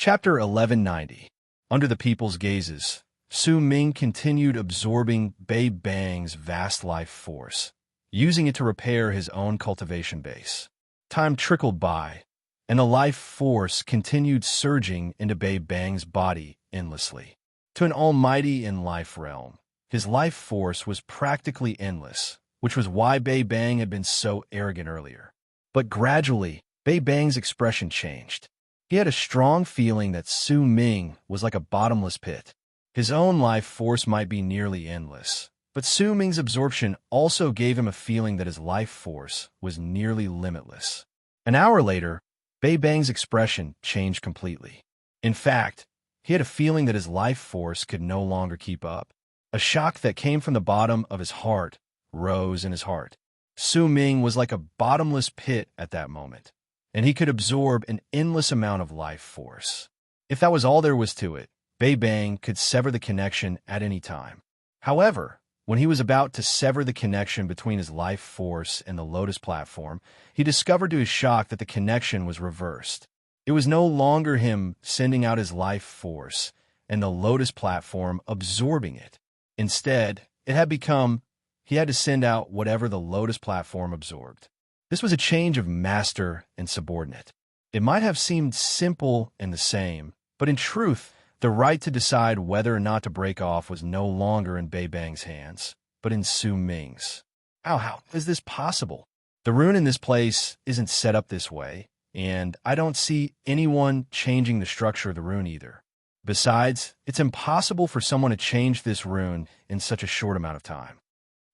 Chapter 1190. Under the people's gazes, Su Ming continued absorbing Bei Bang's vast life force, using it to repair his own cultivation base. Time trickled by, and the life force continued surging into Bei Bang's body endlessly. To an almighty in-life realm, his life force was practically endless, which was why Bei Bang had been so arrogant earlier. But gradually, Bei Bang's expression changed. He had a strong feeling that Su Ming was like a bottomless pit. His own life force might be nearly endless, but Su Ming's absorption also gave him a feeling that his life force was nearly limitless. An hour later, Bei Bang's expression changed completely. In fact, he had a feeling that his life force could no longer keep up. A shock that came from the bottom of his heart rose in his heart. Su Ming was like a bottomless pit at that moment, and he could absorb an endless amount of life force. If that was all there was to it, Bei Bang could sever the connection at any time. However, when he was about to sever the connection between his life force and the Lotus platform, he discovered to his shock that the connection was reversed. It was no longer him sending out his life force and the Lotus platform absorbing it. Instead, it had become he had to send out whatever the Lotus platform absorbed. This was a change of master and subordinate. It might have seemed simple and the same, but in truth, the right to decide whether or not to break off was no longer in Bei Bang's hands, but in Su Ming's. How is this possible? The rune in this place isn't set up this way, and I don't see anyone changing the structure of the rune either. Besides, it's impossible for someone to change this rune in such a short amount of time.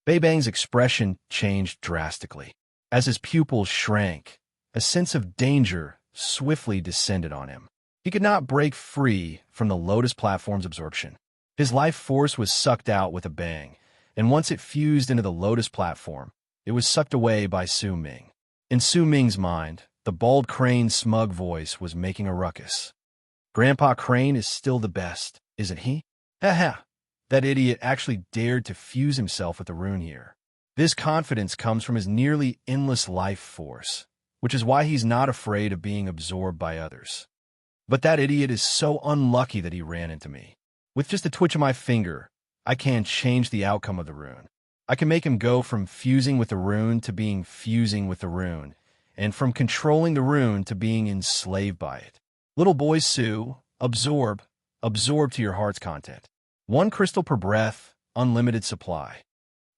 Bei Bang's expression changed drastically. As his pupils shrank, a sense of danger swiftly descended on him. He could not break free from the Lotus platform's absorption. His life force was sucked out with a bang, and once it fused into the Lotus platform, it was sucked away by Su Ming. In Su Ming's mind, the bald crane's smug voice was making a ruckus. Grandpa Crane is still the best, isn't he? Ha! That idiot actually dared to fuse himself with the rune here. This confidence comes from his nearly endless life force, which is why he's not afraid of being absorbed by others. But that idiot is so unlucky that he ran into me. With just a twitch of my finger, I can change the outcome of the rune. I can make him go from fusing with the rune to being fusing with the rune, and from controlling the rune to being enslaved by it. Little boy Su, absorb to your heart's content. 1 crystal per breath, unlimited supply.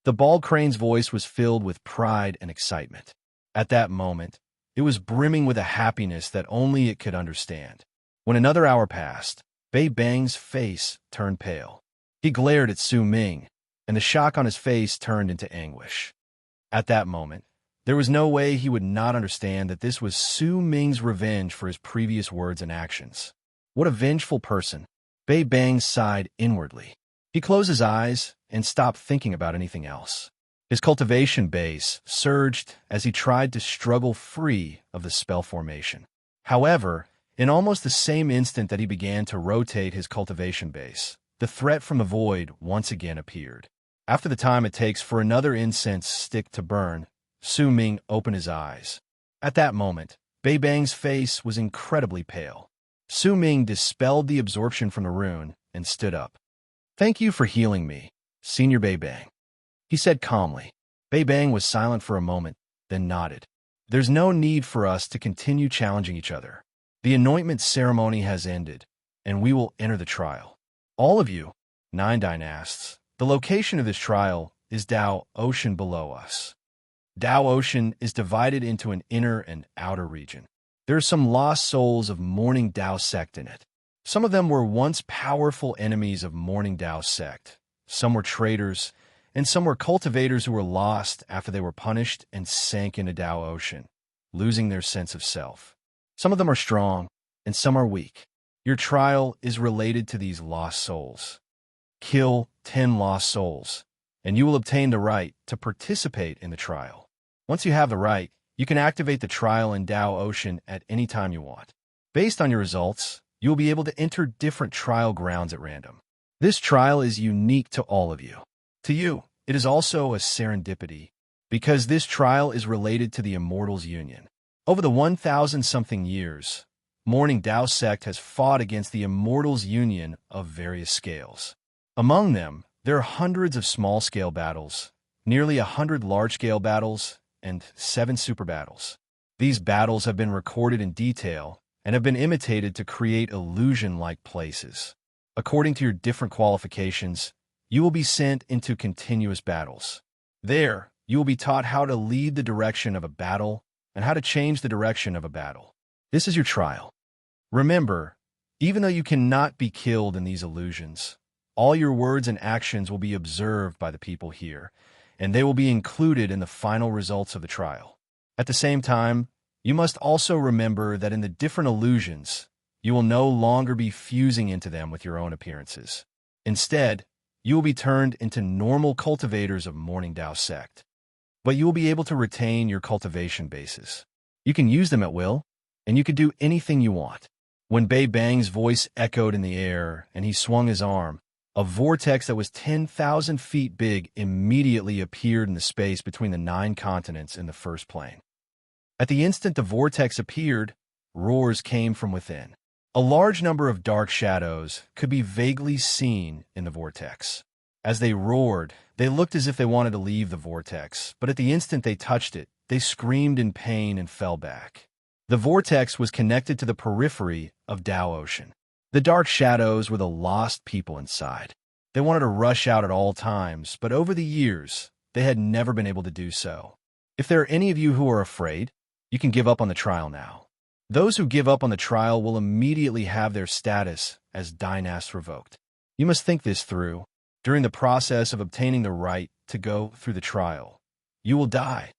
The bald crane's voice was filled with pride and excitement. At that moment, it was brimming with a happiness that only it could understand. When another hour passed, Bei Bang's face turned pale. He glared at Su Ming, and the shock on his face turned into anguish. At that moment, there was no way he would not understand that this was Su Ming's revenge for his previous words and actions. What a vengeful person. Bei Bang sighed inwardly. He closed his eyes and stopped thinking about anything else. His cultivation base surged as he tried to struggle free of the spell formation. However, in almost the same instant that he began to rotate his cultivation base, the threat from the void once again appeared. After the time it takes for another incense stick to burn, Su Ming opened his eyes. At that moment, Bei Bang's face was incredibly pale. Su Ming dispelled the absorption from the rune and stood up. "Thank you for healing me, Senior Bei Bang," he said calmly. Bei Bang was silent for a moment, then nodded. "There's no need for us to continue challenging each other. The anointment ceremony has ended, and we will enter the trial. All of you," Nine asked. "The location of this trial is Dao Ocean below us. Dao Ocean is divided into an inner and outer region. There are some lost souls of Morning Dao sect in it. Some of them were once powerful enemies of Morning Dao sect. Some were traitors, and some were cultivators who were lost after they were punished and sank into Dao Ocean, losing their sense of self. Some of them are strong, and some are weak. Your trial is related to these lost souls. Kill 10 lost souls, and you will obtain the right to participate in the trial. Once you have the right, you can activate the trial in Dao Ocean at any time you want. Based on your results, you will be able to enter different trial grounds at random. This trial is unique to all of you. To you, it is also a serendipity, because this trial is related to the Immortals' Union. Over the 1,000-something years, Morning Tao sect has fought against the Immortals' union of various scales. Among them, there are hundreds of small-scale battles, nearly 100 large-scale battles, and 7 super battles. These battles have been recorded in detail and have been imitated to create illusion-like places. According to your different qualifications, you will be sent into continuous battles. There, you will be taught how to lead the direction of a battle and how to change the direction of a battle. This is your trial. Remember, even though you cannot be killed in these illusions, all your words and actions will be observed by the people here, and they will be included in the final results of the trial. At the same time, you must also remember that in the different illusions, you will no longer be fusing into them with your own appearances. Instead, you will be turned into normal cultivators of Morning Tao sect. But you will be able to retain your cultivation bases. You can use them at will, and you can do anything you want. When Bei Bang's voice echoed in the air and he swung his arm, a vortex that was 10,000 feet big immediately appeared in the space between the 9 continents in the first plane. At the instant the vortex appeared, roars came from within. A large number of dark shadows could be vaguely seen in the vortex. As they roared, they looked as if they wanted to leave the vortex, but at the instant they touched it, they screamed in pain and fell back. The vortex was connected to the periphery of Tao Ocean. The dark shadows were the lost people inside. They wanted to rush out at all times, but over the years, they had never been able to do so. If there are any of you who are afraid, you can give up on the trial now. Those who give up on the trial will immediately have their status as dynasts revoked. You must think this through. During the process of obtaining the right to go through the trial, you will die.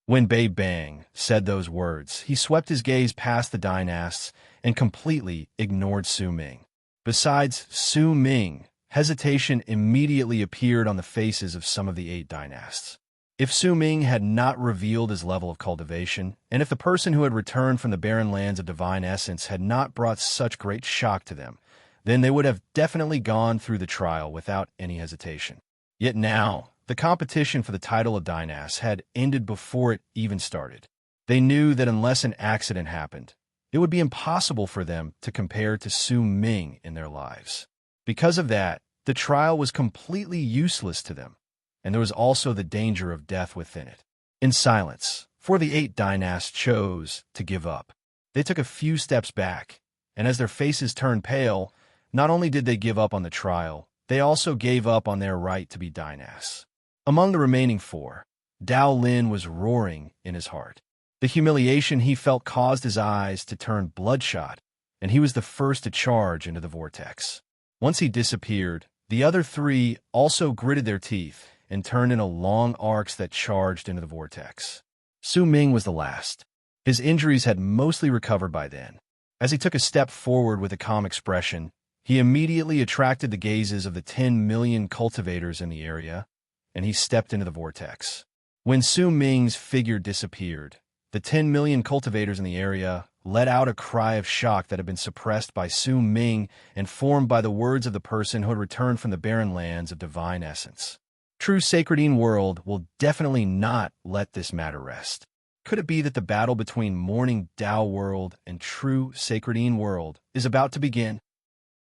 When Bei Bang said those words, he swept his gaze past the dynasts and completely ignored Su Ming. Besides Su Ming, hesitation immediately appeared on the faces of some of the 8 dynasts. If Su Ming had not revealed his level of cultivation, and if the person who had returned from the barren lands of divine essence had not brought such great shock to them, then they would have definitely gone through the trial without any hesitation. Yet now, the competition for the title of dynast had ended before it even started. They knew that unless an accident happened, it would be impossible for them to compare to Su Ming in their lives. Because of that, the trial was completely useless to them, and there was also the danger of death within it. In silence, for the 8 dynasts chose to give up. They took a few steps back, and as their faces turned pale, not only did they give up on the trial, they also gave up on their right to be dynasts. Among the remaining 4, Dao Lin was roaring in his heart. The humiliation he felt caused his eyes to turn bloodshot, and he was the first to charge into the vortex. Once he disappeared, the other 3 also gritted their teeth and turned into long arcs that charged into the vortex. Su Ming was the last. His injuries had mostly recovered by then. As he took a step forward with a calm expression, he immediately attracted the gazes of the 10 million cultivators in the area, and he stepped into the vortex. When Su Ming's figure disappeared, the 10 million cultivators in the area let out a cry of shock that had been suppressed by Su Ming and formed by the words of the person who had returned from the barren lands of divine essence. True Sacredine World will definitely not let this matter rest. Could it be that the battle between Morning Tao World and True Sacredine World is about to begin?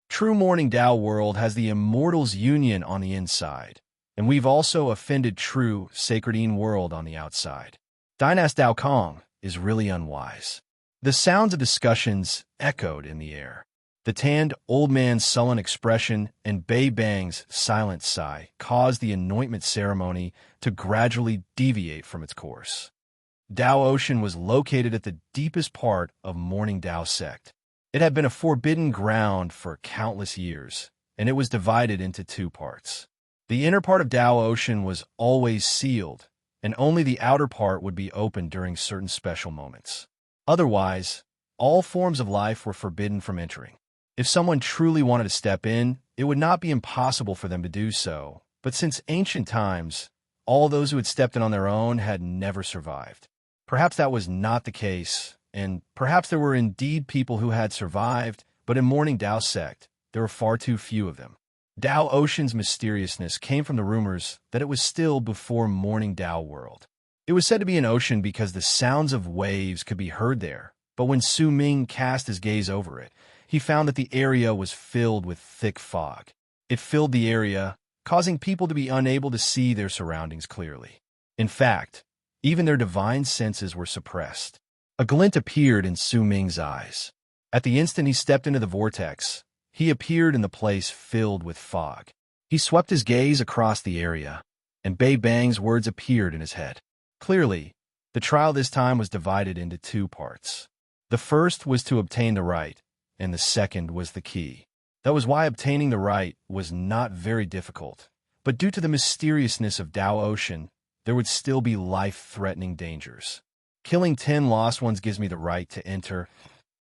True Morning Tao World has the Immortals' union on the inside, and we've also offended True Sacredine World on the outside. Dynast Dao Kong is really unwise. The sounds of discussions echoed in the air. The tanned old man's sullen expression and Bei Bang's silent sigh caused the anointment ceremony to gradually deviate from its course. Tao Ocean was located at the deepest part of Morning Tao sect. It had been a forbidden ground for countless years, and it was divided into 2 parts. The inner part of Tao Ocean was always sealed, and only the outer part would be opened during certain special moments. Otherwise, all forms of life were forbidden from entering. If someone truly wanted to step in, it would not be impossible for them to do so, but since ancient times, all those who had stepped in on their own had never survived. Perhaps that was not the case, and perhaps there were indeed people who had survived, but in Morning Tao sect, there were far too few of them. Tao Ocean's mysteriousness came from the rumors that it was still before Morning Tao World. It was said to be an ocean because the sounds of waves could be heard there, But when Su Ming cast his gaze over it, he found that the area was filled with thick fog. It filled the area, causing people to be unable to see their surroundings clearly. In fact, even their divine senses were suppressed. A glint appeared in Su Ming's eyes. At the instant he stepped into the vortex, he appeared in the place filled with fog. He swept his gaze across the area, and Bei Bang's words appeared in his head. Clearly, the trial this time was divided into two parts. The first was to obtain the right, and the second was the key. That was why obtaining the right was not very difficult, but due to the mysteriousness of Tao Ocean, there would still be life-threatening dangers. Killing 10 lost ones gives me the right to enter.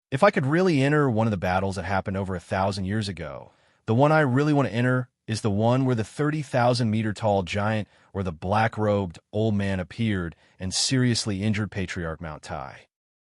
If I could really enter one of the battles that happened over 1,000 years ago, the one I really want to enter is the one where the 30,000-meter-tall giant or the black-robed old man appeared and seriously injured Patriarch Mount Tai.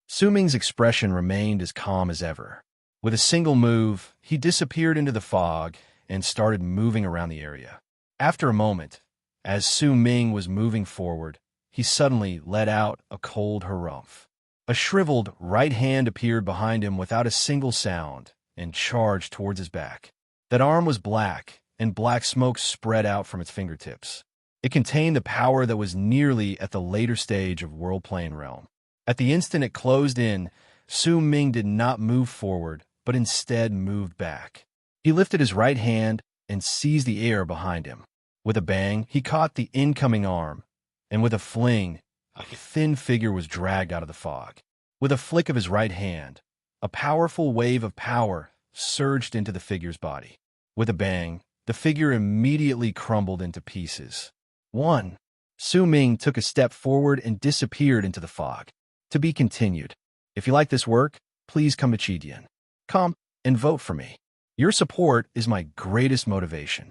Su Ming's expression remained as calm as ever. With a single move, he disappeared into the fog and started moving around the area. After a moment, as Su Ming was moving forward, he suddenly let out a cold harumph. A shriveled right hand appeared behind him without a single sound and charged towards his back. That arm was black, and black smoke spread out from its fingertips. It contained the power that was nearly at the later stage of World Plane Realm. At the instant it closed in, Su Ming did not move forward, but instead moved back. He lifted his right hand and seized the air behind him. With a bang, he caught the incoming arm, and with a fling, a thin figure was dragged out of the fog. With a flick of his right hand, a powerful wave of power surged into the figure's body. With a bang, the figure immediately crumbled into pieces. 1. Su Ming took a step forward and disappeared into the fog. To be continued. If you like this work, please come to Chidian. Come and vote for me. Your support is my greatest motivation.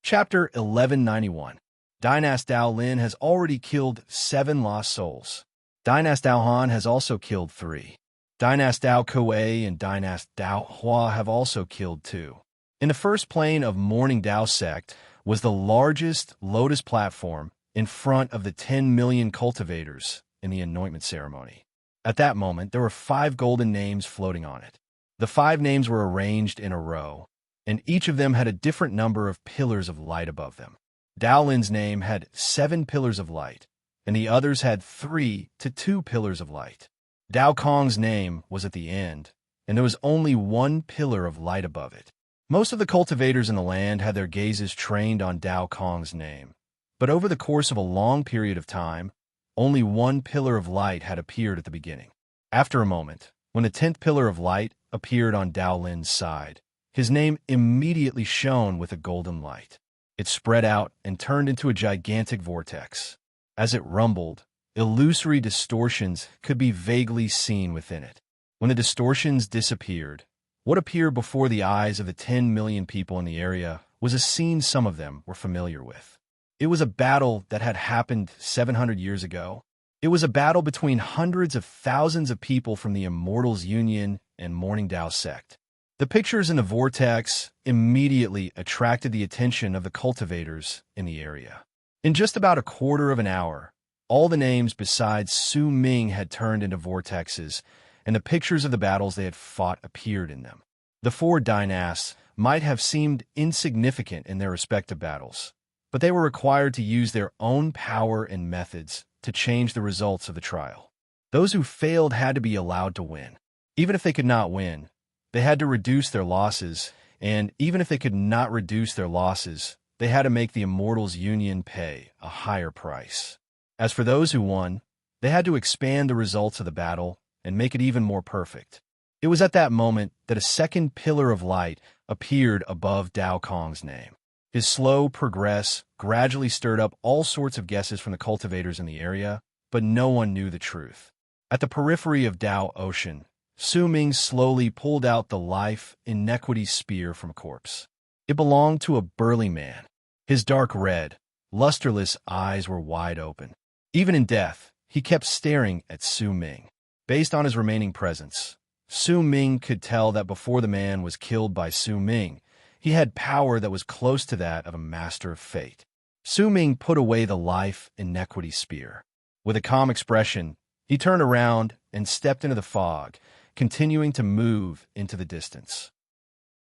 Chapter 1191. Dynast Dao Lin has already killed 7 lost souls. Dynast Dao Han has also killed 3. Dynast Dao Kuei and Dynast Dao Hua have also killed 2. In the first plane of Morning Dao Sect was the largest lotus platform in front of the 10 million cultivators in the anointment ceremony. At that moment, there were 5 golden names floating on it. The 5 names were arranged in a row, and each of them had a different number of pillars of light above them. Dao Lin's name had 7 pillars of light, and the others had 3 to 2 pillars of light. Dao Kong's name was at the end, and there was only 1 pillar of light above it. Most of the cultivators in the land had their gazes trained on Dao Kong's name, but over the course of a long period of time, only 1 pillar of light had appeared at the beginning. After a moment, when the 10th pillar of light appeared on Dao Lin's side, his name immediately shone with a golden light. It spread out and turned into a gigantic vortex. As it rumbled, illusory distortions could be vaguely seen within it. When the distortions disappeared, what appeared before the eyes of the 10 million people in the area was a scene some of them were familiar with. It was a battle that had happened 700 years ago. It was a battle between hundreds of thousands of people from the Immortals Union and Morning Dao Sect. The pictures in the vortex immediately attracted the attention of the cultivators in the area. In just about a quarter of an hour, all the names besides Su Ming had turned into vortexes, and the pictures of the battles they had fought appeared in them. The 4 dynasts might have seemed insignificant in their respective battles, but they were required to use their own power and methods to change the results of the trial. Those who failed had to be allowed to win. Even if they could not win, they had to reduce their losses, and even if they could not reduce their losses, they had to make the Immortals Union pay a higher price. As for those who won, they had to expand the results of the battle and make it even more perfect. It was at that moment that a 2nd pillar of light appeared above Dao Kong's name. His slow progress gradually stirred up all sorts of guesses from the cultivators in the area, but no one knew the truth. At the periphery of Dao Ocean, Su Ming slowly pulled out the life inequity spear from a corpse. It belonged to a burly man. His dark red, lusterless eyes were wide open. Even in death, he kept staring at Su Ming. Based on his remaining presence, Su Ming could tell that before the man was killed by Su Ming, he had power that was close to that of a master of fate. Su Ming put away the life inequity spear. With a calm expression, He turned around and stepped into the fog, continuing to move into the distance.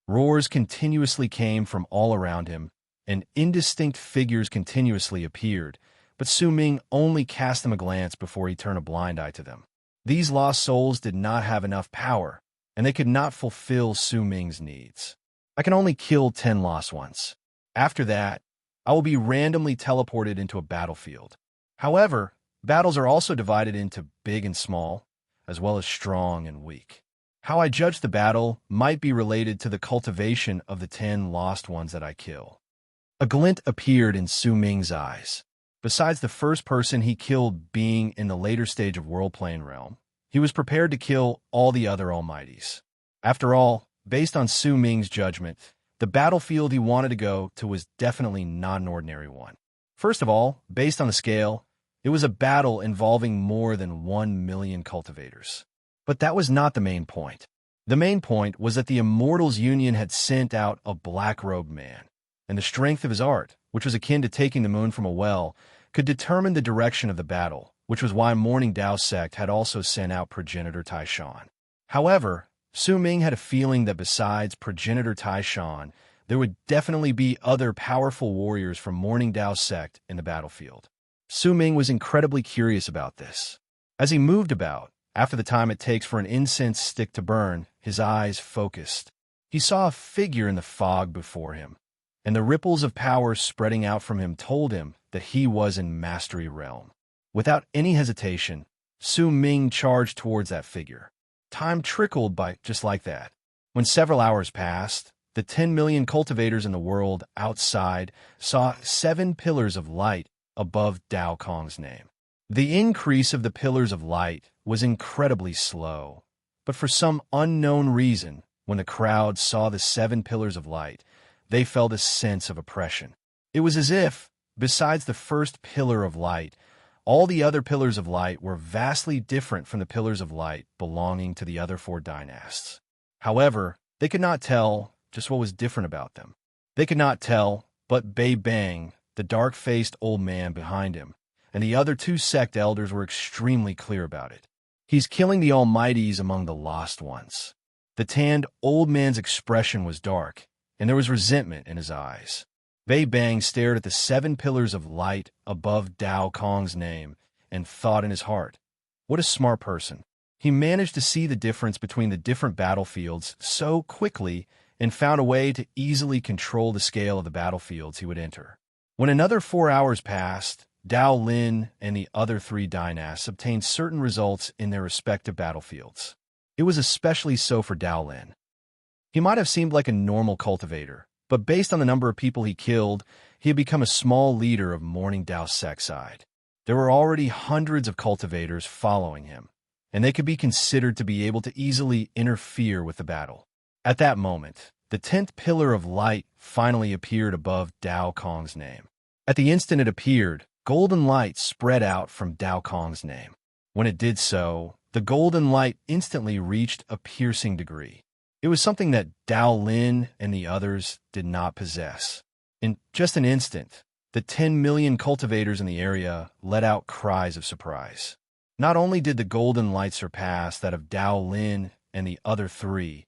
Roars continuously came from all around him, and indistinct figures continuously appeared, but Su Ming only cast them a glance before he turned a blind eye to them. These lost souls did not have enough power, and they could not fulfill Su Ming's needs. I can only kill 10 lost ones. After that, I will be randomly teleported into a battlefield. However, battles are also divided into big and small, as well as strong and weak. How I judge the battle might be related to the cultivation of the 10 lost ones that I kill. A glint appeared in Su Ming's eyes. Besides the first person he killed being in the later stage of World Plane Realm, he was prepared to kill all the other Almighties. After all, based on Su Ming's judgment, the battlefield he wanted to go to was definitely not an ordinary one. First of all, based on the scale, it was a battle involving more than 1 million cultivators. But that was not the main point. The main point was that the Immortals Union had sent out a black-robed man, and the strength of his art, which was akin to taking the moon from a well, could determine the direction of the battle, which was why Morning Dao Sect had also sent out Progenitor Taishan. However, Su Ming had a feeling that besides Progenitor Taishan, there would definitely be other powerful warriors from Morning Dao Sect in the battlefield. Su Ming was incredibly curious about this. As he moved about, after the time it takes for an incense stick to burn, his eyes focused. He saw a figure in the fog before him, and the ripples of power spreading out from him told him that he was in Mastery Realm. Without any hesitation, Su Ming charged towards that figure. Time trickled by just like that. When several hours passed, the 10 million cultivators in the world outside saw 7 pillars of light above Dao Kong's name. The increase of the pillars of light was incredibly slow, but for some unknown reason, when the crowd saw the 7 pillars of light, they felt a sense of oppression. It was as if, besides the first pillar of light, all the other pillars of light were vastly different from the pillars of light belonging to the other 4 dynasts. However, they could not tell just what was different about them. They could not tell, but Bei Bang, the dark-faced old man behind him, and the other 2 sect elders were extremely clear about it. He's killing the Almighties among the lost ones. The tanned old man's expression was dark, and there was resentment in his eyes. Bei Bang stared at the 7 pillars of light above Dao Kong's name and thought in his heart, what a smart person. He managed to see the difference between the different battlefields so quickly and found a way to easily control the scale of the battlefields he would enter. When another 4 hours passed, Dao Lin and the other 3 dynasts obtained certain results in their respective battlefields. It was especially so for Dao Lin. He might have seemed like a normal cultivator, but based on the number of people he killed, he had become a small leader of Morning Dao Sect side. There were already hundreds of cultivators following him, and they could be considered to be able to easily interfere with the battle. At that moment, the 10th pillar of light finally appeared above Dao Kong's name. At the instant it appeared, golden light spread out from Dao Kong's name. When it did so, the golden light instantly reached a piercing degree. It was something that Dao Lin and the others did not possess. In just an instant, the 10 million cultivators in the area let out cries of surprise. Not only did the golden light surpass that of Dao Lin and the other 3,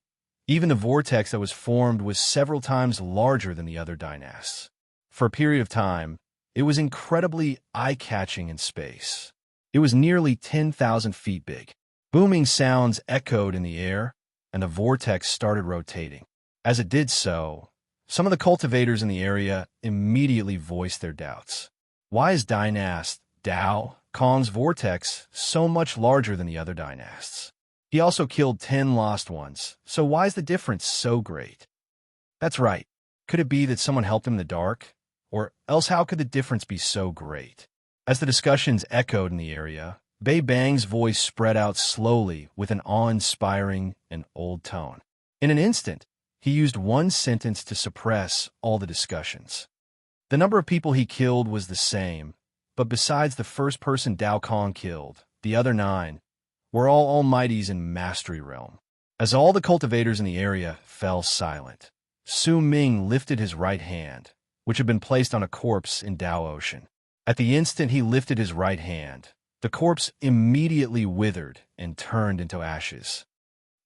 even the vortex that was formed was several times larger than the other dynasts. For a period of time, it was incredibly eye-catching in space. It was nearly 10,000 feet big. Booming sounds echoed in the air, and the vortex started rotating. As it did so, some of the cultivators in the area immediately voiced their doubts. Why is Dynast Dao Kong's vortex so much larger than the other dynasts? He also killed 10 lost ones, so why is the difference so great? That's right. Could it be that someone helped him in the dark? Or else how could the difference be so great? As the discussions echoed in the area, Bei Bang's voice spread out slowly with an awe-inspiring and old tone. In an instant, he used one sentence to suppress all the discussions. The number of people he killed was the same, but besides the first person Dao Kong killed, the other 9 were all Almighties in Mastery Realm. As all the cultivators in the area fell silent, Su Ming lifted his right hand, which had been placed on a corpse in Dao Ocean. At the instant he lifted his right hand, The corpse immediately withered and turned into ashes.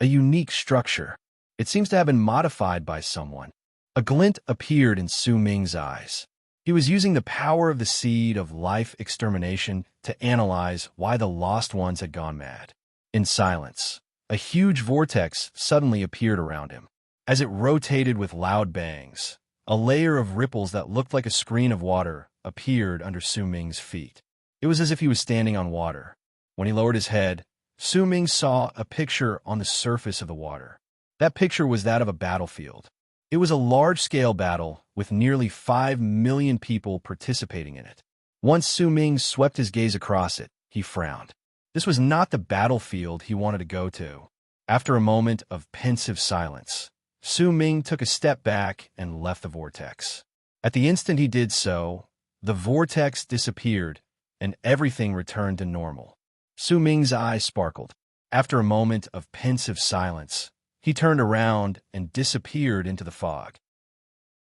A unique structure. It seems to have been modified by someone. A glint appeared in Su Ming's eyes. He was using the power of the seed of life extermination to analyze why the lost ones had gone mad. In silence, a huge vortex suddenly appeared around him. As it rotated with loud bangs, a layer of ripples that looked like a screen of water appeared under Su Ming's feet. It was as if he was standing on water. When he lowered his head, Su Ming saw a picture on the surface of the water. That picture was that of a battlefield. It was a large-scale battle with nearly 5 million people participating in it. Once Su Ming swept his gaze across it, he frowned. This was not the battlefield he wanted to go to. After a moment of pensive silence, Su Ming took a step back and left the vortex. At the instant he did so, the vortex disappeared and everything returned to normal. Su Ming's eyes sparkled. After a moment of pensive silence, he turned around and disappeared into the fog.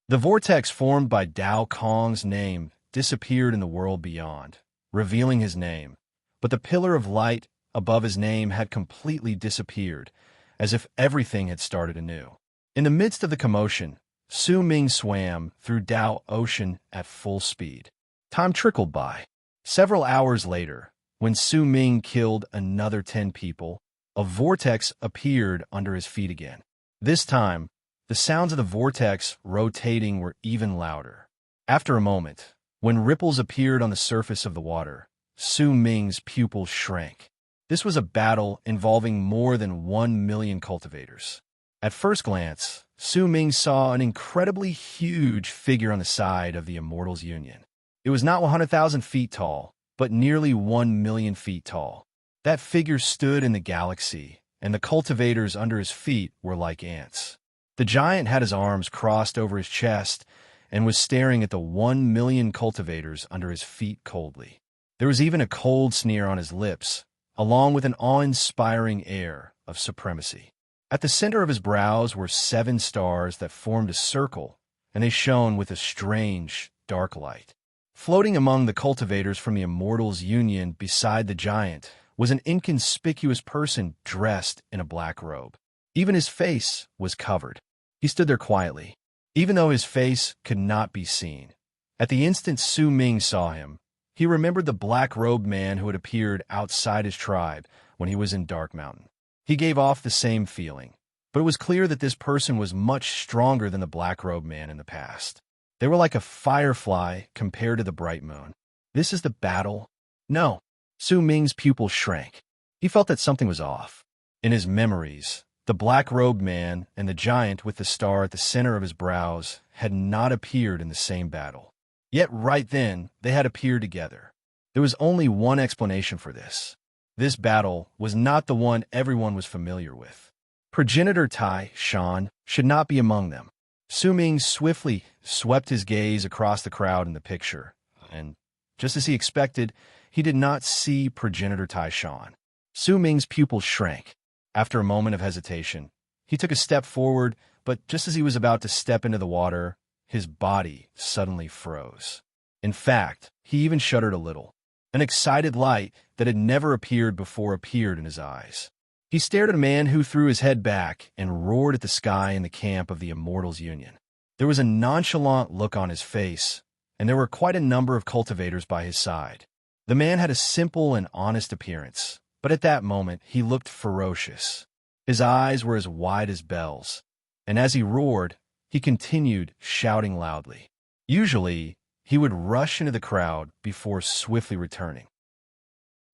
The vortex formed by Dao Kong's name disappeared in the world beyond, revealing his name, but the pillar of light above his name had completely disappeared, as if everything had started anew. In the midst of the commotion, Su Ming swam through Dao Ocean at full speed. Time trickled by. Several hours later, when Su Ming killed another 10 people, a vortex appeared under his feet again. This time, the sounds of the vortex rotating were even louder. After a moment, when ripples appeared on the surface of the water, Su Ming's pupils shrank. This was a battle involving more than 1 million cultivators. At first glance, Su Ming saw an incredibly huge figure on the side of the Immortals Union. It was not 100,000 feet tall, but nearly 1 million feet tall. That figure stood in the galaxy, and the cultivators under his feet were like ants. The giant had his arms crossed over his chest and was staring at the 1 million cultivators under his feet coldly. There was even a cold sneer on his lips, along with an awe-inspiring air of supremacy. At the center of his brows were 7 stars that formed a circle, and they shone with a strange, dark light. Floating among the cultivators from the Immortals Union beside the giant was an inconspicuous person dressed in a black robe. Even his face was covered. He stood there quietly, even though his face could not be seen. At the instant Su Ming saw him, he remembered the black-robed man who had appeared outside his tribe when he was in Dark Mountain. He gave off the same feeling, but it was clear that this person was much stronger than the black-robed man in the past. They were like a firefly compared to the bright moon. This is the battle? No. Su Ming's pupils shrank. He felt that something was off. In his memories, the black-robed man and the giant with the star at the center of his brows had not appeared in the same battle. Yet right then, they had appeared together. There was only one explanation for this. This battle was not the one everyone was familiar with. Progenitor Tai Shan should not be among them. Su Ming swiftly swept his gaze across the crowd in the picture, and just as he expected, he did not see Progenitor Tai Shan. Su Ming's pupils shrank. After a moment of hesitation, he took a step forward, but just as he was about to step into the water, his body suddenly froze. In fact, he even shuddered a little. An excited light that had never appeared before appeared in his eyes. He stared at a man who threw his head back and roared at the sky in the camp of the Immortals Union. There was a nonchalant look on his face, and there were quite a number of cultivators by his side. The man had a simple and honest appearance, but at that moment he looked ferocious. His eyes were as wide as bells, and as he roared, he continued shouting loudly. Usually, he would rush into the crowd before swiftly returning.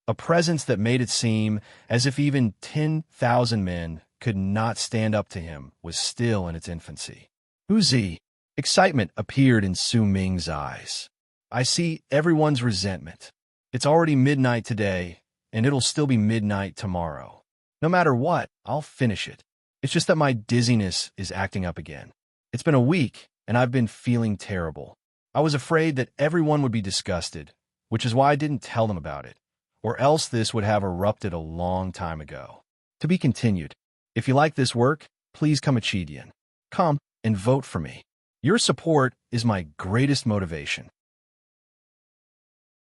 A presence that made it seem as if even 10,000 men could not stand up to him was still in its infancy. Who's he? Excitement appeared in Su Ming's eyes. I see everyone's resentment. It's already midnight today, and it'll still be midnight tomorrow. No matter what, I'll finish it. It's just that my dizziness is acting up again. It's been a week, and I've been feeling terrible. I was afraid that everyone would be disgusted, which is why I didn't tell them about it, or else this would have erupted a long time ago. To be continued. If you like this work, please come Achidian. Come and vote for me. Your support is my greatest motivation.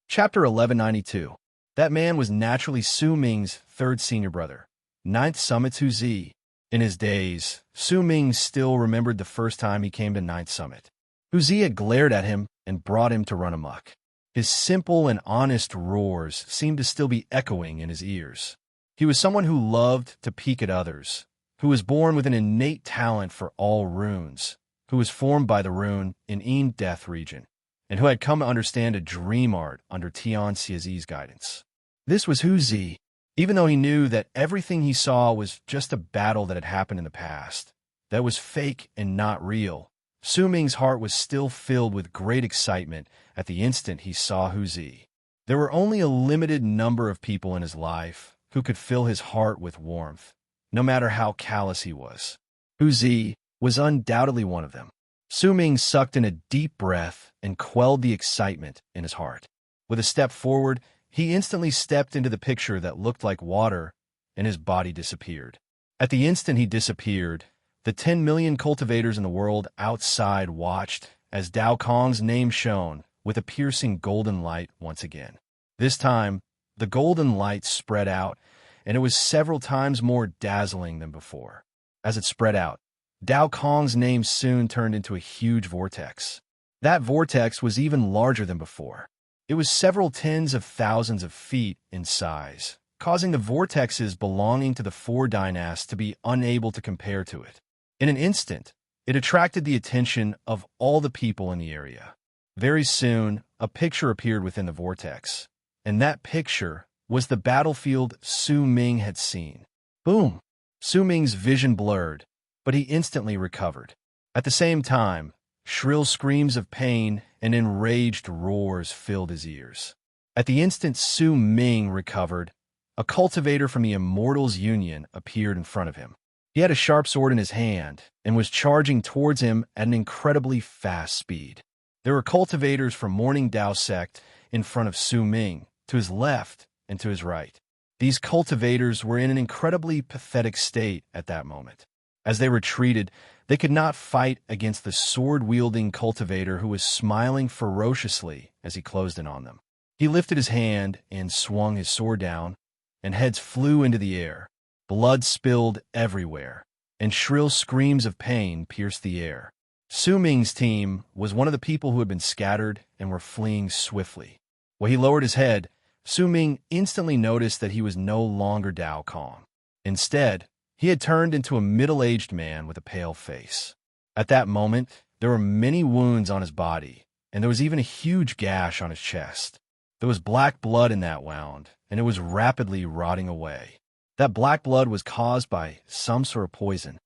Chapter 1192. That man was naturally Su Ming's third senior brother, ninth Summit Hu Zi. In his days, Su Ming still remembered the first time he came to Ninth Summit. Hu Zi had glared at him and brought him to run amok. His simple and honest roars seemed to still be echoing in his ears. He was someone who loved to peek at others, who was born with an innate talent for all runes, who was formed by the rune in Yin Death region, and who had come to understand a dream art under Tian Xiazi's guidance. This was Hu Zi, even though he knew that everything he saw was just a battle that had happened in the past, that was fake and not real. Su Ming's heart was still filled with great excitement at the instant he saw Hu Zi. There were only a limited number of people in his life who could fill his heart with warmth, no matter how callous he was. Hu Zi was undoubtedly one of them. Su Ming sucked in a deep breath and quelled the excitement in his heart. With a step forward, he instantly stepped into the picture that looked like water, and his body disappeared. At the instant he disappeared, the 10 million cultivators in the world outside watched as Dao Kong's name shone with a piercing golden light once again. This time, the golden light spread out, and it was several times more dazzling than before. As it spread out, Dao Kong's name soon turned into a huge vortex. That vortex was even larger than before. It was several tens of thousands of feet in size, causing the vortexes belonging to the four dynasts to be unable to compare to it. In an instant, it attracted the attention of all the people in the area. Very soon, a picture appeared within the vortex, and that picture was the battlefield Su Ming had seen. Boom! Su Ming's vision blurred, but he instantly recovered. At the same time, shrill screams of pain and enraged roars filled his ears. At the instant Su Ming recovered, a cultivator from the Immortals Union appeared in front of him. He had a sharp sword in his hand and was charging towards him at an incredibly fast speed. There were cultivators from Morning Dao sect in front of Su Ming, to his left and to his right. These cultivators were in an incredibly pathetic state at that moment. As they retreated, they could not fight against the sword-wielding cultivator who was smiling ferociously as he closed in on them. He lifted his hand and swung his sword down, and heads flew into the air. Blood spilled everywhere, and shrill screams of pain pierced the air. Su Ming's team was one of the people who had been scattered and were fleeing swiftly. When he lowered his head, Su Ming instantly noticed that he was no longer Dao Kong. Instead, he had turned into a middle-aged man with a pale face. At that moment, there were many wounds on his body, and there was even a huge gash on his chest. There was black blood in that wound, and it was rapidly rotting away. That black blood was caused by some sort of poison.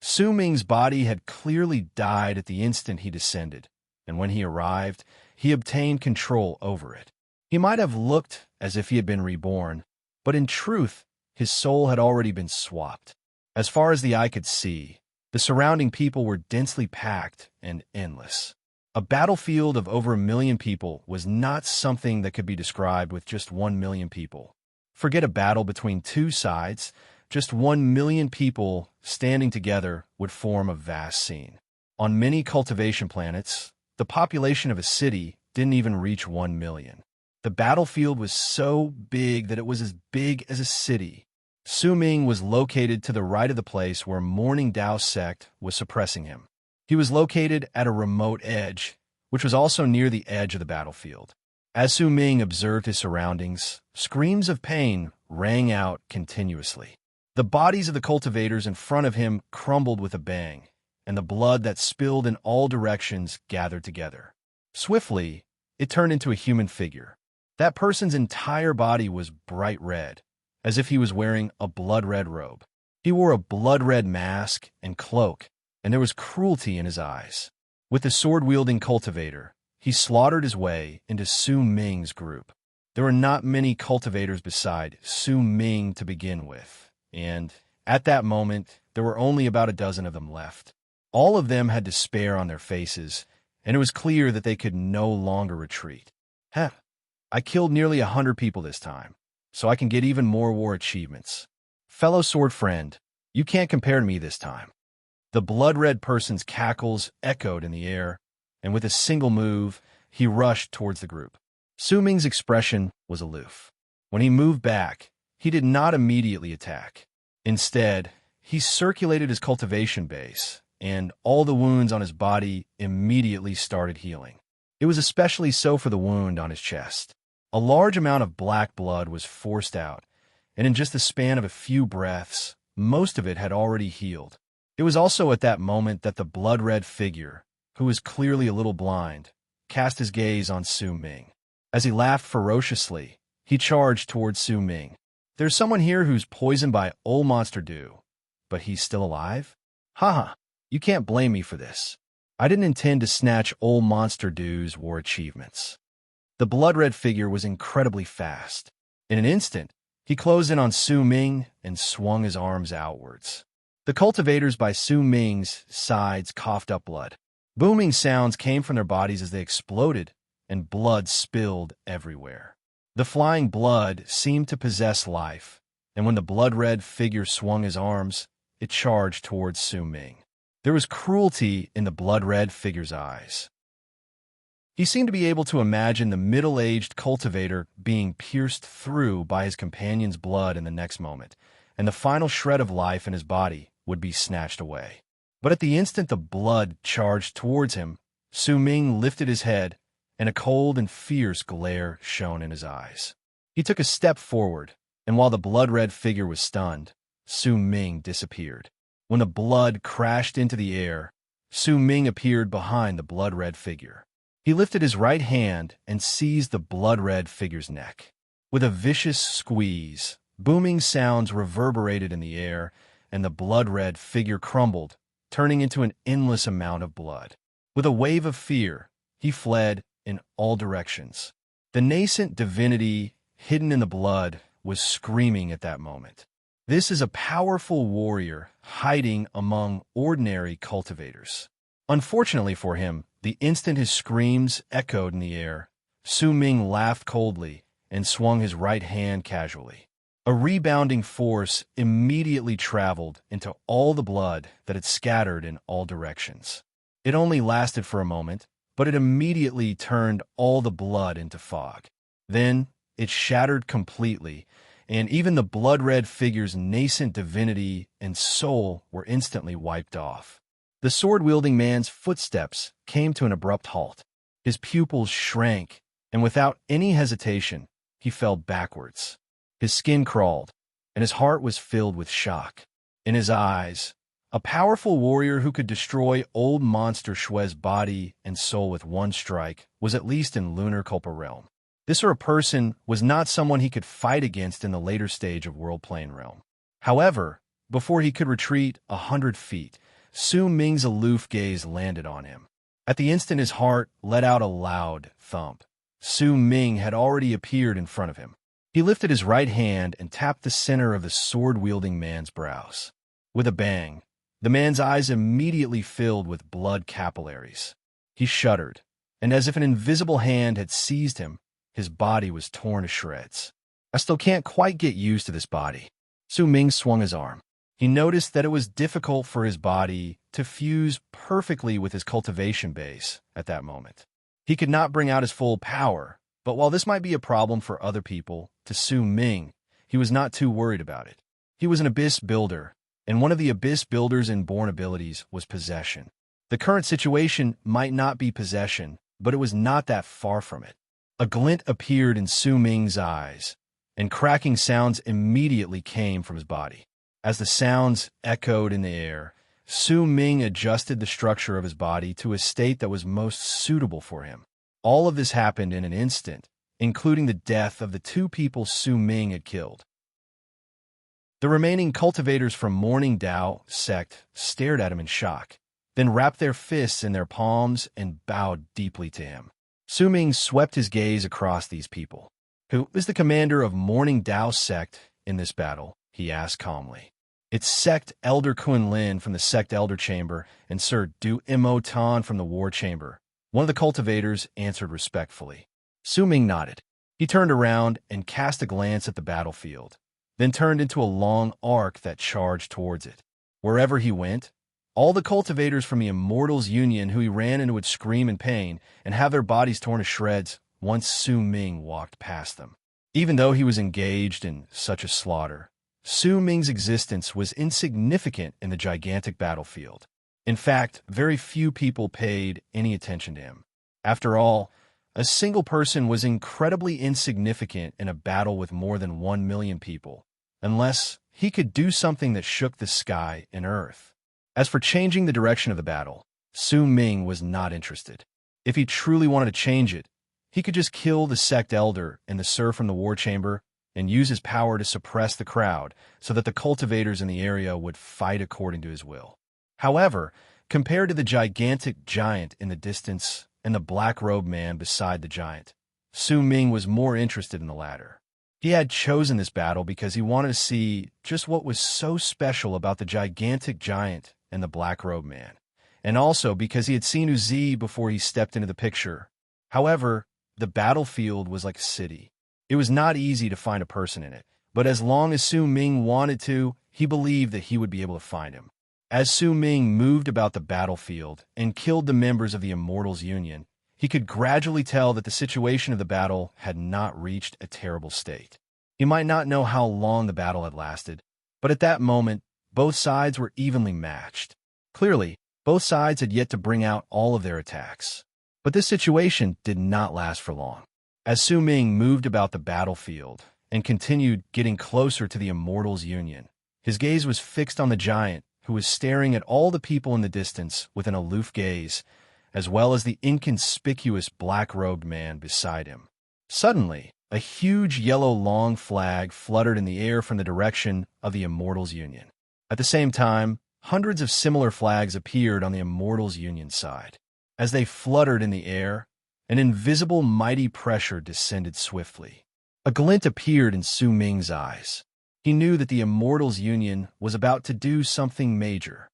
Su Ming's body had clearly died at the instant he descended, and when he arrived, he obtained control over it. He might have looked as if he had been reborn, but in truth, his soul had already been swapped. As far as the eye could see, the surrounding people were densely packed and endless. A battlefield of over 1 million people was not something that could be described with just 1 million people. Forget a battle between two sides, just 1 million people standing together would form a vast scene. On many cultivation planets, the population of a city didn't even reach 1 million. The battlefield was so big that it was as big as a city. Su Ming was located to the right of the place where Morning Dao sect was suppressing him. He was located at a remote edge, which was also near the edge of the battlefield. As Su Ming observed his surroundings, screams of pain rang out continuously. The bodies of the cultivators in front of him crumbled with a bang, and the blood that spilled in all directions gathered together. Swiftly, it turned into a human figure. That person's entire body was bright red, as if he was wearing a blood-red robe. He wore a blood-red mask and cloak, and there was cruelty in his eyes. With the sword-wielding cultivator, he slaughtered his way into Su Ming's group. There were not many cultivators beside Su Ming to begin with, and at that moment, there were only about a dozen of them left. All of them had despair on their faces, and it was clear that they could no longer retreat. I killed nearly 100 people this time, so I can get even more war achievements. Fellow sword friend, you can't compare to me this time. The blood-red person's cackles echoed in the air, and with a single move, he rushed towards the group. Su Ming's expression was aloof. When he moved back, he did not immediately attack. Instead, he circulated his cultivation base, and all the wounds on his body immediately started healing. It was especially so for the wound on his chest. A large amount of black blood was forced out, and in just the span of a few breaths, most of it had already healed. It was also at that moment that the blood-red figure, who was clearly a little blind, cast his gaze on Su Ming. As he laughed ferociously, he charged towards Su Ming. "There's someone here who's poisoned by old monster dew, but he's still alive? Haha, you can't blame me for this. I didn't intend to snatch old monster dew's war achievements." The blood-red figure was incredibly fast. In an instant, he closed in on Su Ming and swung his arms outwards. The cultivators by Su Ming's sides coughed up blood. Booming sounds came from their bodies as they exploded, and blood spilled everywhere. The flying blood seemed to possess life, and when the blood-red figure swung his arms, it charged towards Su Ming. There was cruelty in the blood-red figure's eyes. He seemed to be able to imagine the middle-aged cultivator being pierced through by his companion's blood in the next moment, and the final shred of life in his body would be snatched away. But at the instant the blood charged towards him, Su Ming lifted his head, and a cold and fierce glare shone in his eyes. He took a step forward, and while the blood-red figure was stunned, Su Ming disappeared. When the blood crashed into the air, Su Ming appeared behind the blood-red figure. He lifted his right hand and seized the blood-red figure's neck. With a vicious squeeze, booming sounds reverberated in the air, and the blood-red figure crumbled, turning into an endless amount of blood. With a wave of fear, he fled in all directions. The nascent divinity hidden in the blood was screaming at that moment. This is a powerful warrior hiding among ordinary cultivators. Unfortunately for him, the instant his screams echoed in the air, Su Ming laughed coldly and swung his right hand casually. A rebounding force immediately traveled into all the blood that had scattered in all directions. It only lasted for a moment, but it immediately turned all the blood into fog. Then it shattered completely, and even the blood-red figure's nascent divinity and soul were instantly wiped off. The sword-wielding man's footsteps came to an abrupt halt. His pupils shrank, and without any hesitation, he fell backwards. His skin crawled, and his heart was filled with shock. In his eyes, a powerful warrior who could destroy old monster Shue's body and soul with one strike was at least in lunar Culpa realm. This sort of person was not someone he could fight against in the later stage of World Plane realm. However, before he could retreat 100 feet, Su Ming's aloof gaze landed on him. At the instant his heart let out a loud thump. Su Ming had already appeared in front of him. He lifted his right hand and tapped the center of the sword-wielding man's brows. With a bang, the man's eyes immediately filled with blood capillaries. He shuddered, and as if an invisible hand had seized him, his body was torn to shreds. "I still can't quite get used to this body." Su Ming swung his arm. He noticed that it was difficult for his body to fuse perfectly with his cultivation base at that moment. He could not bring out his full power, but while this might be a problem for other people, to Su Ming, he was not too worried about it. He was an abyss builder, and one of the abyss builder's inborn abilities was possession. The current situation might not be possession, but it was not that far from it. A glint appeared in Su Ming's eyes, and cracking sounds immediately came from his body. As the sounds echoed in the air, Su Ming adjusted the structure of his body to a state that was most suitable for him. All of this happened in an instant, including the death of the two people Su Ming had killed. The remaining cultivators from Morning Dao sect stared at him in shock, then wrapped their fists in their palms and bowed deeply to him. Su Ming swept his gaze across these people. "Who is the commander of Morning Dao sect in this battle?" he asked calmly. "It's Sect Elder Kunlin from the Sect Elder Chamber and Sir Du Imo Tan from the War Chamber," one of the cultivators answered respectfully. Su Ming nodded. He turned around and cast a glance at the battlefield, then turned into a long arc that charged towards it. Wherever he went, all the cultivators from the Immortals Union who he ran into would scream in pain and have their bodies torn to shreds once Su Ming walked past them. Even though he was engaged in such a slaughter, Su Ming's existence was insignificant in the gigantic battlefield. In fact, very few people paid any attention to him. After all, a single person was incredibly insignificant in a battle with more than 1 million people, unless he could do something that shook the sky and earth. As for changing the direction of the battle, Su Ming was not interested. If he truly wanted to change it, he could just kill the sect elder and the sir from the war chamber and use his power to suppress the crowd so that the cultivators in the area would fight according to his will. However, compared to the gigantic giant in the distance and the black-robed man beside the giant, Su Ming was more interested in the latter. He had chosen this battle because he wanted to see just what was so special about the gigantic giant and the black-robed man, and also because he had seen Uzi before he stepped into the picture. However, the battlefield was like a city. It was not easy to find a person in it, but as long as Su Ming wanted to, he believed that he would be able to find him. As Su Ming moved about the battlefield and killed the members of the Immortals Union, he could gradually tell that the situation of the battle had not reached a terrible state. He might not know how long the battle had lasted, but at that moment, both sides were evenly matched. Clearly, both sides had yet to bring out all of their attacks. But this situation did not last for long. As Su Ming moved about the battlefield and continued getting closer to the Immortals Union, his gaze was fixed on the giant, who was staring at all the people in the distance with an aloof gaze, as well as the inconspicuous black-robed man beside him. Suddenly, a huge yellow long flag fluttered in the air from the direction of the Immortals Union. At the same time, hundreds of similar flags appeared on the Immortals Union side. As they fluttered in the air, an invisible mighty pressure descended swiftly. A glint appeared in Su Ming's eyes. He knew that the Immortals Union was about to do something major.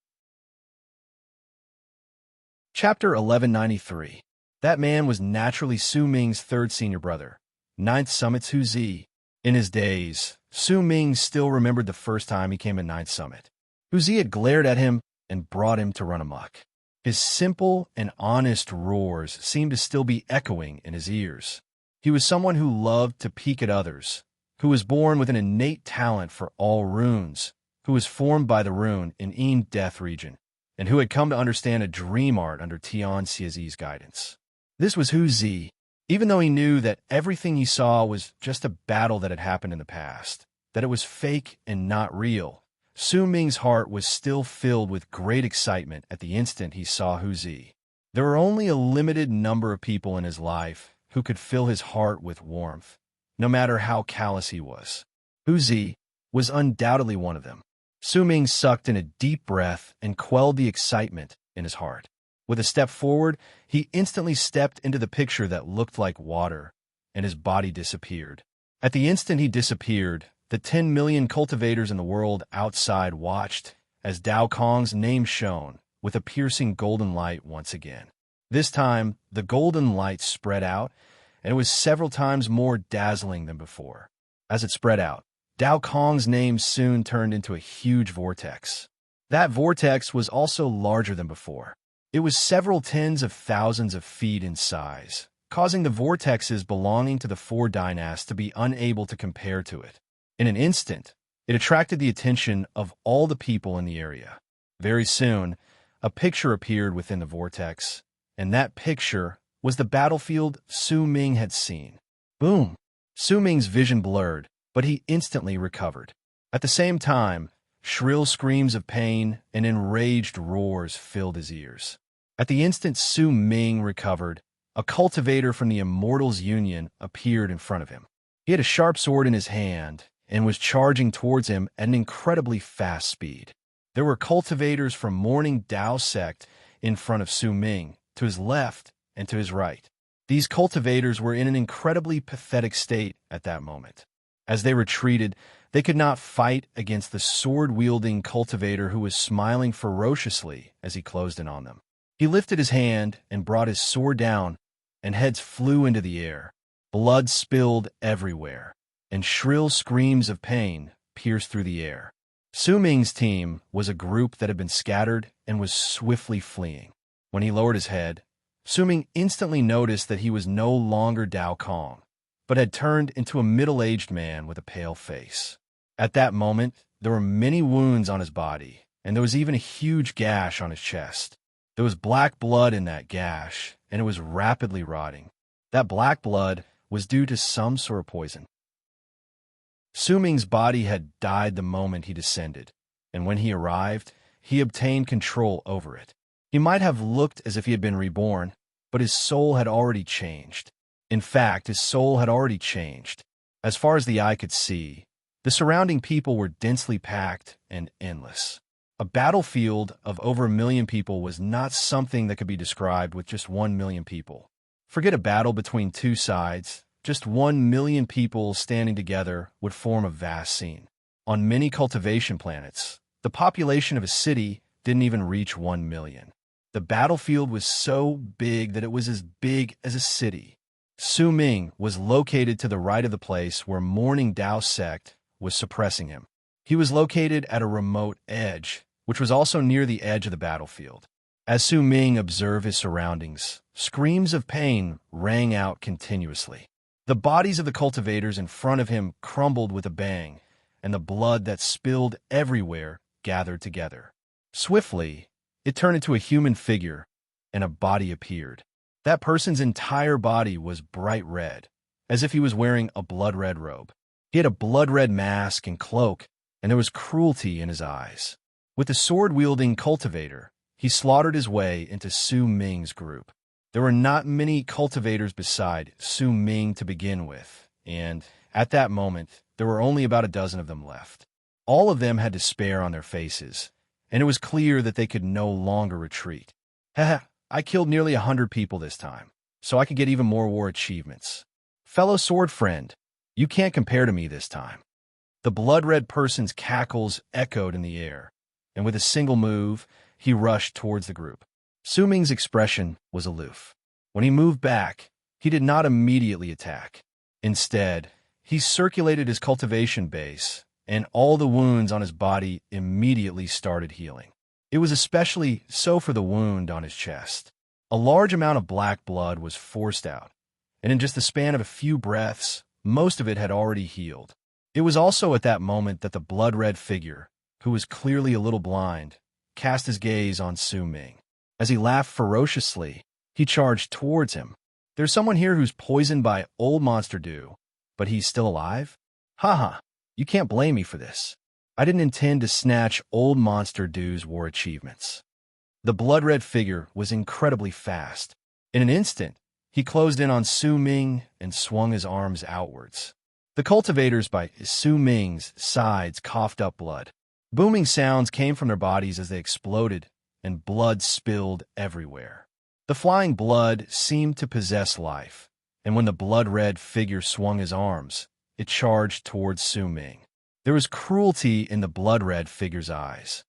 Chapter 1193. That man was naturally Su Ming's third senior brother, 9th Summit's Hu Zi. In his days, Su Ming still remembered the first time he came to 9th Summit. Hu Zi had glared at him and brought him to run amok. His simple and honest roars seemed to still be echoing in his ears. He was someone who loved to peek at others, who was born with an innate talent for all runes, who was formed by the rune in Yin Death region, and who had come to understand a dream art under Tian Xiazi's guidance. This was Hu Zi, even though he knew that everything he saw was just a battle that had happened in the past, that it was fake and not real. Su Ming's heart was still filled with great excitement at the instant he saw Hu Zi. There were only a limited number of people in his life who could fill his heart with warmth, no matter how callous he was. Hu Zi was undoubtedly one of them. Su Ming sucked in a deep breath and quelled the excitement in his heart. With a step forward, he instantly stepped into the picture that looked like water, and his body disappeared. At the instant he disappeared, the 10 million cultivators in the world outside watched as Dao Kong's name shone with a piercing golden light once again. This time, the golden light spread out, and it was several times more dazzling than before. As it spread out, Dao Kong's name soon turned into a huge vortex. That vortex was also larger than before. It was several tens of thousands of feet in size, causing the vortexes belonging to the four dynasts to be unable to compare to it. In an instant, it attracted the attention of all the people in the area. Very soon, a picture appeared within the vortex, and that picture was the battlefield Su Ming had seen. Boom! Su Ming's vision blurred, but he instantly recovered. At the same time, shrill screams of pain and enraged roars filled his ears. At the instant Su Ming recovered, a cultivator from the Immortals Union appeared in front of him. He had a sharp sword in his hand and was charging towards him at an incredibly fast speed. There were cultivators from Morning Dao sect in front of Su Ming, to his left and to his right. These cultivators were in an incredibly pathetic state at that moment. As they retreated, they could not fight against the sword-wielding cultivator who was smiling ferociously as he closed in on them. He lifted his hand and brought his sword down, and heads flew into the air. Blood spilled everywhere, and shrill screams of pain pierced through the air. Su Ming's team was a group that had been scattered and was swiftly fleeing. When he lowered his head, Su Ming instantly noticed that he was no longer Dao Kong, but had turned into a middle-aged man with a pale face. At that moment, there were many wounds on his body, and there was even a huge gash on his chest. There was black blood in that gash, and it was rapidly rotting. That black blood was due to some sort of poison. Su Ming's body had died the moment he descended, and when he arrived, he obtained control over it. He might have looked as if he had been reborn, but his soul had already changed. In fact, his soul had already changed. As far as the eye could see, the surrounding people were densely packed and endless. A battlefield of over 1 million people was not something that could be described with just 1 million people. Forget a battle between two sides. Just 1 million people standing together would form a vast scene. On many cultivation planets, the population of a city didn't even reach 1 million. The battlefield was so big that it was as big as a city. Su Ming was located to the right of the place where Morning Dao sect was suppressing him. He was located at a remote edge, which was also near the edge of the battlefield. As Su Ming observed his surroundings, screams of pain rang out continuously. The bodies of the cultivators in front of him crumbled with a bang, and the blood that spilled everywhere gathered together. Swiftly, it turned into a human figure, and a body appeared. That person's entire body was bright red, as if he was wearing a blood-red robe. He had a blood-red mask and cloak, and there was cruelty in his eyes. With the sword-wielding cultivator, he slaughtered his way into Su Ming's group. There were not many cultivators beside Su Ming to begin with, and at that moment, there were only about a dozen of them left. All of them had despair on their faces, and it was clear that they could no longer retreat. Haha, I killed nearly 100 people this time, so I could get even more war achievements. Fellow sword friend, you can't compare to me this time. The blood-red person's cackles echoed in the air, and with a single move, he rushed towards the group. Su Ming's expression was aloof. When he moved back, he did not immediately attack. Instead, he circulated his cultivation base, and all the wounds on his body immediately started healing. It was especially so for the wound on his chest. A large amount of black blood was forced out, and in just the span of a few breaths, most of it had already healed. It was also at that moment that the blood-red figure, who was clearly a little blind, cast his gaze on Su Ming. As he laughed ferociously, he charged towards him. There's someone here who's poisoned by old monster dew, but he's still alive? Haha, you can't blame me for this. I didn't intend to snatch old monster dew's war achievements. The blood-red figure was incredibly fast. In an instant, he closed in on Su Ming and swung his arms outwards. The cultivators by Su Ming's sides coughed up blood. Booming sounds came from their bodies as they exploded, and blood spilled everywhere. The flying blood seemed to possess life, and when the blood-red figure swung his arms, it charged towards Su Ming. There was cruelty in the blood-red figure's eyes.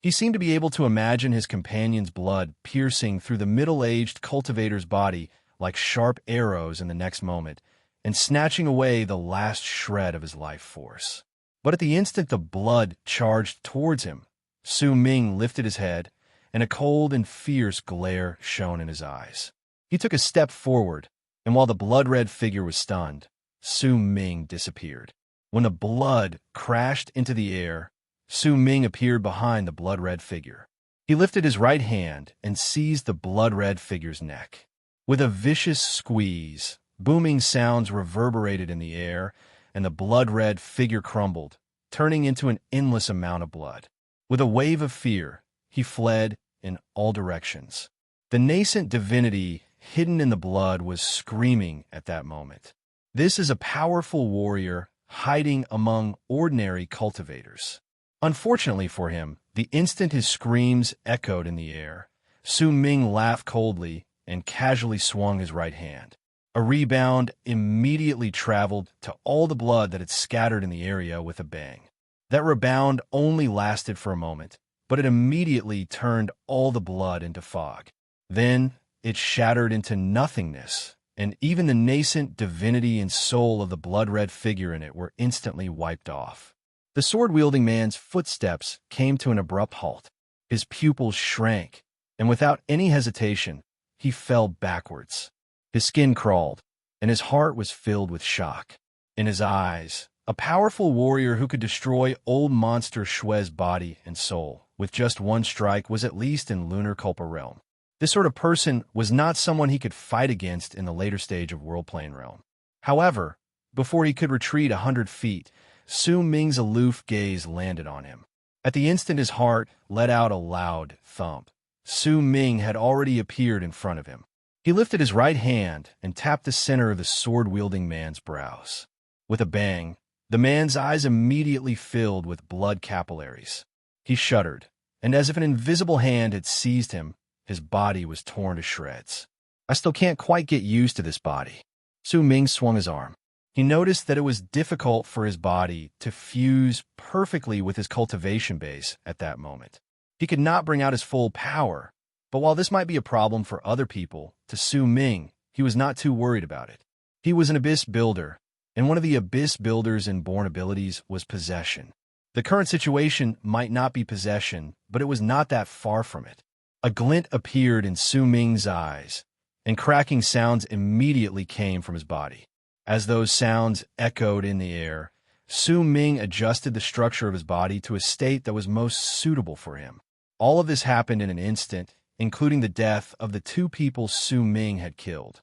He seemed to be able to imagine his companion's blood piercing through the middle-aged cultivator's body like sharp arrows in the next moment, and snatching away the last shred of his life force. But at the instant the blood charged towards him, Su Ming lifted his head, and a cold and fierce glare shone in his eyes. He took a step forward, and while the blood-red figure was stunned, Su Ming disappeared. When the blood crashed into the air, Su Ming appeared behind the blood-red figure. He lifted his right hand and seized the blood-red figure's neck. With a vicious squeeze, booming sounds reverberated in the air, and the blood-red figure crumbled, turning into an endless amount of blood. With a wave of fear, he fled in all directions. The nascent divinity hidden in the blood was screaming at that moment. This is a powerful warrior hiding among ordinary cultivators. Unfortunately for him, the instant his screams echoed in the air, Su Ming laughed coldly and casually swung his right hand. A rebound immediately traveled to all the blood that had scattered in the area with a bang. That rebound only lasted for a moment, but it immediately turned all the blood into fog. Then it shattered into nothingness, and even the nascent divinity and soul of the blood-red figure in it were instantly wiped off. The sword-wielding man's footsteps came to an abrupt halt. His pupils shrank, and without any hesitation, he fell backwards. His skin crawled, and his heart was filled with shock. In his eyes, a powerful warrior who could destroy old monster Shue's body and soul with just one strike was at least in Lunar Culpa realm. This sort of person was not someone he could fight against in the later stage of World Plane realm. However, before he could retreat 100 feet, Su Ming's aloof gaze landed on him. At the instant his heart let out a loud thump. Su Ming had already appeared in front of him. He lifted his right hand and tapped the center of the sword-wielding man's brows. With a bang, the man's eyes immediately filled with blood capillaries. He shuddered, and as if an invisible hand had seized him, his body was torn to shreds. I still can't quite get used to this body. Su Ming swung his arm. He noticed that it was difficult for his body to fuse perfectly with his cultivation base at that moment. He could not bring out his full power, but while this might be a problem for other people, to Su Ming, he was not too worried about it. He was an abyss builder, and one of the abyss builder's inborn abilities was possession. The current situation might not be possession, but it was not that far from it. A glint appeared in Su Ming's eyes, and cracking sounds immediately came from his body. As those sounds echoed in the air, Su Ming adjusted the structure of his body to a state that was most suitable for him. All of this happened in an instant, including the death of the two people Su Ming had killed.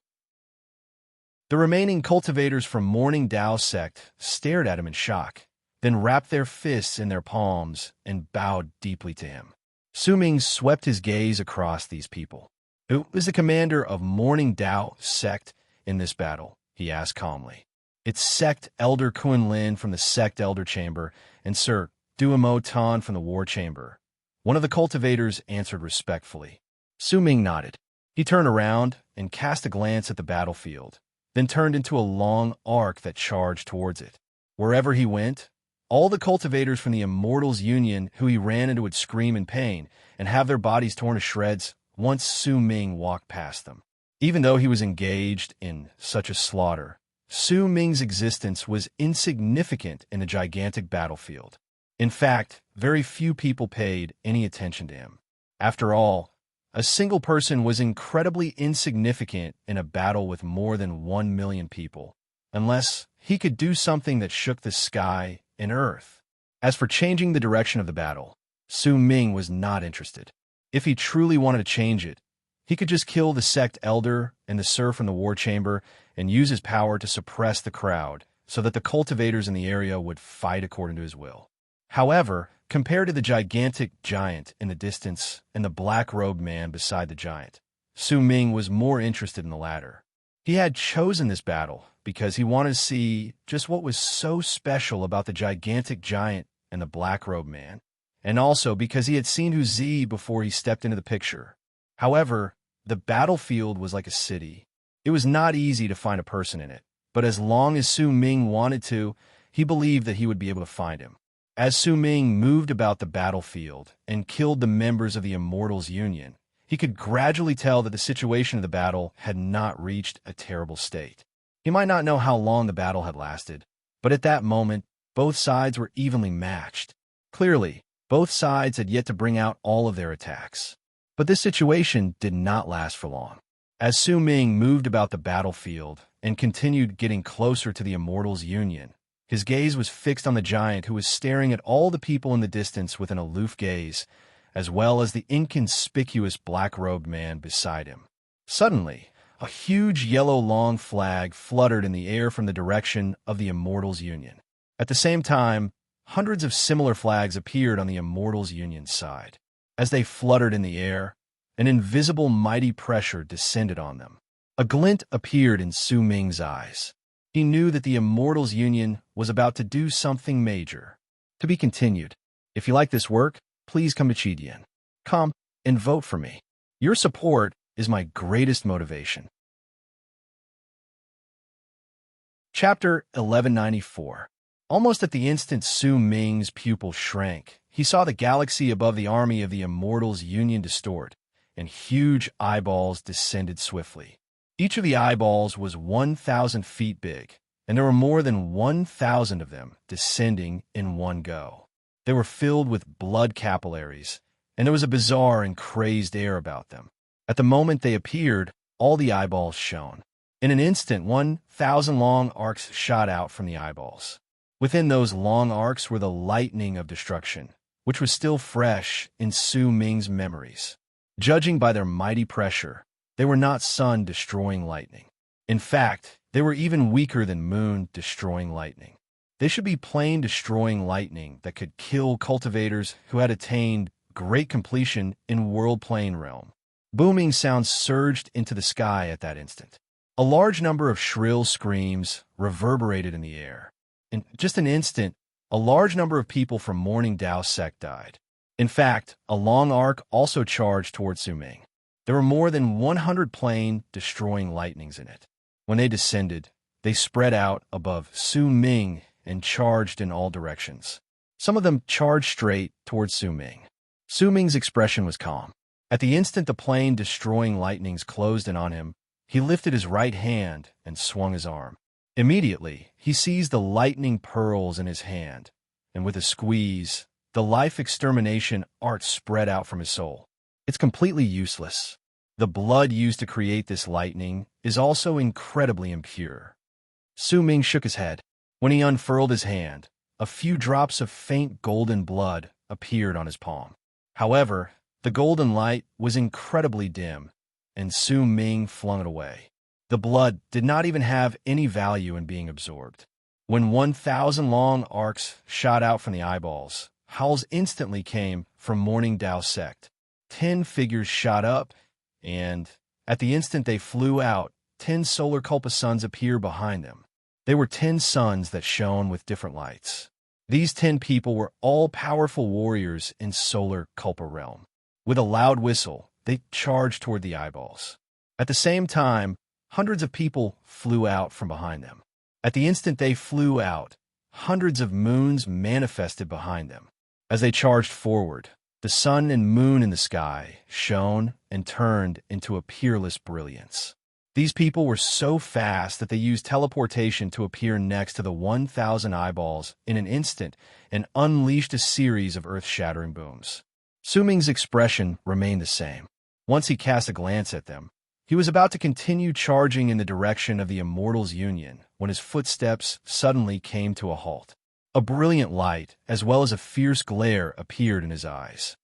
The remaining cultivators from Morning Dao sect stared at him in shock, then wrapped their fists in their palms and bowed deeply to him. Su Ming swept his gaze across these people. "Who is the commander of Morning Dao sect in this battle?" he asked calmly. "It's Sect Elder Kunlin from the Sect Elder Chamber, and Sir Duomo Tan from the War Chamber." One of the cultivators answered respectfully. Su Ming nodded. He turned around and cast a glance at the battlefield, then turned into a long arc that charged towards it. Wherever he went, all the cultivators from the Immortals Union who he ran into would scream in pain and have their bodies torn to shreds once Su Ming walked past them. Even though he was engaged in such a slaughter, Su Ming's existence was insignificant in a gigantic battlefield. In fact, very few people paid any attention to him. After all, a single person was incredibly insignificant in a battle with more than 1 million people, unless he could do something that shook the sky and earth. As for changing the direction of the battle, Su Ming was not interested. If he truly wanted to change it, he could just kill the sect elder and the Sir from the War Chamber and use his power to suppress the crowd so that the cultivators in the area would fight according to his will. However, compared to the gigantic giant in the distance and the black-robed man beside the giant, Su Ming was more interested in the latter. He had chosen this battle because he wanted to see just what was so special about the gigantic giant and the black-robed man, and also because he had seen Hu Zi before he stepped into the picture. However, the battlefield was like a city. It was not easy to find a person in it, but as long as Su Ming wanted to, he believed that he would be able to find him. As Su Ming moved about the battlefield and killed the members of the Immortals Union, he could gradually tell that the situation of the battle had not reached a terrible state. He might not know how long the battle had lasted, but at that moment, both sides were evenly matched. Clearly, both sides had yet to bring out all of their attacks. But this situation did not last for long. As Su Ming moved about the battlefield and continued getting closer to the Immortals Union, his gaze was fixed on the giant who was staring at all the people in the distance with an aloof gaze, as well as the inconspicuous black-robed man beside him. Suddenly, a huge yellow long flag fluttered in the air from the direction of the Immortals Union. At the same time, hundreds of similar flags appeared on the Immortals Union side. As they fluttered in the air, an invisible mighty pressure descended on them. A glint appeared in Su Ming's eyes. He knew that the Immortals Union was about to do something major. To be continued. If you like this work, please come to Chidian. Come and vote for me. Your support is my greatest motivation. Chapter 1194. Almost at the instant Su Ming's pupil shrank, he saw the galaxy above the army of the Immortals Union distort, and huge eyeballs descended swiftly. Each of the eyeballs was 1,000 feet big, and there were more than 1,000 of them descending in one go. They were filled with blood capillaries, and there was a bizarre and crazed air about them. At the moment they appeared, all the eyeballs shone. In an instant, 1,000 long arcs shot out from the eyeballs. Within those long arcs were the lightning of destruction, which was still fresh in Su Ming's memories. Judging by their mighty pressure, they were not sun-destroying lightning. In fact, they were even weaker than moon-destroying lightning. They should be plane-destroying lightning that could kill cultivators who had attained great completion in world-plane realm. Booming sounds surged into the sky at that instant. A large number of shrill screams reverberated in the air. In just an instant, a large number of people from Morning Dao sect died. In fact, a long arc also charged toward Su Ming. There were more than 100 plane-destroying lightnings in it. When they descended, they spread out above Su Ming and charged in all directions. Some of them charged straight toward Su Ming. Su Ming's expression was calm. At the instant the plane-destroying lightnings closed in on him, he lifted his right hand and swung his arm. Immediately, he seized the lightning pearls in his hand, and with a squeeze, the life extermination art spread out from his soul. It's completely useless. The blood used to create this lightning is also incredibly impure. Su Ming shook his head. When he unfurled his hand, a few drops of faint golden blood appeared on his palm. However, the golden light was incredibly dim, and Su Ming flung it away. The blood did not even have any value in being absorbed. When 1,000 long arcs shot out from the eyeballs, howls instantly came from Morning Dao sect. 10 figures shot up, and at the instant they flew out, 10 solar Kulpa suns appeared behind them. They were 10 suns that shone with different lights. These 10 people were all powerful warriors in solar Kulpa realm. With a loud whistle, they charged toward the eyeballs. At the same time, hundreds of people flew out from behind them. At the instant they flew out, hundreds of moons manifested behind them. As they charged forward, the sun and moon in the sky shone and turned into a peerless brilliance. These people were so fast that they used teleportation to appear next to the 1,000 eyeballs in an instant and unleashed a series of earth-shattering booms. Su Ming's expression remained the same. Once he cast a glance at them, he was about to continue charging in the direction of the Immortals' Union when his footsteps suddenly came to a halt. A brilliant light, as well as a fierce glare, appeared in his eyes.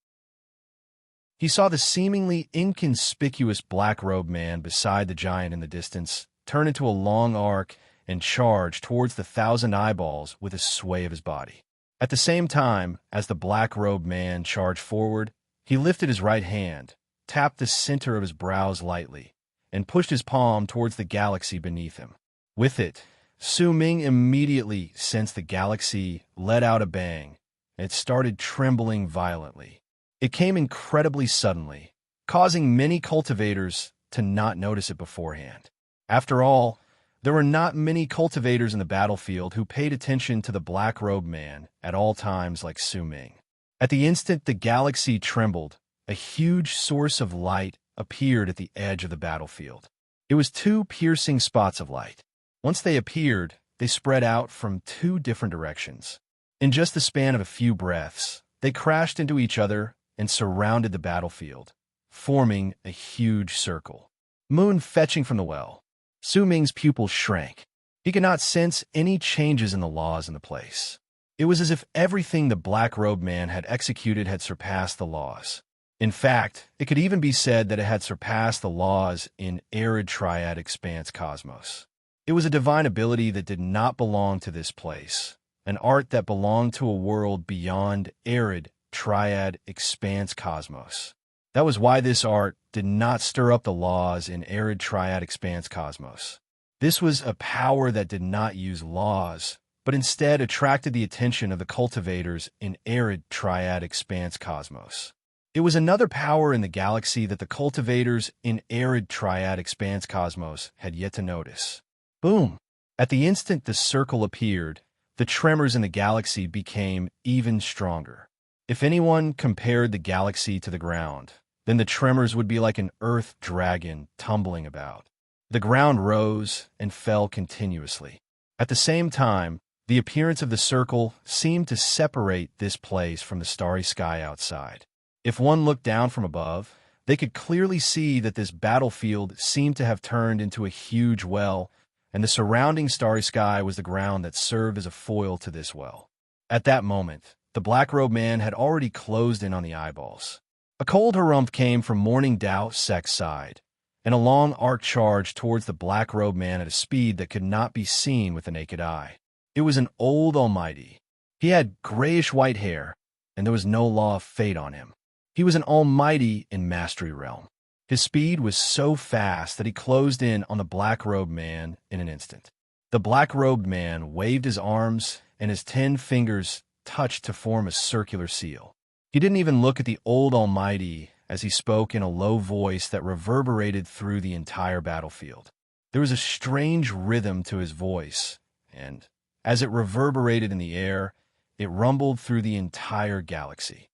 He saw the seemingly inconspicuous black-robed man beside the giant in the distance turn into a long arc and charge towards the 1,000 eyeballs with a sway of his body. At the same time, as the black-robed man charged forward, he lifted his right hand, tapped the center of his brows lightly, and pushed his palm towards the galaxy beneath him. With it, Su Ming immediately sensed the galaxy let out a bang, and it started trembling violently. It came incredibly suddenly, causing many cultivators to not notice it beforehand. After all, there were not many cultivators in the battlefield who paid attention to the black-robed man at all times like Su Ming. At the instant the galaxy trembled, a huge source of light appeared at the edge of the battlefield. It was 2 piercing spots of light. Once they appeared, they spread out from 2 different directions. In just the span of a few breaths, they crashed into each other and surrounded the battlefield, forming a huge circle. Moon fetching from the well. Su Ming's pupils shrank. He could not sense any changes in the laws in the place. It was as if everything the black-robed man had executed had surpassed the laws. In fact, it could even be said that it had surpassed the laws in arid triad expanse cosmos. It was a divine ability that did not belong to this place, an art that belonged to a world beyond arid triad expanse cosmos. That was why this art did not stir up the laws in arid triad expanse cosmos. This was a power that did not use laws, but instead attracted the attention of the cultivators in arid triad expanse cosmos. It was another power in the galaxy that the cultivators in arid triad expanse cosmos had yet to notice. Boom! At the instant the circle appeared, the tremors in the galaxy became even stronger. If anyone compared the galaxy to the ground, then the tremors would be like an earth dragon tumbling about. The ground rose and fell continuously. At the same time, the appearance of the circle seemed to separate this place from the starry sky outside. If one looked down from above, They could clearly see that this battlefield seemed to have turned into a huge well, and the surrounding starry sky was the ground that served as a foil to this well. At that moment, the black-robed man had already closed in on the eyeballs. A cold harumph came from Morning Dao Sek's side, and a long arc charged towards the black-robed man at a speed that could not be seen with the naked eye. It was an old almighty. He had grayish-white hair, and there was no law of fate on him. He was an almighty in Mastery Realm. His speed was so fast that he closed in on the black-robed man in an instant. The black-robed man waved his arms, and his 10 fingers touched to form a circular seal. He didn't even look at the old almighty as he spoke in a low voice that reverberated through the entire battlefield. There was a strange rhythm to his voice, and as it reverberated in the air, it rumbled through the entire galaxy.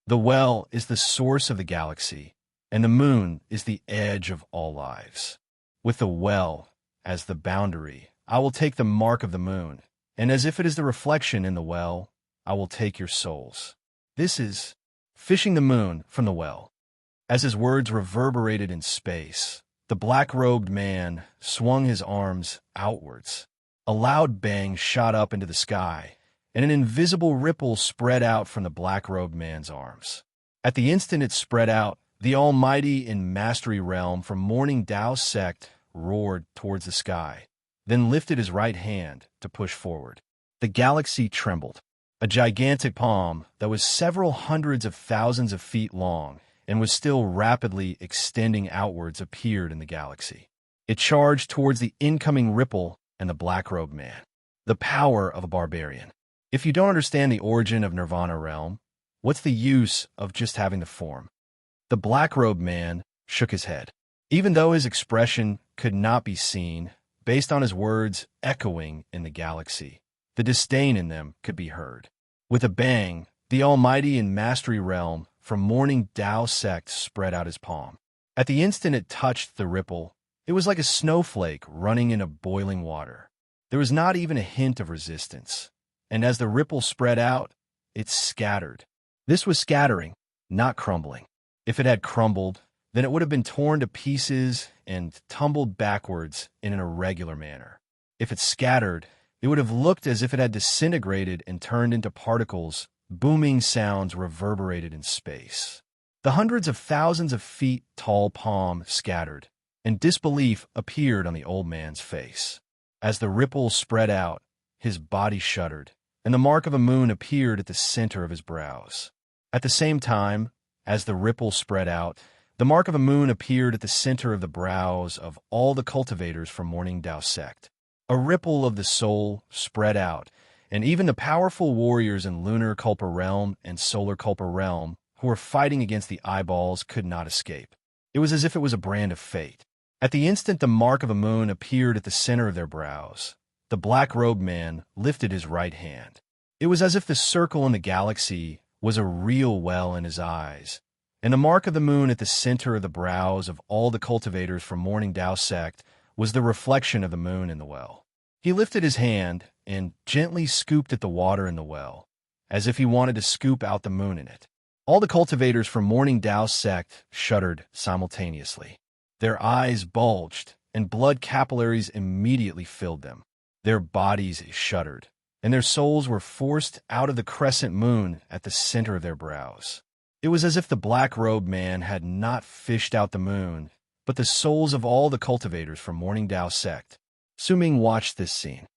The well is the source of the galaxy, and the moon is the edge of all lives. With the well as the boundary, I will take the mark of the moon, and as if it is the reflection in the well, I will take your souls. This is fishing the moon from the well. As his words reverberated in space, the black-robed man swung his arms outwards. A loud bang shot up into the sky, and an invisible ripple spread out from the black-robed man's arms. At the instant it spread out, the Almighty in Mastery Realm from Morning Dao Sect roared towards the sky, then lifted his right hand to push forward. The galaxy trembled. A gigantic palm that was several hundreds of thousands of feet long and was still rapidly extending outwards appeared in the galaxy. It charged towards the incoming ripple and the black-robed man. The power of a barbarian. If you don't understand the origin of Nirvana Realm, what's the use of just having the form? The black-robed man shook his head. Even though his expression could not be seen, based on his words echoing in the galaxy, the disdain in them could be heard. With a bang, the Almighty in Mastery Realm from Morning Dao Sect spread out his palm. At the instant it touched the ripple, it was like a snowflake running in a boiling water. There was not even a hint of resistance, and as the ripple spread out, it scattered. This was scattering, not crumbling. If it had crumbled, then it would have been torn to pieces and tumbled backwards in an irregular manner. If it scattered, it would have looked as if it had disintegrated and turned into particles. Booming sounds reverberated in space. The hundreds of thousands of feet tall palm scattered, and disbelief appeared on the old man's face. As the ripple spread out, his body shuddered, and the mark of a moon appeared at the center of his brows. At the same time, as the ripple spread out, the mark of a moon appeared at the center of the brows of all the cultivators from Morning Dao Sect. A ripple of the soul spread out, and even the powerful warriors in Lunar Culpa Realm and Solar Culpa Realm who were fighting against the eyeballs could not escape. It was as if it was a brand of fate. At the instant the mark of a moon appeared at the center of their brows, the black-robed man lifted his right hand. It was as if the circle in the galaxy was a real well in his eyes, and the mark of the moon at the center of the brows of all the cultivators from Morning Dao Sect was the reflection of the moon in the well. He lifted his hand and gently scooped at the water in the well, as if he wanted to scoop out the moon in it. All the cultivators from Morning Dao Sect shuddered simultaneously. Their eyes bulged, and blood capillaries immediately filled them. Their bodies shuddered, and their souls were forced out of the crescent moon at the center of their brows. It was as if the black-robed man had not fished out the moon, but the souls of all the cultivators from Morning Dao Sect. Su Ming watched this scene.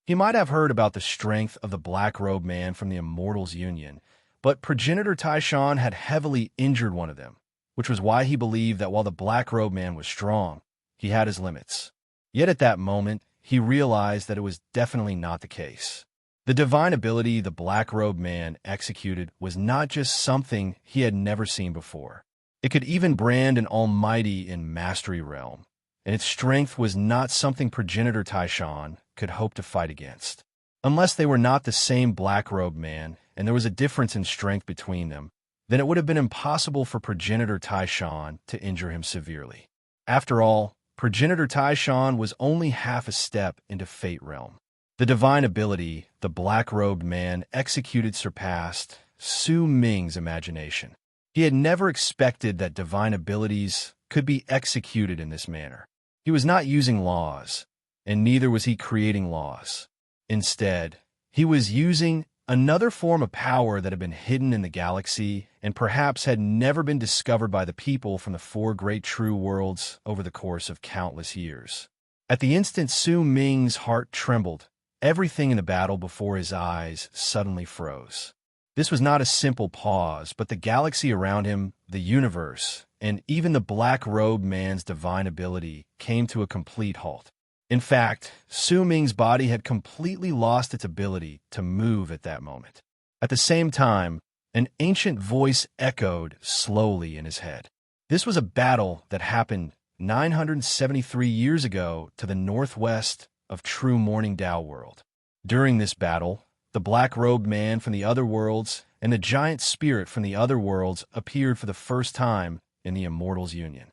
He might have heard about the strength of the black-robed man from the Immortals' Union, but Progenitor Taishan had heavily injured one of them, which was why he believed that while the black-robed man was strong, he had his limits. Yet at that moment, he realized that it was definitely not the case. The divine ability the black-robed man executed was not just something he had never seen before. It could even brand an almighty in Mastery Realm, and its strength was not something Progenitor Taishan could hope to fight against. Unless they were not the same black-robed man, and there was a difference in strength between them, then it would have been impossible for Progenitor Taishan to injure him severely. After all, Progenitor Taishan was only half a step into Fate Realm. The divine ability the black-robed man executed surpassed Su Ming's imagination. He had never expected that divine abilities could be executed in this manner. He was not using laws, and neither was he creating laws. Instead, he was using another form of power that had been hidden in the galaxy and perhaps had never been discovered by the people from the four great true worlds over the course of countless years. At the instant Su Ming's heart trembled, everything in the battle before his eyes suddenly froze. This was not a simple pause, but the galaxy around him, the universe, and even the black-robed man's divine ability came to a complete halt. In fact, Su Ming's body had completely lost its ability to move at that moment. At the same time, an ancient voice echoed slowly in his head. This was a battle that happened 973 years ago to the northwest of true Morning Dao world. During this battle, the black-robed man from the other worlds and the giant spirit from the other worlds appeared for the first time in the Immortals' Union.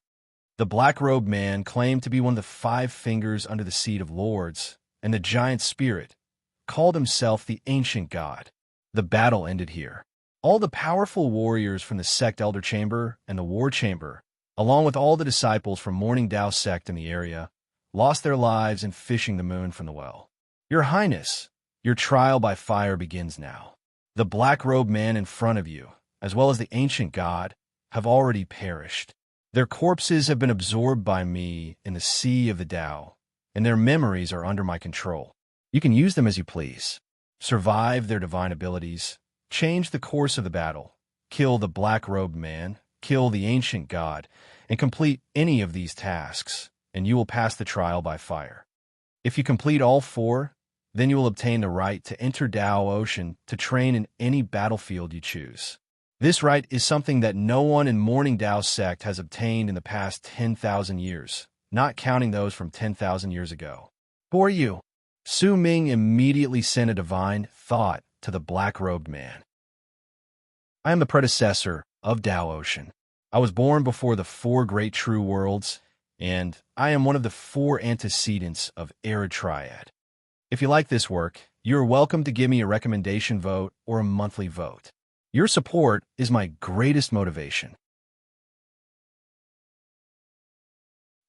The black-robed man claimed to be one of the 5 fingers under the seat of lords, and the giant spirit called himself the ancient god. The battle ended here. All the powerful warriors from the sect Elder Chamber and the War Chamber, along with all the disciples from Morning Dao sect in the area, lost their lives in fishing the moon from the well. Your Highness, your trial by fire begins now. The black-robed man in front of you, as well as the ancient god, have already perished. Their corpses have been absorbed by me in the sea of the Tao, and their memories are under my control. You can use them as you please. Survive their divine abilities, change the course of the battle, kill the black-robed man, kill the ancient god, and complete any of these tasks, and you will pass the trial by fire. If you complete all 4, then you will obtain the right to enter Tao Ocean to train in any battlefield you choose. This right is something that no one in Morning Dao sect has obtained in the past 10,000 years, not counting those from 10,000 years ago. Who are you? Su Ming immediately sent a divine thought to the black-robed man. I am the predecessor of Tao Ocean. I was born before the 4 great true worlds, and I am one of the 4 antecedents of Arid Triad. If you like this work, you are welcome to give me a recommendation vote or a monthly vote. Your support is my greatest motivation.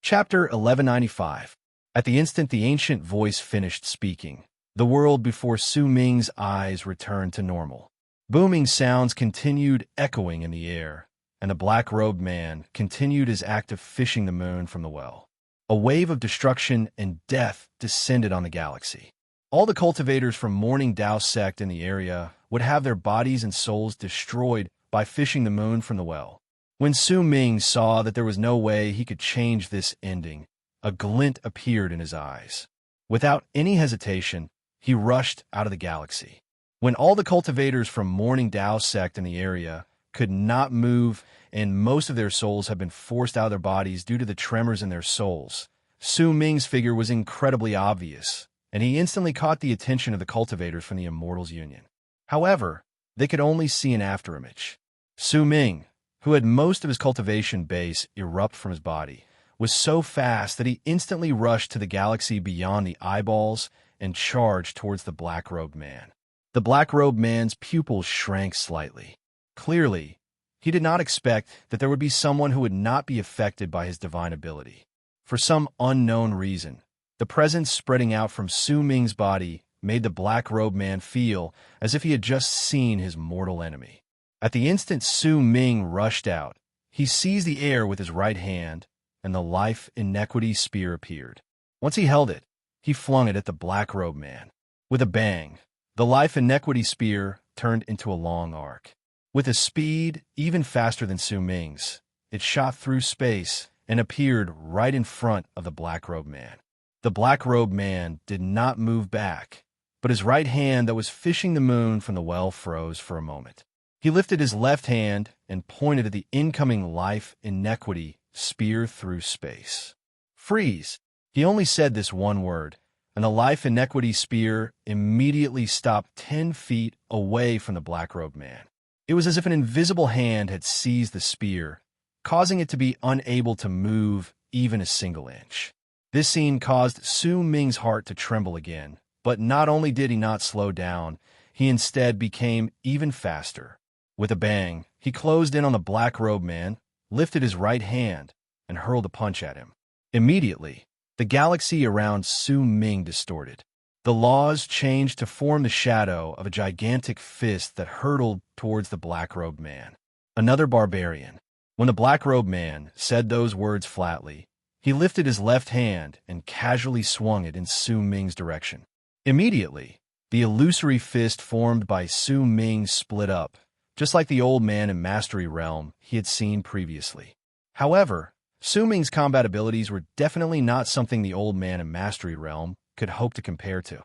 Chapter 1195. At the instant the ancient voice finished speaking, the world before Su Ming's eyes returned to normal. Booming sounds continued echoing in the air, and the black-robed man continued his act of fishing the moon from the well. A wave of destruction and death descended on the galaxy. All the cultivators from Morning Dao sect in the area would have their bodies and souls destroyed by fishing the moon from the well. When Su Ming saw that there was no way he could change this ending, a glint appeared in his eyes. Without any hesitation, he rushed out of the galaxy. When all the cultivators from Morning Dao sect in the area could not move and most of their souls had been forced out of their bodies due to the tremors in their souls, Su Ming's figure was incredibly obvious, and he instantly caught the attention of the cultivators from the Immortals' Union. However, they could only see an afterimage. Su Ming, who had most of his cultivation base erupt from his body, was so fast that he instantly rushed to the galaxy beyond the eyeballs and charged towards the black-robed man. The black-robed man's pupils shrank slightly. Clearly, he did not expect that there would be someone who would not be affected by his divine ability. For some unknown reason, the presence spreading out from Su Ming's body made the black-robed man feel as if he had just seen his mortal enemy. At the instant Su Ming rushed out, he seized the air with his right hand, and the life inequity spear appeared. Once he held it, he flung it at the black-robed man. With a bang, the life inequity spear turned into a long arc. With a speed even faster than Su Ming's, it shot through space and appeared right in front of the black-robed man. The black-robed man did not move back, but his right hand that was fishing the moon from the well froze for a moment. He lifted his left hand and pointed at the incoming life inequity spear through space. Freeze! He only said this one word, and the life inequity spear immediately stopped 10 feet away from the black-robed man. It was as if an invisible hand had seized the spear, causing it to be unable to move even a single inch. This scene caused Su Ming's heart to tremble again, but not only did he not slow down, he instead became even faster. With a bang, he closed in on the black-robed man, lifted his right hand, and hurled a punch at him. Immediately, the galaxy around Su Ming distorted. The laws changed to form the shadow of a gigantic fist that hurtled towards the black-robed man. Another barbarian. When the black-robed man said those words flatly, he lifted his left hand and casually swung it in Su Ming's direction. Immediately, the illusory fist formed by Su Ming split up, just like the old man in Mastery Realm he had seen previously. However, Su Ming's combat abilities were definitely not something the old man in Mastery Realm could hope to compare to.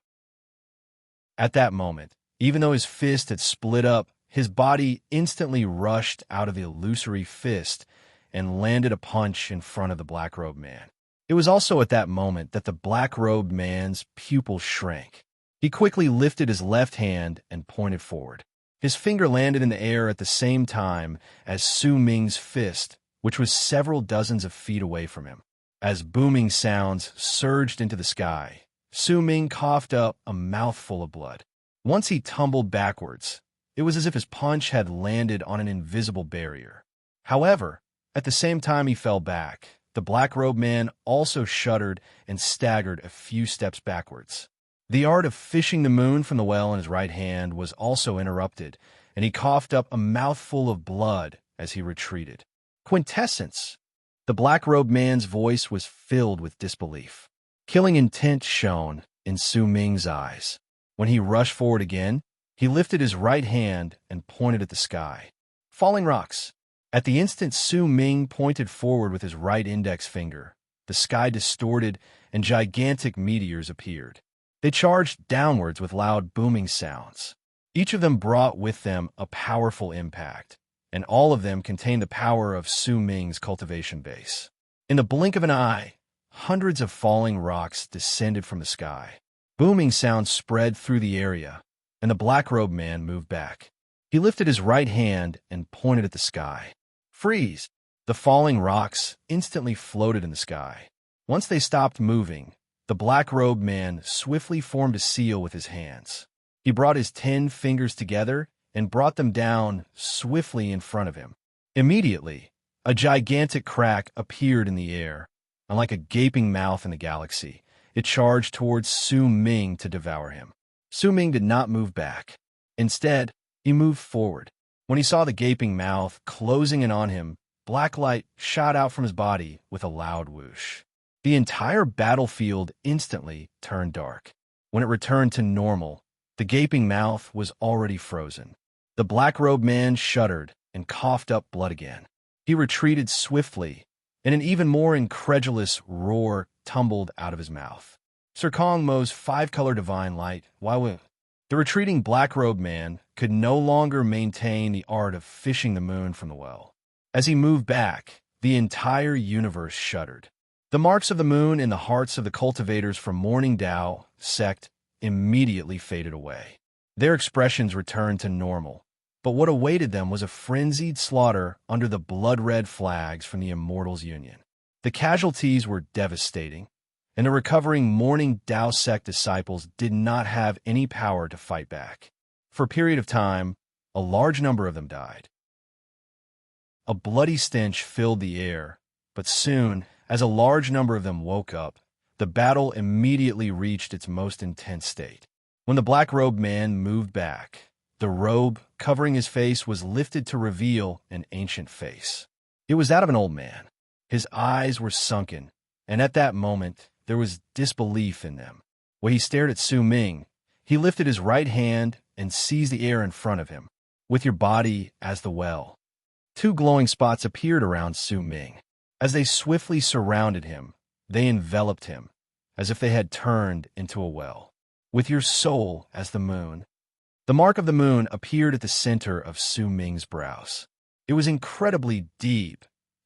At that moment, even though his fist had split up, his body instantly rushed out of the illusory fist and landed a punch in front of the black-robed man. It was also at that moment that the black-robed man's pupil shrank. He quickly lifted his left hand and pointed forward. His finger landed in the air at the same time as Su Ming's fist, which was several dozens of feet away from him. As booming sounds surged into the sky, Su Ming coughed up a mouthful of blood. Once he tumbled backwards, it was as if his punch had landed on an invisible barrier. However, at the same time he fell back, the black-robed man also shuddered and staggered a few steps backwards. The art of fishing the moon from the well in his right hand was also interrupted, and he coughed up a mouthful of blood as he retreated. Quintessence! The black-robed man's voice was filled with disbelief. Killing intent shone in Su Ming's eyes. When he rushed forward again, he lifted his right hand and pointed at the sky. Falling rocks. At the instant Su Ming pointed forward with his right index finger, the sky distorted and gigantic meteors appeared. They charged downwards with loud booming sounds. Each of them brought with them a powerful impact, and all of them contained the power of Su Ming's cultivation base. In the blink of an eye, hundreds of falling rocks descended from the sky. Booming sounds spread through the area, and the black-robed man moved back. He lifted his right hand and pointed at the sky. Freeze! The falling rocks instantly floated in the sky. Once they stopped moving, the black-robed man swiftly formed a seal with his hands. He brought his 10 fingers together and brought them down swiftly in front of him. Immediately, a gigantic crack appeared in the air, and like a gaping mouth in the galaxy, it charged towards Su Ming to devour him. Su Ming did not move back. Instead, he moved forward. When he saw the gaping mouth closing in on him, black light shot out from his body with a loud whoosh. The entire battlefield instantly turned dark. When it returned to normal, the gaping mouth was already frozen. The black-robed man shuddered and coughed up blood again. He retreated swiftly, and an even more incredulous roar tumbled out of his mouth. Sir Kong Mo's 5-color divine light, the retreating black-robed man could no longer maintain the art of fishing the moon from the well. As he moved back, the entire universe shuddered. The marks of the moon in the hearts of the cultivators from Morning Dao sect immediately faded away. Their expressions returned to normal, but what awaited them was a frenzied slaughter under the blood-red flags from the Immortals Union. The casualties were devastating, and the recovering Morning Dao sect disciples did not have any power to fight back. For a period of time, a large number of them died. A bloody stench filled the air, but soon, as a large number of them woke up, the battle immediately reached its most intense state. When the black-robed man moved back, the robe covering his face was lifted to reveal an ancient face. It was that of an old man. His eyes were sunken, and at that moment, there was disbelief in them. When he stared at Su Ming, he lifted his right hand and seized the air in front of him. With your body as the well. 2 glowing spots appeared around Su Ming. As they swiftly surrounded him, they enveloped him, as if they had turned into a well. With your soul as the moon. The mark of the moon appeared at the center of Su Ming's brows. It was incredibly deep,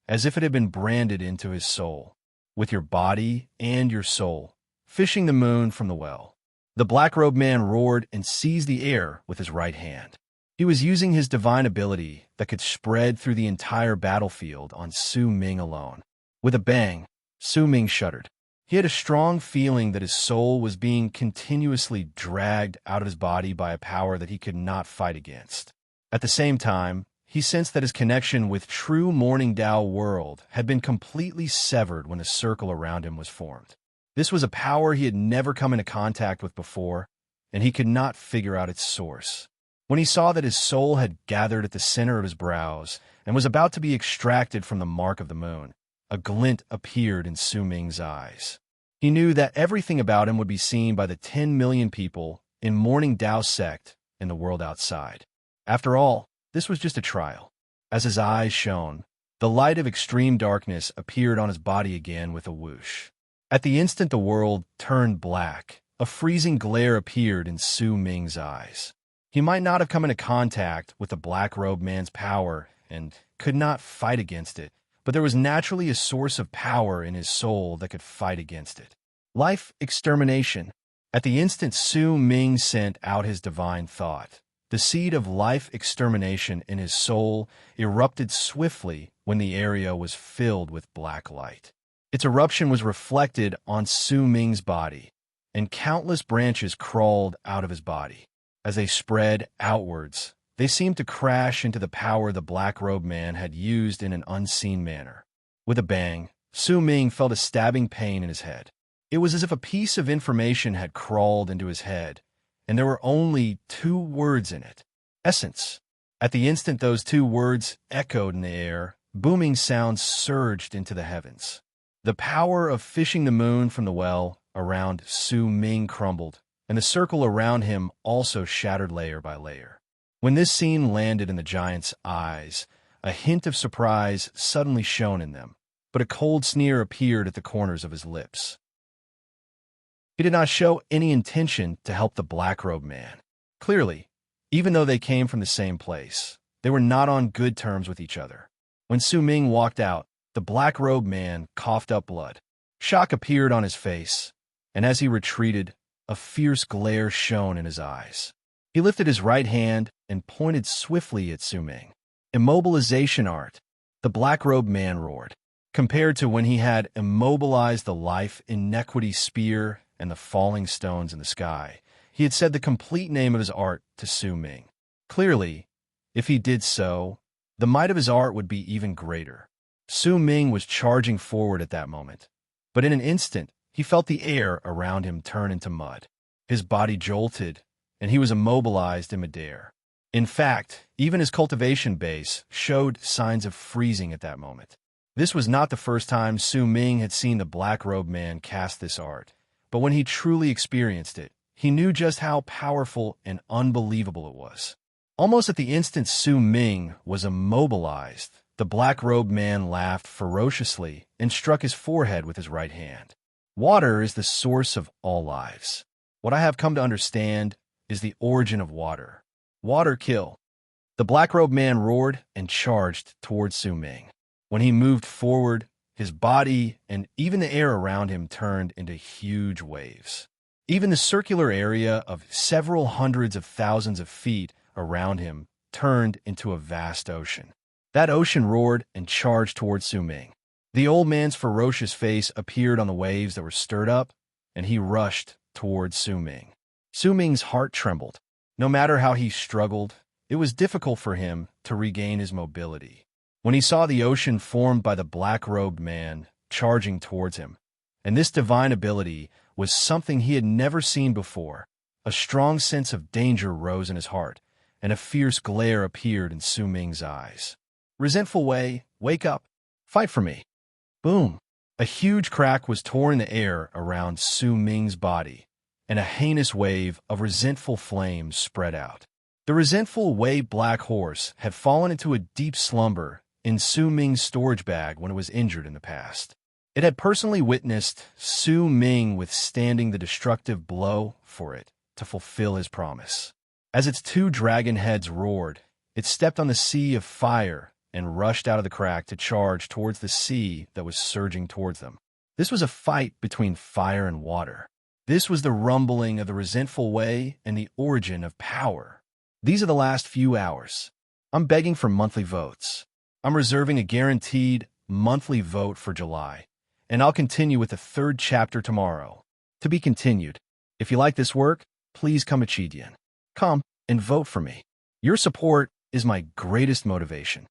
as if it had been branded into his soul. With your body and your soul, fishing the moon from the well. The black-robed man roared and seized the air with his right hand. He was using his divine ability that could spread through the entire battlefield on Su Ming alone. With a bang, Su Ming shuddered. He had a strong feeling that his soul was being continuously dragged out of his body by a power that he could not fight against. At the same time, he sensed that his connection with true morning Tao world had been completely severed when the circle around him was formed. This was a power he had never come into contact with before, and he could not figure out its source. When he saw that his soul had gathered at the center of his brows and was about to be extracted from the mark of the moon, a glint appeared in Su Ming's eyes. He knew that everything about him would be seen by the 10 million people in Morning Tao sect in the world outside. After all, this was just a trial. As his eyes shone, the light of extreme darkness appeared on his body again with a whoosh. At the instant the world turned black, a freezing glare appeared in Su Ming's eyes. He might not have come into contact with the black-robed man's power and could not fight against it, but there was naturally a source of power in his soul that could fight against it. Life extermination. At the instant Su Ming sent out his divine thought, the seed of life extermination in his soul erupted swiftly when the area was filled with black light. Its eruption was reflected on Su Ming's body, and countless branches crawled out of his body. As they spread outwards, they seemed to crash into the power the black-robed man had used in an unseen manner. With a bang, Su Ming felt a stabbing pain in his head. It was as if a piece of information had crawled into his head, and there were only 2 words in it. Essence. At the instant those 2 words echoed in the air, booming sounds surged into the heavens. The power of fishing the moon from the well around Su Ming crumbled, and the circle around him also shattered layer by layer. When this scene landed in the giant's eyes, a hint of surprise suddenly shone in them, but a cold sneer appeared at the corners of his lips. He did not show any intention to help the black-robed man. Clearly, even though they came from the same place, they were not on good terms with each other. When Su Ming walked out, the black-robed man coughed up blood. Shock appeared on his face, and as he retreated, a fierce glare shone in his eyes. He lifted his right hand and pointed swiftly at Su Ming. Immobilization art, the black-robed man roared. Compared to when he had immobilized the life inequity spear and the falling stones in the sky, he had said the complete name of his art to Su Ming. Clearly, if he did so, the might of his art would be even greater. Su Ming was charging forward at that moment, but in an instant, he felt the air around him turn into mud. His body jolted, and he was immobilized in midair. In fact, even his cultivation base showed signs of freezing at that moment. This was not the first time Su Ming had seen the black-robed man cast this art, but when he truly experienced it, he knew just how powerful and unbelievable it was. Almost at the instant Su Ming was immobilized, the black-robed man laughed ferociously and struck his forehead with his right hand. Water is the source of all lives. What I have come to understand is the origin of water. Water kill. The black-robed man roared and charged towards Su Ming. When he moved forward, his body and even the air around him turned into huge waves. Even the circular area of several hundreds of thousands of feet around him turned into a vast ocean. That ocean roared and charged towards Su Ming. The old man's ferocious face appeared on the waves that were stirred up, and he rushed towards Su Ming. Su Ming's heart trembled. No matter how he struggled, it was difficult for him to regain his mobility. When he saw the ocean formed by the black-robed man charging towards him, and this divine ability was something he had never seen before, a strong sense of danger rose in his heart, and a fierce glare appeared in Su Ming's eyes. Resentful Wei, wake up. Fight for me. Boom. A huge crack was torn in the air around Su Ming's body, and a heinous wave of resentful flames spread out. The resentful Wei black horse had fallen into a deep slumber in Su Ming's storage bag when it was injured in the past. It had personally witnessed Su Ming withstanding the destructive blow for it to fulfill his promise. As its 2 dragon heads roared, it stepped on the sea of fire and rushed out of the crack to charge towards the sea that was surging towards them. This was a fight between fire and water. This was the rumbling of the resentful Wei and the origin of power. These are the last few hours. I'm begging for monthly votes. I'm reserving a guaranteed monthly vote for July, and I'll continue with the 3rd chapter tomorrow. To be continued. If you like this work, please come Chidian. Come and vote for me. Your support is my greatest motivation.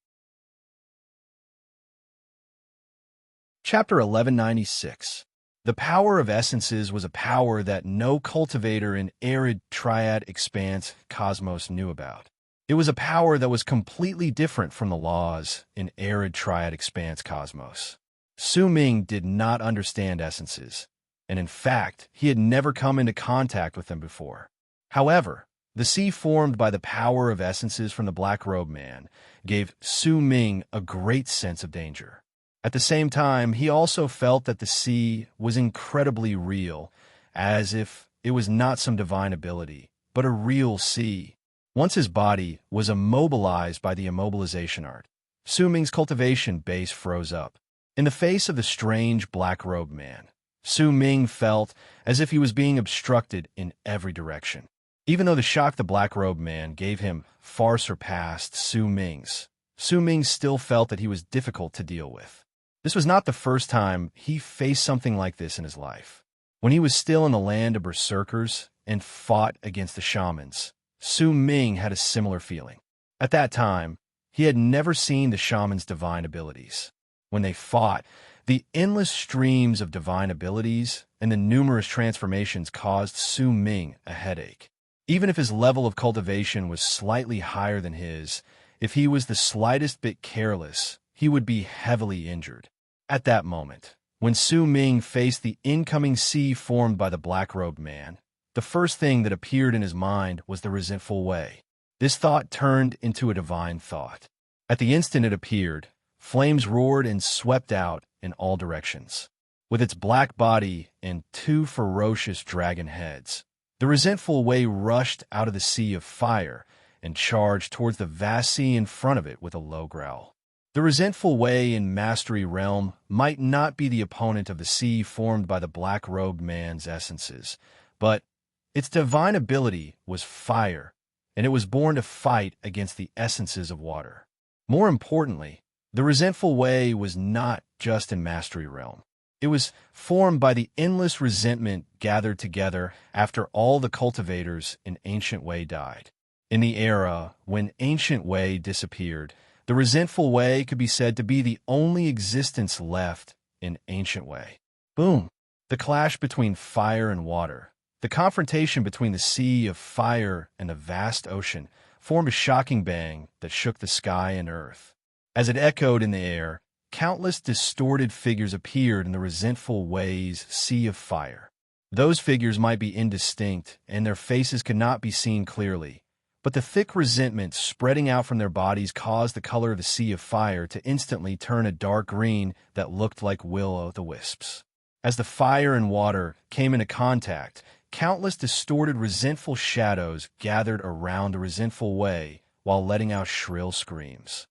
Chapter 1196. The power of essences was a power that no cultivator in arid triad expanse cosmos knew about. It was a power that was completely different from the laws in arid triad expanse cosmos. Su Ming did not understand essences, and in fact, he had never come into contact with them before. However, the sea formed by the power of essences from the Black-Robed Man gave Su Ming a great sense of danger. At the same time, he also felt that the sea was incredibly real, as if it was not some divine ability, but a real sea. Once his body was immobilized by the immobilization art, Su Ming's cultivation base froze up. In the face of the strange Black-Robed Man, Su Ming felt as if he was being obstructed in every direction. Even though the shock the Black-Robed Man gave him far surpassed Su Ming still felt that he was difficult to deal with. This was not the first time he faced something like this in his life. When he was still in the land of berserkers and fought against the shamans, Su Ming had a similar feeling. At that time, he had never seen the shamans' divine abilities. When they fought, the endless streams of divine abilities and the numerous transformations caused Su Ming a headache. Even if his level of cultivation was slightly higher than his, if he was the slightest bit careless, he would be heavily injured. At that moment, when Su Ming faced the incoming sea formed by the Black-Robed Man, the first thing that appeared in his mind was the resentful way. This thought turned into a divine thought. At the instant it appeared, flames roared and swept out in all directions. With its black body and two ferocious dragon heads, the resentful way rushed out of the sea of fire and charged towards the vast sea in front of it with a low growl. The resentful way in Mastery Realm might not be the opponent of the sea formed by the Black-Robed Man's essences, but its divine ability was fire, and it was born to fight against the essences of water. More importantly, the resentful way was not just in Mastery Realm. It was formed by the endless resentment gathered together after all the cultivators in Ancient Way died. In the era when Ancient Way disappeared, the resentful way could be said to be the only existence left in Ancient Way. Boom! The clash between fire and water, the confrontation between the sea of fire and the vast ocean, formed a shocking bang that shook the sky and earth. As it echoed in the air, countless distorted figures appeared in the resentful way's sea of fire. Those figures might be indistinct, and their faces could not be seen clearly, but the thick resentment spreading out from their bodies caused the color of the sea of fire to instantly turn a dark green that looked like will-o'-the-wisps. As the fire and water came into contact, countless distorted resentful shadows gathered around the resentful way while letting out shrill screams.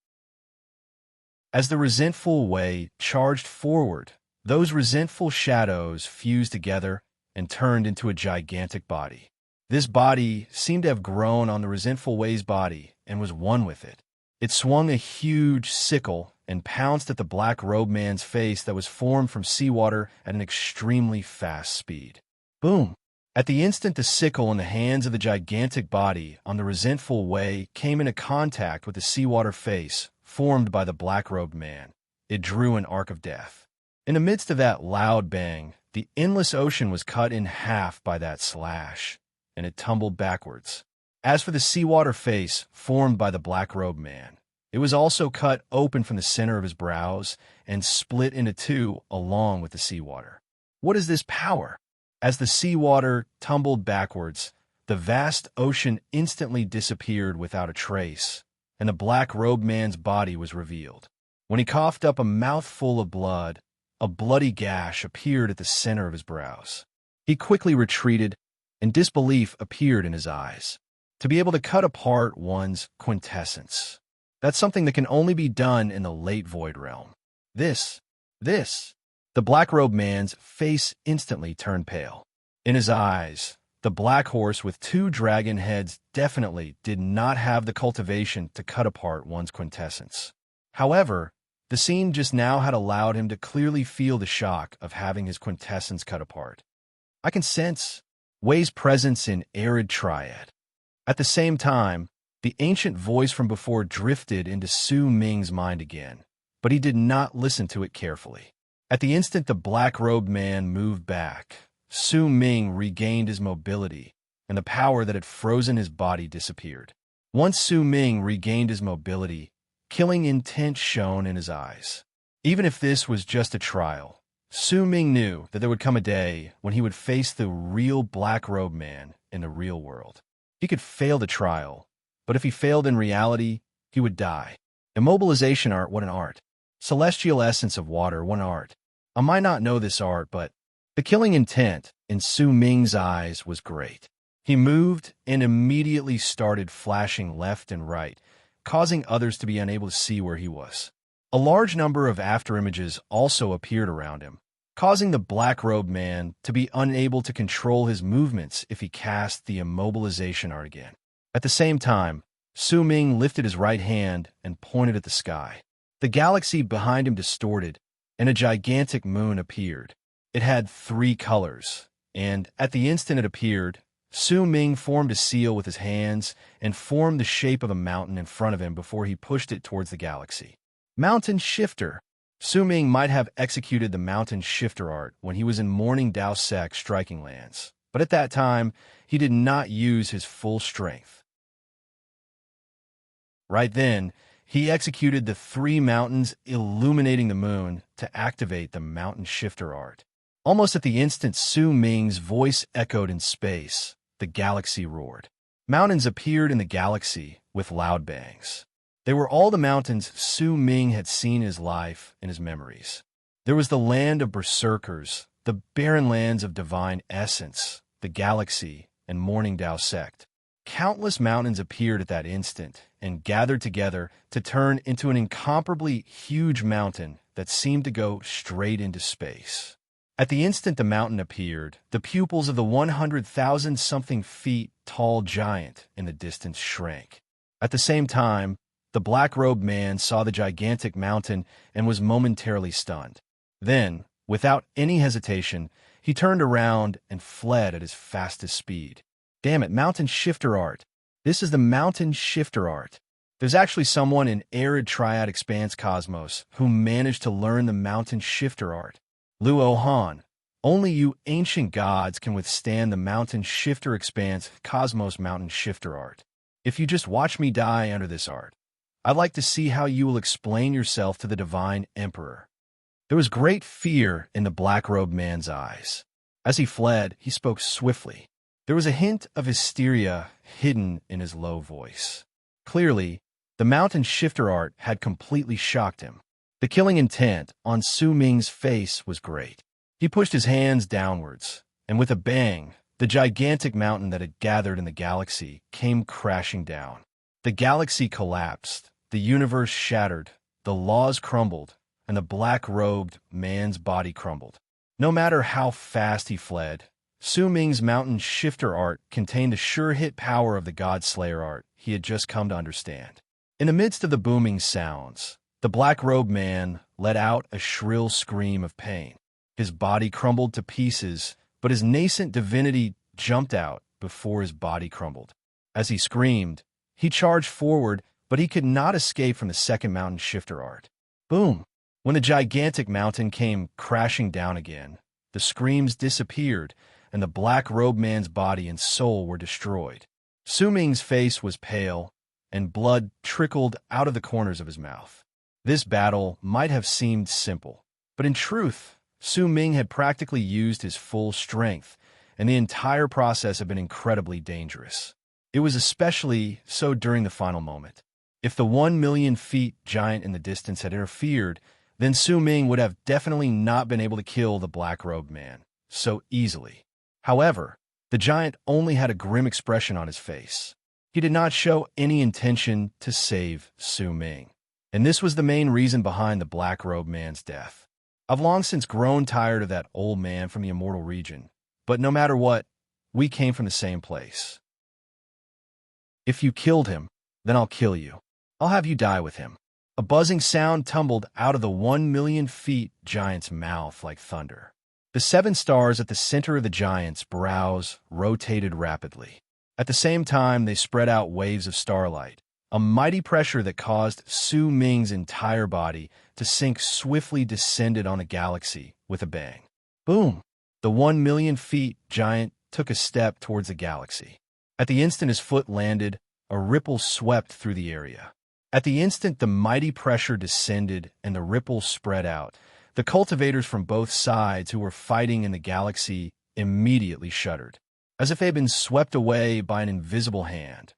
As the resentful way charged forward, those resentful shadows fused together and turned into a gigantic body. This body seemed to have grown on the resentful way's body and was one with it. It swung a huge sickle and pounced at the Black-Robed Man's face that was formed from seawater at an extremely fast speed. Boom! At the instant the sickle in the hands of the gigantic body on the resentful way came into contact with the seawater face formed by the Black-Robed Man, it drew an arc of death. In the midst of that loud bang, the endless ocean was cut in half by that slash, and it tumbled backwards. As for the seawater face formed by the Black-Robed Man, it was also cut open from the center of his brows and split into two along with the seawater. What is this power? As the seawater tumbled backwards, the vast ocean instantly disappeared without a trace, and the Black-Robed Man's body was revealed. When he coughed up a mouthful of blood, a bloody gash appeared at the center of his brows. He quickly retreated, and disbelief appeared in his eyes. To be able to cut apart one's quintessence, that's something that can only be done in the late Void Realm. The Black-Robed Man's face instantly turned pale. In his eyes, the black horse with two dragon heads definitely did not have the cultivation to cut apart one's quintessence. However, the scene just now had allowed him to clearly feel the shock of having his quintessence cut apart. I can sense Wei's presence in Arid Triad. At the same time, The ancient voice from before drifted into Su Ming's mind again, but he did not listen to it carefully. At the instant the black-robed man moved back, Su Ming regained his mobility, and the power that had frozen his body disappeared. Once Su Ming regained his mobility, killing intent shone in his eyes. Even if this was just a trial, Su Ming knew that there would come a day when he would face the real black-robed man in the real world. He could fail the trial, but if he failed in reality, he would die. Immobilization art, what an art. Celestial essence of water, what an art. I might not know this art, but the killing intent in Su Ming's eyes was great. He moved and immediately started flashing left and right, causing others to be unable to see where he was. A large number of afterimages also appeared around him, causing the black-robed man to be unable to control his movements if he cast the immobilization art again. At the same time, Su Ming lifted his right hand and pointed at the sky. The galaxy behind him distorted, and a gigantic moon appeared. It had 3 colors, and at the instant it appeared, Su Ming formed a seal with his hands and formed the shape of a mountain in front of him before he pushed it towards the galaxy. Mountain Shifter. Su Ming might have executed the Mountain Shifter art when he was in Morning Dao Sec striking lands, but at that time, he did not use his full strength. Right then, he executed the 3 mountains illuminating the moon to activate the Mountain Shifter art. Almost at the instant Su Ming's voice echoed in space, the galaxy roared. Mountains appeared in the galaxy with loud bangs. They were all the mountains Su Ming had seen in his life and his memories. There was the land of berserkers, the barren lands of divine essence, the galaxy, and Morning Dao Sect. Countless mountains appeared at that instant and gathered together to turn into an incomparably huge mountain that seemed to go straight into space. At the instant the mountain appeared, the pupils of the 100,000-something feet tall giant in the distance shrank. At the same time, the black-robed man saw the gigantic mountain and was momentarily stunned. Then, without any hesitation, he turned around and fled at his fastest speed. Damn it, Mountain Shifter art. This is the Mountain Shifter art. There's actually someone in Arid Triad Expanse Cosmos who managed to learn the Mountain Shifter art. Luo Han. Only you ancient gods can withstand the Mountain Shifter Expanse Cosmos Mountain Shifter art. If you just watch me die under this art, I'd like to see how you will explain yourself to the Divine Emperor. There was great fear in the black-robed man's eyes. As he fled, he spoke swiftly. There was a hint of hysteria hidden in his low voice. Clearly, the Mountain Shifter art had completely shocked him. The killing intent on Su Ming's face was great. He pushed his hands downwards, and with a bang, the gigantic mountain that had gathered in the galaxy came crashing down. The galaxy collapsed, the universe shattered, the laws crumbled, and the black-robed man's body crumbled. No matter how fast he fled, Su Ming's Mountain Shifter art contained the sure-hit power of the God Slayer art he had just come to understand. In the midst of the booming sounds, the black-robed man let out a shrill scream of pain. His body crumbled to pieces, but his nascent divinity jumped out before his body crumbled. As he screamed, he charged forward, but he could not escape from the second Mountain Shifter art. Boom! When the gigantic mountain came crashing down again, the screams disappeared, and the black-robed man's body and soul were destroyed. Su Ming's face was pale, and blood trickled out of the corners of his mouth. This battle might have seemed simple, but in truth, Su Ming had practically used his full strength, and the entire process had been incredibly dangerous. It was especially so during the final moment. If the 1,000,000 feet giant in the distance had interfered, then Su Ming would have definitely not been able to kill the black-robed man so easily. However, the giant only had a grim expression on his face. He did not show any intention to save Su Ming, and this was the main reason behind the black-robed man's death. I've long since grown tired of that old man from the immortal region, but no matter what, we came from the same place. If you killed him, then I'll kill you. I'll have you die with him. A buzzing sound tumbled out of the 1,000,000 feet giant's mouth like thunder. The 7 stars at the center of the giant's brows rotated rapidly. At the same time, they spread out waves of starlight, a mighty pressure that caused Su Ming's entire body to sink swiftly descended on the galaxy with a bang. Boom! The 1,000,000 feet giant took a step towards the galaxy. At the instant his foot landed, a ripple swept through the area. At the instant the mighty pressure descended and the ripple spread out, the cultivators from both sides who were fighting in the galaxy immediately shuddered. As if they had been swept away by an invisible hand,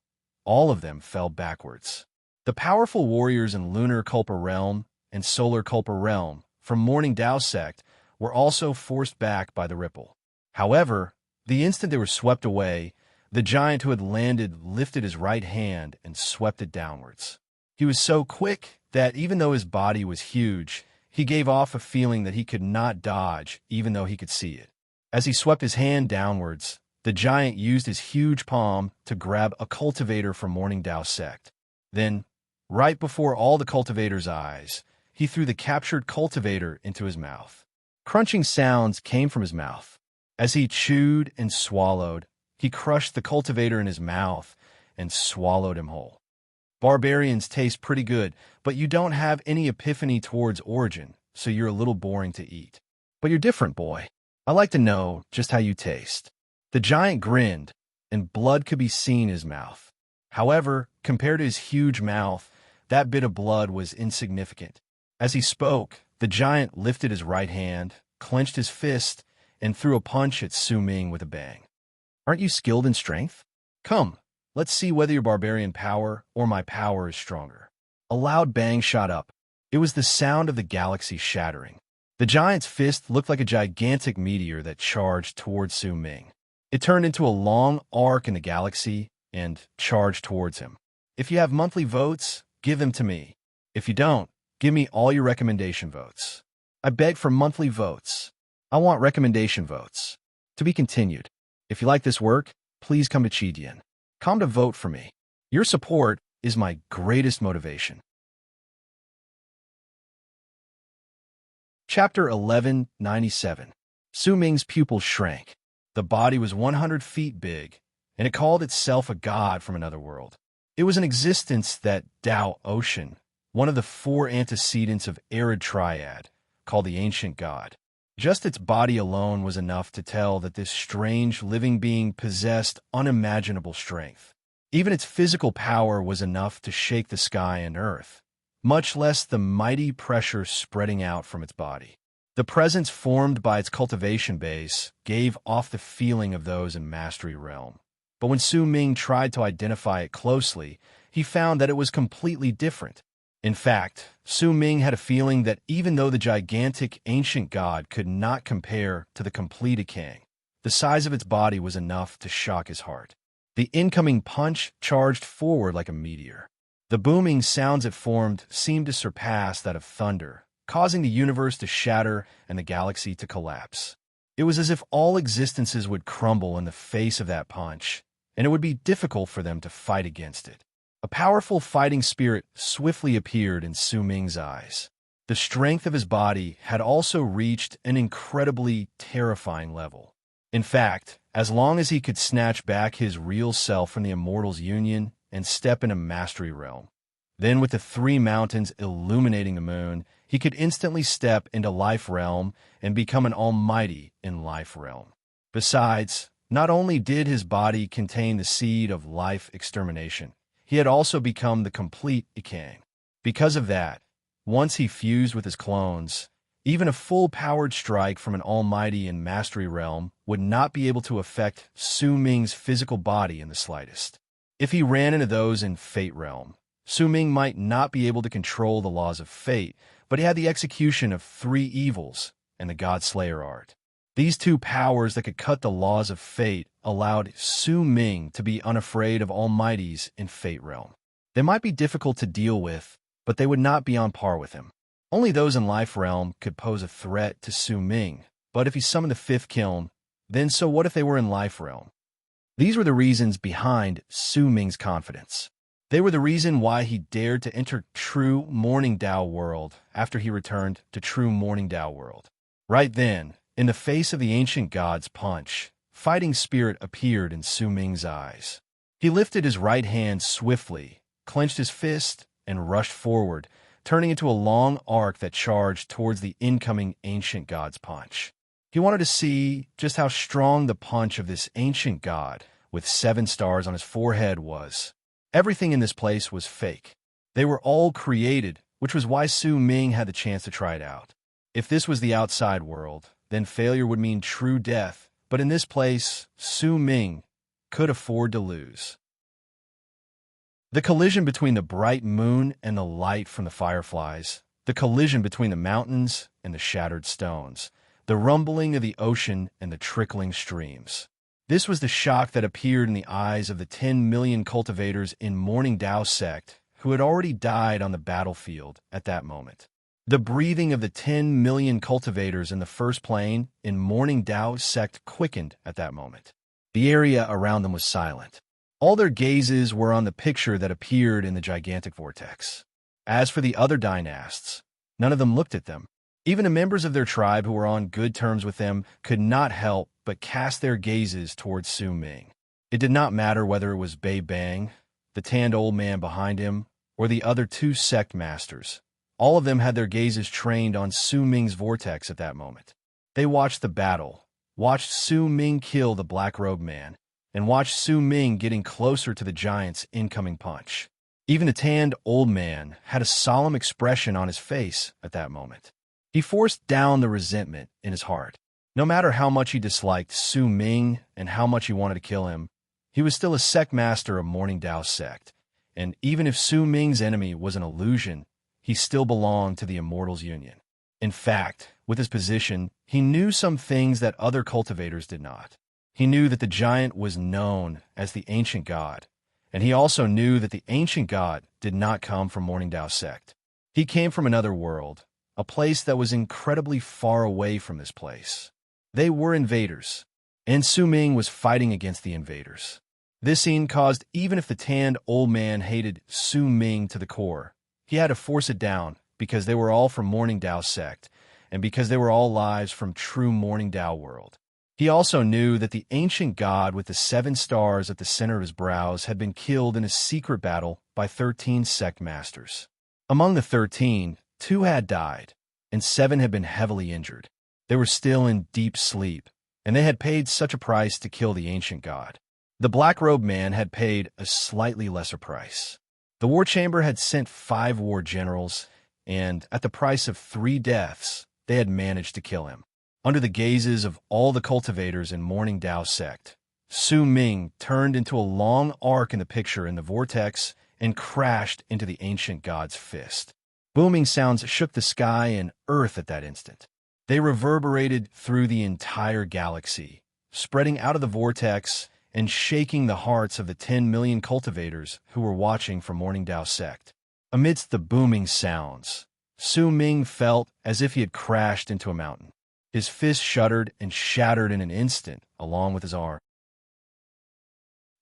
all of them fell backwards. The powerful warriors in Lunar Culpa Realm and Solar Culpa Realm from Morning Dao Sect were also forced back by the ripple. However, the instant they were swept away, the giant who had landed lifted his right hand and swept it downwards. He was so quick that even though his body was huge, he gave off a feeling that he could not dodge even though he could see it. As he swept his hand downwards, the giant used his huge palm to grab a cultivator from Morning Dao Sect. Then, right before all the cultivators' eyes, he threw the captured cultivator into his mouth. Crunching sounds came from his mouth. As he chewed and swallowed, he crushed the cultivator in his mouth and swallowed him whole. Barbarians taste pretty good, but you don't have any epiphany towards origin, so you're a little boring to eat. But you're different, boy. I like to know just how you taste. The giant grinned, and blood could be seen in his mouth. However, compared to his huge mouth, that bit of blood was insignificant. As he spoke, the giant lifted his right hand, clenched his fist, and threw a punch at Su Ming with a bang. Aren't you skilled in strength? Come, let's see whether your barbarian power or my power is stronger. A loud bang shot up. It was the sound of the galaxy shattering. The giant's fist looked like a gigantic meteor that charged towards Su Ming. It turned into a long arc in the galaxy and charged towards him. If you have monthly votes, give them to me. If you don't, give me all your recommendation votes. I beg for monthly votes. I want recommendation votes. To be continued. If you like this work, please come to Chidian. Come to vote for me. Your support is my greatest motivation. Chapter 1197. Su Ming's pupils shrank. The body was 100 feet big, and it called itself a god from another world. It was an existence that Tao Ocean, one of the 4 antecedents of arid triad, called the ancient god. Just its body alone was enough to tell that this strange living being possessed unimaginable strength. Even its physical power was enough to shake the sky and earth, much less the mighty pressure spreading out from its body. The presence formed by its cultivation base gave off the feeling of those in Mastery Realm. But when Su Ming tried to identify it closely, he found that it was completely different. In fact, Su Ming had a feeling that even though the gigantic ancient god could not compare to the complete Kang, the size of its body was enough to shock his heart. The incoming punch charged forward like a meteor. The booming sounds it formed seemed to surpass that of thunder, causing the universe to shatter and the galaxy to collapse. It was as if all existences would crumble in the face of that punch, and it would be difficult for them to fight against it. A powerful fighting spirit swiftly appeared in Su Ming's eyes. The strength of his body had also reached an incredibly terrifying level. In fact, as long as he could snatch back his real self from the Immortals' Union and step into Mastery Realm, then with the 3 mountains illuminating the moon, he could instantly step into Life Realm and become an almighty in Life Realm. Besides, not only did his body contain the seed of life extermination, he had also become the complete Ikang. Because of that, once he fused with his clones, even a full-powered strike from an almighty in Mastery Realm would not be able to affect Su Ming's physical body in the slightest. If he ran into those in Fate Realm, Su Ming might not be able to control the laws of fate, but he had the execution of 3 evils and the God Slayer art. These 2 powers that could cut the laws of fate allowed Su Ming to be unafraid of almighties in Fate Realm. They might be difficult to deal with, but they would not be on par with him. Only those in Life Realm could pose a threat to Su Ming, but if he summoned the 5th kiln, then so what if they were in Life Realm? These were the reasons behind Su Ming's confidence. They were the reason why he dared to enter True Morning Dao World after he returned to True Morning Dao World. Right then, in the face of the ancient god's punch, fighting spirit appeared in Su Ming's eyes. He lifted his right hand swiftly, clenched his fist, and rushed forward, turning into a long arc that charged towards the incoming ancient god's punch. He wanted to see just how strong the punch of this ancient god, with 7 stars on his forehead, was. Everything in this place was fake. They were all created, which was why Su Ming had the chance to try it out. If this was the outside world, then failure would mean true death, but in this place, Su Ming could afford to lose. The collision between the bright moon and the light from the fireflies, the collision between the mountains and the shattered stones, the rumbling of the ocean and the trickling streams. This was the shock that appeared in the eyes of the 10 million cultivators in Morning Dao sect who had already died on the battlefield at that moment. The breathing of the 10 million cultivators in the first plane in Morning Dao sect quickened at that moment. The area around them was silent. All their gazes were on the picture that appeared in the gigantic vortex. As for the other dynasts, none of them looked at them. Even the members of their tribe who were on good terms with them could not help but cast their gazes towards Su Ming. It did not matter whether it was Bei Bang, the tanned old man behind him, or the other 2 sect masters. All of them had their gazes trained on Su Ming's vortex at that moment. They watched the battle, watched Su Ming kill the black-robed man, and watched Su Ming getting closer to the giant's incoming punch. Even the tanned old man had a solemn expression on his face at that moment. He forced down the resentment in his heart. No matter how much he disliked Su Ming and how much he wanted to kill him, he was still a sect master of Morning Dao sect, and even if Su Ming's enemy was an illusion, he still belonged to the Immortals Union. In fact, with his position, he knew some things that other cultivators did not. He knew that the giant was known as the Ancient God, and he also knew that the Ancient God did not come from Morning Dao sect. He came from another world, a place that was incredibly far away from this place. They were invaders, and Su Ming was fighting against the invaders. This scene caused even if the tanned old man hated Su Ming to the core, he had to force it down because they were all from Morning Dao sect, and because they were all lives from true Morning Dao world. He also knew that the ancient god with the 7 stars at the center of his brows had been killed in a secret battle by 13 sect masters. Among the 13, 2 had died, and 7 had been heavily injured. They were still in deep sleep, and they had paid such a price to kill the ancient god. The black-robed man had paid a slightly lesser price. The war chamber had sent 5 war generals, and at the price of 3 deaths, they had managed to kill him. Under the gazes of all the cultivators in Morning Dao sect, Su Ming turned into a long arc in the picture in the vortex and crashed into the ancient god's fist. Booming sounds shook the sky and earth at that instant. They reverberated through the entire galaxy, spreading out of the vortex and shaking the hearts of the 10 million cultivators who were watching from Morning Dao sect. Amidst the booming sounds, Su Ming felt as if he had crashed into a mountain. His fist shuddered and shattered in an instant, along with his arm.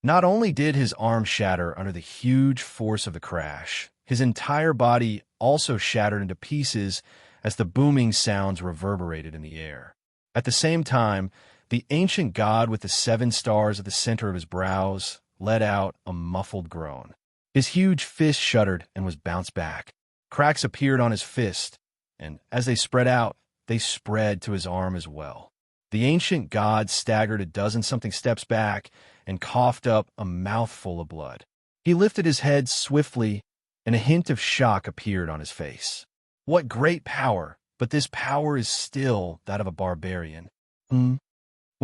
Not only did his arm shatter under the huge force of the crash, his entire body also shattered into pieces as the booming sounds reverberated in the air. At the same time, the ancient god with the 7 stars at the center of his brows let out a muffled groan. His huge fist shuddered and was bounced back. Cracks appeared on his fist, and as they spread out, they spread to his arm as well. The ancient god staggered a dozen-something steps back and coughed up a mouthful of blood. He lifted his head swiftly, and a hint of shock appeared on his face. What great power, but this power is still that of a barbarian. When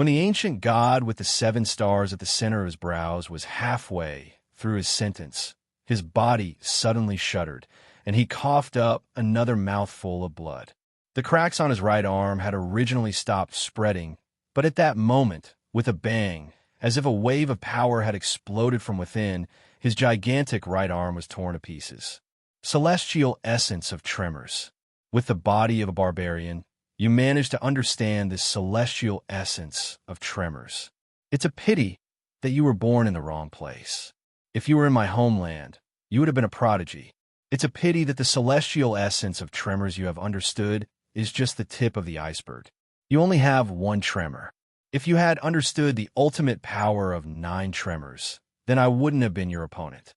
the ancient god with the 7 stars at the center of his brows was halfway through his sentence, his body suddenly shuddered, and he coughed up another mouthful of blood. The cracks on his right arm had originally stopped spreading, but at that moment, with a bang, as if a wave of power had exploded from within, his gigantic right arm was torn to pieces. Celestial essence of tremors. With the body of a barbarian, you manage to understand this celestial essence of tremors. It's a pity that you were born in the wrong place. If you were in my homeland, you would have been a prodigy. It's a pity that the celestial essence of tremors you have understood is just the tip of the iceberg. You only have 1 tremor. If you had understood the ultimate power of 9 tremors, then I wouldn't have been your opponent.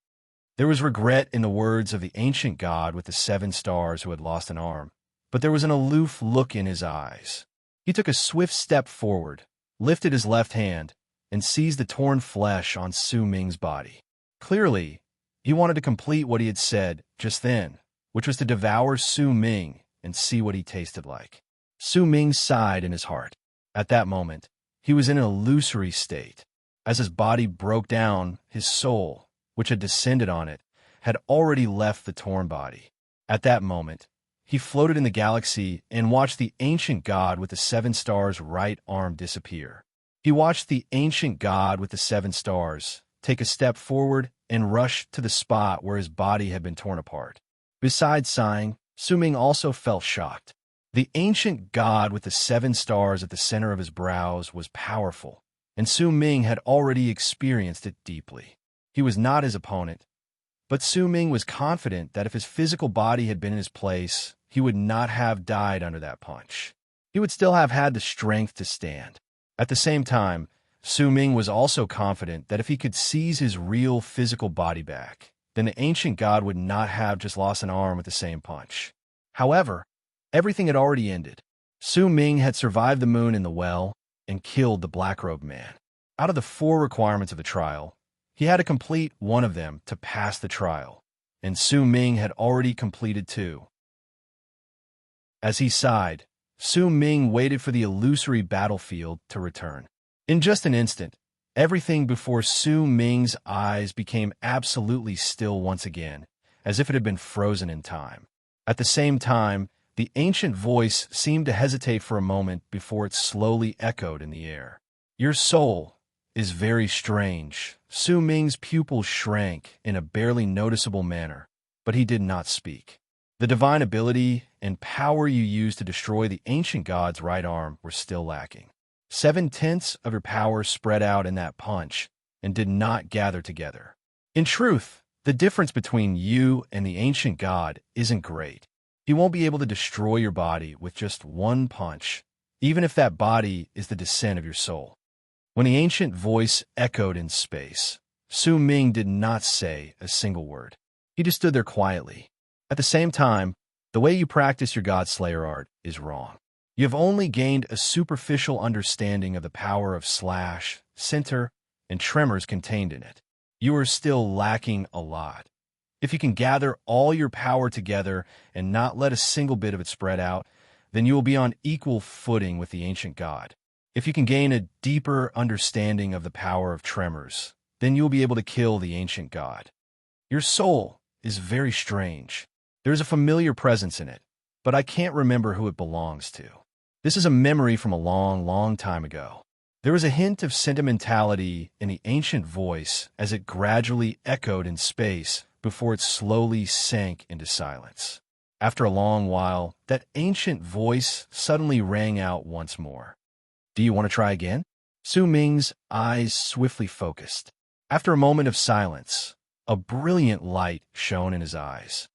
There was regret in the words of the ancient god with the 7 stars who had lost an arm, but there was an aloof look in his eyes. He took a swift step forward, lifted his left hand, and seized the torn flesh on Su Ming's body. Clearly, he wanted to complete what he had said just then, which was to devour Su Ming and see what he tasted like. Su Ming sighed in his heart. At that moment, he was in an illusory state. As his body broke down, his soul, which had descended on it, had already left the torn body. At that moment, he floated in the galaxy and watched the ancient god with the 7 stars' right arm disappear. He watched the ancient god with the 7 stars take a step forward and rush to the spot where his body had been torn apart. Besides sighing, Su Ming also felt shocked. The ancient god with the 7 stars at the center of his brows was powerful, and Su Ming had already experienced it deeply. He was not his opponent, but Su Ming was confident that if his physical body had been in his place, he would not have died under that punch. He would still have had the strength to stand. At the same time, Su Ming was also confident that if he could seize his real physical body back, then the ancient god would not have just lost an arm with the same punch. However, everything had already ended. Su Ming had survived the moon in the well and killed the black-robed man. Out of the 4 requirements of the trial, he had to complete one of them to pass the trial, and Su Ming had already completed 2. As he sighed, Su Ming waited for the illusory battlefield to return. In just an instant, everything before Su Ming's eyes became absolutely still once again, as if it had been frozen in time. At the same time, the ancient voice seemed to hesitate for a moment before it slowly echoed in the air. Your soul is very strange. Su Ming's pupils shrank in a barely noticeable manner, but he did not speak. The divine ability and power you used to destroy the ancient god's right arm were still lacking. 7/10 of your power spread out in that punch and did not gather together. In truth, the difference between you and the ancient god isn't great. He won't be able to destroy your body with just one punch, even if that body is the descent of your soul. When the ancient voice echoed in space, Su Ming did not say a single word. He just stood there quietly. At the same time, the way you practice your God Slayer art is wrong. You have only gained a superficial understanding of the power of slash, center, and tremors contained in it. You are still lacking a lot. If you can gather all your power together and not let a single bit of it spread out, then you will be on equal footing with the ancient god. If you can gain a deeper understanding of the power of tremors, then you will be able to kill the ancient god. Your soul is very strange. There is a familiar presence in it, but I can't remember who it belongs to. This is a memory from a long, long time ago. There was a hint of sentimentality in the ancient voice as it gradually echoed in space before it slowly sank into silence. After a long while, that ancient voice suddenly rang out once more. Do you want to try again? Su Ming's eyes swiftly focused. After a moment of silence, a brilliant light shone in his eyes.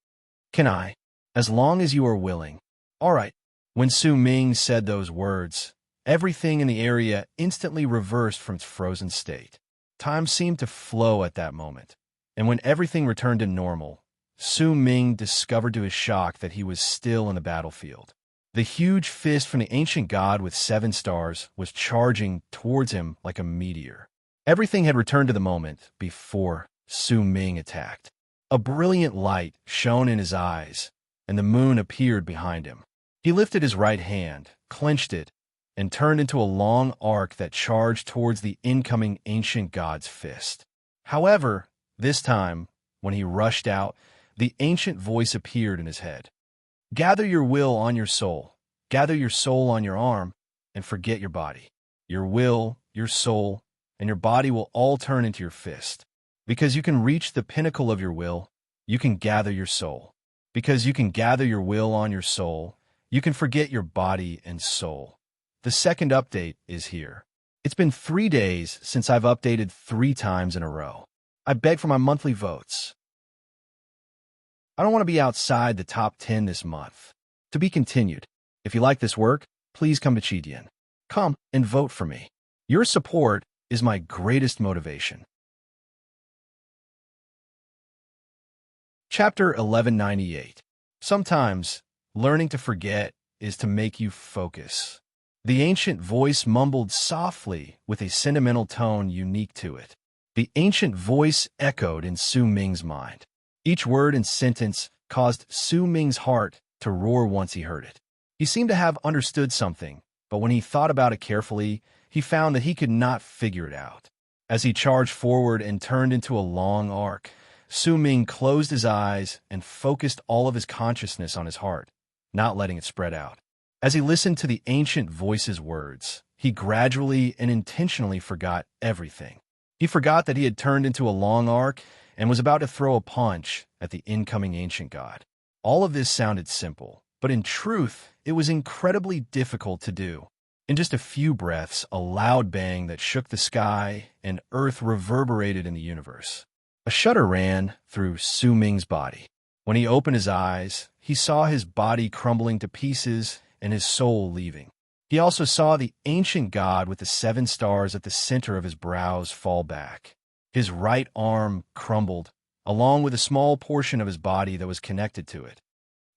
Can I? As long as you are willing. All right. When Su Ming said those words, everything in the area instantly reversed from its frozen state. Time seemed to flow at that moment, and when everything returned to normal, Su Ming discovered to his shock that he was still in the battlefield. The huge fist from the ancient god with 7 stars was charging towards him like a meteor. Everything had returned to the moment before Su Ming attacked. A brilliant light shone in his eyes, and the moon appeared behind him. He lifted his right hand, clenched it, and turned into a long arc that charged towards the incoming ancient god's fist. However, this time, when he rushed out, the ancient voice appeared in his head. Gather your will on your soul, gather your soul on your arm, and forget your body. Your will, your soul, and your body will all turn into your fist. Because you can reach the pinnacle of your will, you can gather your soul. Because you can gather your will on your soul, you can forget your body and soul. The second update is here. It's been 3 days since I've updated 3 times in a row. I beg for my monthly votes. I don't want to be outside the top 10 this month. To be continued. If you like this work, please come to Chidian. Come and vote for me. Your support is my greatest motivation. Chapter 1198. Sometimes, learning to forget is to make you focus. The ancient voice mumbled softly with a sentimental tone unique to it. The ancient voice echoed in Su Ming's mind. Each word and sentence caused Su Ming's heart to roar once he heard it. He seemed to have understood something, but when he thought about it carefully, he found that he could not figure it out. As he charged forward and turned into a long arc, Su Ming closed his eyes and focused all of his consciousness on his heart, not letting it spread out. As he listened to the ancient voice's words, he gradually and intentionally forgot everything. He forgot that he had turned into a long arc and was about to throw a punch at the incoming ancient god. All of this sounded simple, but in truth, it was incredibly difficult to do. In just a few breaths, a loud bang that shook the sky and earth reverberated in the universe. A shudder ran through Su Ming's body. When he opened his eyes, he saw his body crumbling to pieces and his soul leaving. He also saw the ancient god with the 7 stars at the center of his brows fall back. His right arm crumbled, along with a small portion of his body that was connected to it.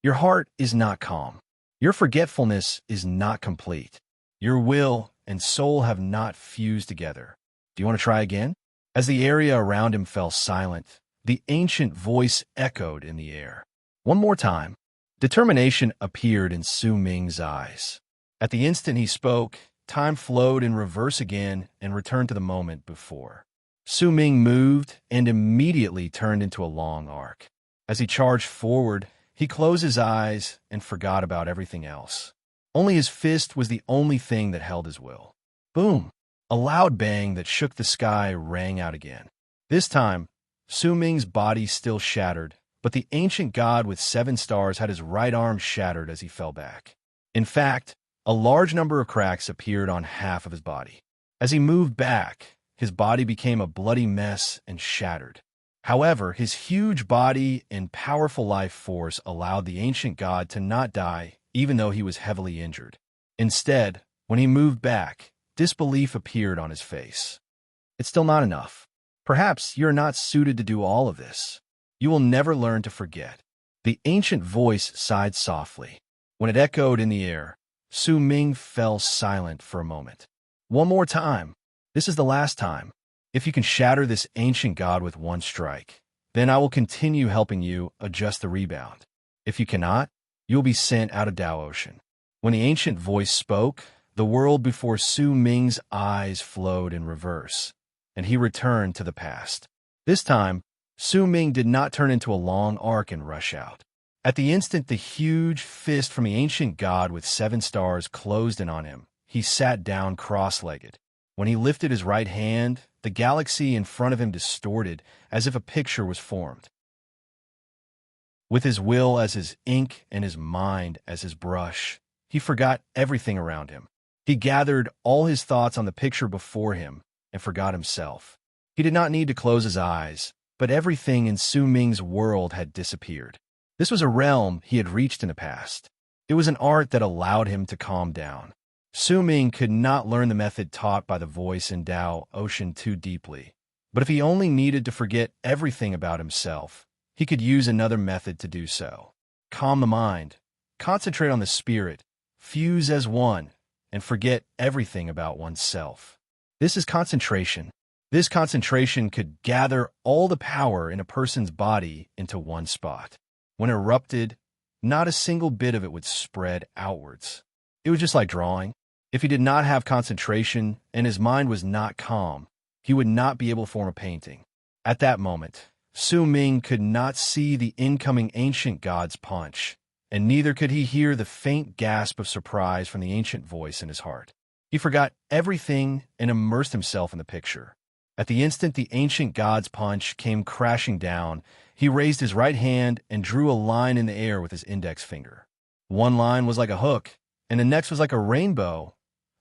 Your heart is not calm. Your forgetfulness is not complete. Your will and soul have not fused together. Do you want to try again? As the area around him fell silent, the ancient voice echoed in the air. One more time. Determination appeared in Su Ming's eyes. At the instant he spoke, time flowed in reverse again and returned to the moment before. Su Ming moved and immediately turned into a long arc. As he charged forward, he closed his eyes and forgot about everything else. Only his fist was the only thing that held his will. Boom! A loud bang that shook the sky rang out again. This time, Su Ming's body still shattered, but the ancient god with 7 stars had his right arm shattered as he fell back. In fact, a large number of cracks appeared on half of his body. As he moved back, his body became a bloody mess and shattered. However, his huge body and powerful life force allowed the ancient god to not die, even though he was heavily injured. Instead, when he moved back, disbelief appeared on his face. It's still not enough. Perhaps you're not suited to do all of this. You will never learn to forget. The ancient voice sighed softly. When it echoed in the air, Su Ming fell silent for a moment. One more time. This is the last time. If you can shatter this ancient god with one strike, then I will continue helping you adjust the rebound. If you cannot, you will be sent out of Tao Ocean. When the ancient voice spoke, the world before Su Ming's eyes flowed in reverse, and he returned to the past. This time, Su Ming did not turn into a long arc and rush out. At the instant the huge fist from the ancient god with 7 stars closed in on him, he sat down cross-legged. When he lifted his right hand, the galaxy in front of him distorted as if a picture was formed. With his will as his ink and his mind as his brush, he forgot everything around him. He gathered all his thoughts on the picture before him and forgot himself. He did not need to close his eyes, but everything in Su Ming's world had disappeared. This was a realm he had reached in the past. It was an art that allowed him to calm down. Su Ming could not learn the method taught by the voice in Tao Ocean too deeply, but if he only needed to forget everything about himself, he could use another method to do so. Calm the mind, concentrate on the spirit, fuse as one, and forget everything about oneself. This is concentration. This concentration could gather all the power in a person's body into one spot. When it erupted, not a single bit of it would spread outwards. It was just like drawing. If he did not have concentration and his mind was not calm, he would not be able to form a painting. At that moment, Su Ming could not see the incoming ancient god's punch, and neither could he hear the faint gasp of surprise from the ancient voice in his heart. He forgot everything and immersed himself in the picture. At the instant the ancient god's punch came crashing down, he raised his right hand and drew a line in the air with his index finger. One line was like a hook, and the next was like a rainbow.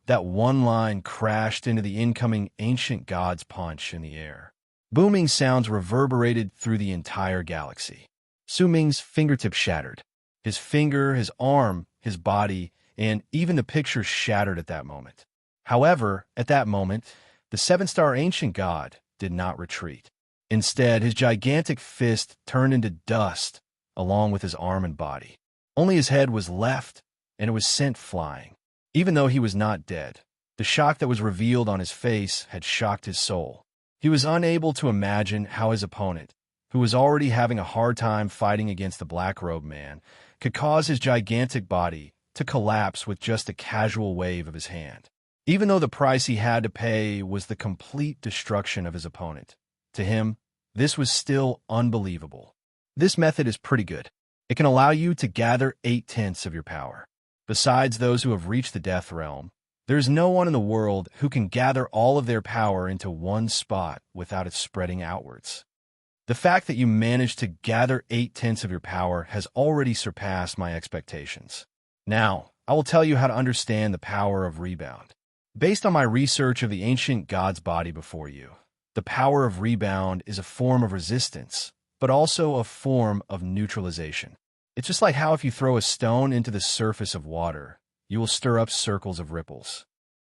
That one line crashed into the incoming ancient god's punch in the air. Booming sounds reverberated through the entire galaxy. Su Ming's fingertip shattered. His finger, his arm, his body, and even the picture shattered at that moment. However, at that moment, the 7-star ancient god did not retreat. Instead, his gigantic fist turned into dust along with his arm and body. Only his head was left, and it was sent flying. Even though he was not dead, the shock that was revealed on his face had shocked his soul. He was unable to imagine how his opponent, who was already having a hard time fighting against the black-robed man, could cause his gigantic body to collapse with just a casual wave of his hand. Even though the price he had to pay was the complete destruction of his opponent, to him, this was still unbelievable. This method is pretty good. It can allow you to gather 8/10 of your power. Besides those who have reached the death realm, there is no one in the world who can gather all of their power into one spot without it spreading outwards. The fact that you managed to gather 8/10 of your power has already surpassed my expectations. Now, I will tell you how to understand the power of rebound. Based on my research of the ancient god's body before you, the power of rebound is a form of resistance, but also a form of neutralization. It's just like how if you throw a stone into the surface of water, you will stir up circles of ripples.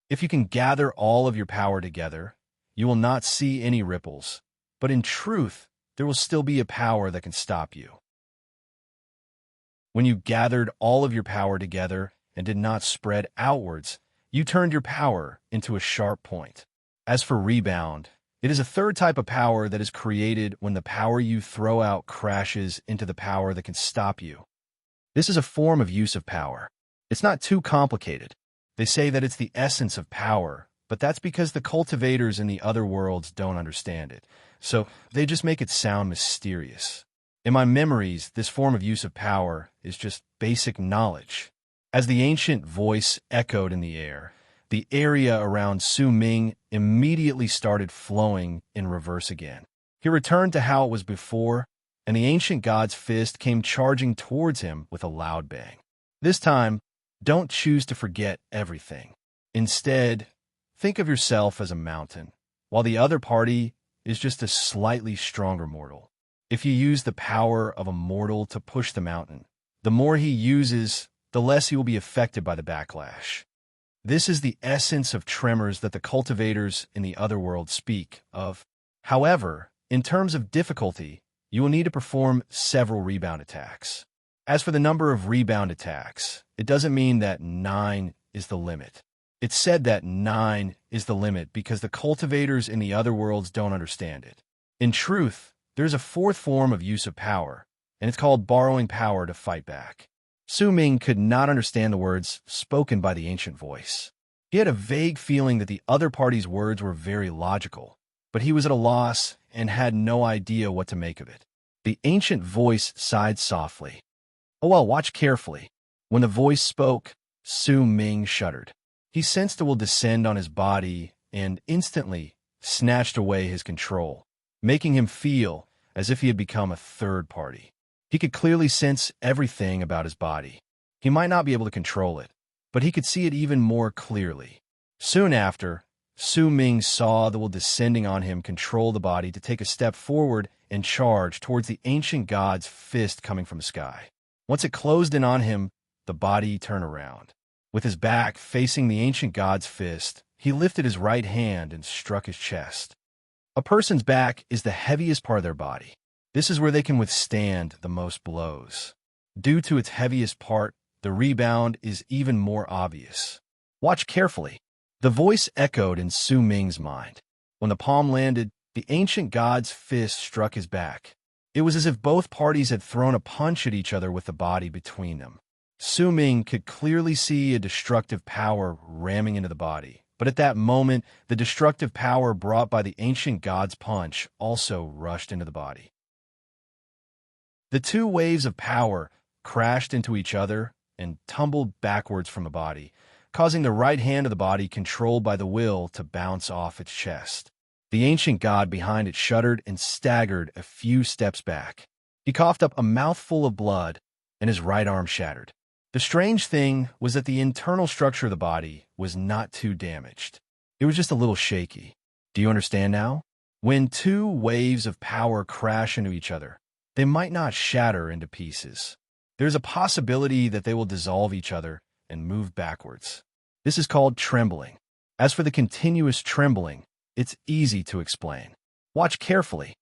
If you can gather all of your power together, you will not see any ripples, but in truth, there will still be a power that can stop you. When you gathered all of your power together and did not spread outwards, you turned your power into a sharp point. As for rebound, it is a third type of power that is created when the power you throw out crashes into the power that can stop you. This is a form of use of power. It's not too complicated. They say that it's the essence of power, but that's because the cultivators in the other worlds don't understand it. So they just make it sound mysterious. In my memories, this form of use of power is just basic knowledge. As the ancient voice echoed in the area around Su Ming immediately started flowing in reverse again. He returned to how it was before, and the ancient god's fist came charging towards him with a loud bang. This time, don't choose to forget everything. Instead, think of yourself as a mountain, while the other party is just a slightly stronger mortal. If you use the power of a mortal to push the mountain, the more he uses, the less he will be affected by the backlash. This is the essence of tremors that the cultivators in the other world speak of. However, in terms of difficulty, you will need to perform several rebound attacks. As for the number of rebound attacks, it doesn't mean that 9 is the limit. It's said that 9 is the limit because the cultivators in the other worlds don't understand it. In truth, there's a fourth form of use of power, and it's called borrowing power to fight back. Su Ming could not understand the words spoken by the ancient voice. He had a vague feeling that the other party's words were very logical, but he was at a loss and had no idea what to make of it. The ancient voice sighed softly. "Oh well, watch carefully." When the voice spoke, Su Ming shuddered. He sensed it will descend on his body and instantly snatched away his control, making him feel as if he had become a third party. He could clearly sense everything about his body. He might not be able to control it, but he could see it even more clearly. Soon after, Su Ming saw the will descending on him control the body to take a step forward and charge towards the ancient god's fist coming from the sky. Once it closed in on him, the body turned around. With his back facing the ancient god's fist, he lifted his right hand and struck his chest. A person's back is the heaviest part of their body. This is where they can withstand the most blows. Due to its heaviest part, the rebound is even more obvious. Watch carefully. The voice echoed in Su Ming's mind. When the palm landed, the ancient god's fist struck his back. It was as if both parties had thrown a punch at each other with the body between them. Su Ming could clearly see a destructive power ramming into the body, but at that moment, the destructive power brought by the ancient god's punch also rushed into the body. The two waves of power crashed into each other and tumbled backwards from the body, causing the right hand of the body controlled by the will to bounce off its chest. The ancient god behind it shuddered and staggered a few steps back. He coughed up a mouthful of blood, and his right arm shattered. The strange thing was that the internal structure of the body was not too damaged. It was just a little shaky. Do you understand now? When two waves of power crash into each other, they might not shatter into pieces. There's a possibility that they will dissolve each other and move backwards. This is called trembling. As for the continuous trembling, it's easy to explain. Watch carefully.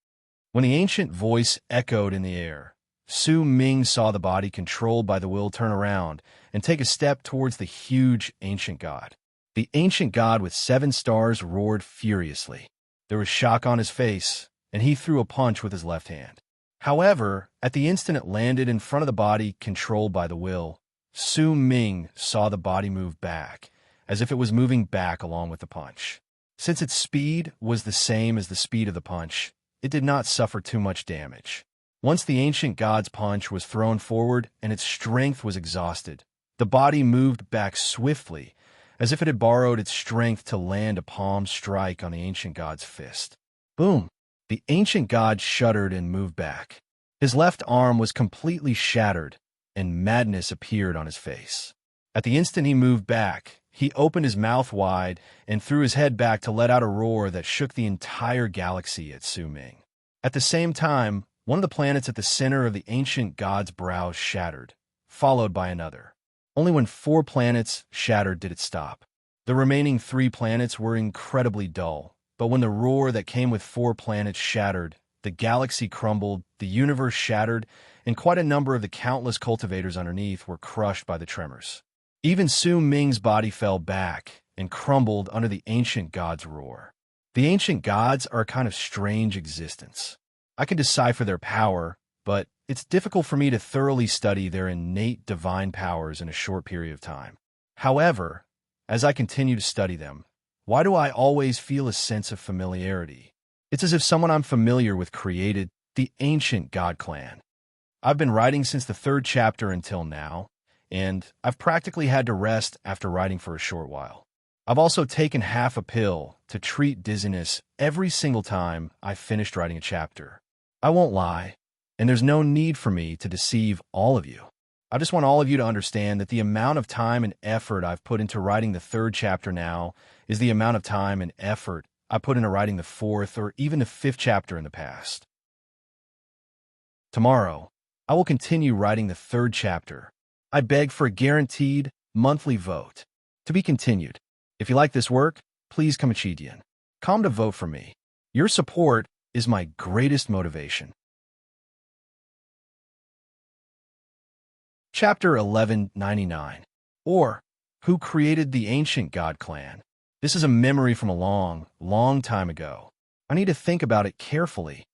When the ancient voice echoed in the air, Su Ming saw the body controlled by the will turn around and take a step towards the huge ancient god. The ancient god with 7 stars roared furiously. There was shock on his face, and he threw a punch with his left hand. However, at the instant it landed in front of the body controlled by the will, Su Ming saw the body move back, as if it was moving back along with the punch. Since its speed was the same as the speed of the punch, it did not suffer too much damage. Once the ancient god's punch was thrown forward and its strength was exhausted, the body moved back swiftly, as if it had borrowed its strength to land a palm strike on the ancient god's fist. Boom! The ancient god shuddered and moved back. His left arm was completely shattered, and madness appeared on his face. At the instant he moved back, he opened his mouth wide and threw his head back to let out a roar that shook the entire galaxy at Su Ming. At the same time, one of the planets at the center of the ancient god's brow shattered, followed by another. Only when 4 planets shattered did it stop. The remaining 3 planets were incredibly dull, but when the roar that came with 4 planets shattered, the galaxy crumbled, the universe shattered, and quite a number of the countless cultivators underneath were crushed by the tremors. Even Su Ming's body fell back and crumbled under the ancient god's roar. The ancient gods are a kind of strange existence. I can decipher their power, but it's difficult for me to thoroughly study their innate divine powers in a short period of time. However, as I continue to study them, why do I always feel a sense of familiarity? It's as if someone I'm familiar with created the ancient god clan. I've been writing since the 3rd chapter until now, and I've practically had to rest after writing for a short while. I've also taken half a pill to treat dizziness every single time I've finished writing a chapter. I won't lie, and there's no need for me to deceive all of you. I just want all of you to understand that the amount of time and effort I've put into writing the 3rd chapter now is the amount of time and effort I put into writing the 4th or even the 5th chapter in the past. Tomorrow, I will continue writing the 3rd chapter. I beg for a guaranteed monthly vote. To be continued. If you like this work, please come Chidian. Come to vote for me. Your support is my greatest motivation. Chapter 1199, or Who Created the Ancient God Clan? This is a memory from a long, long time ago. I need to think about it carefully.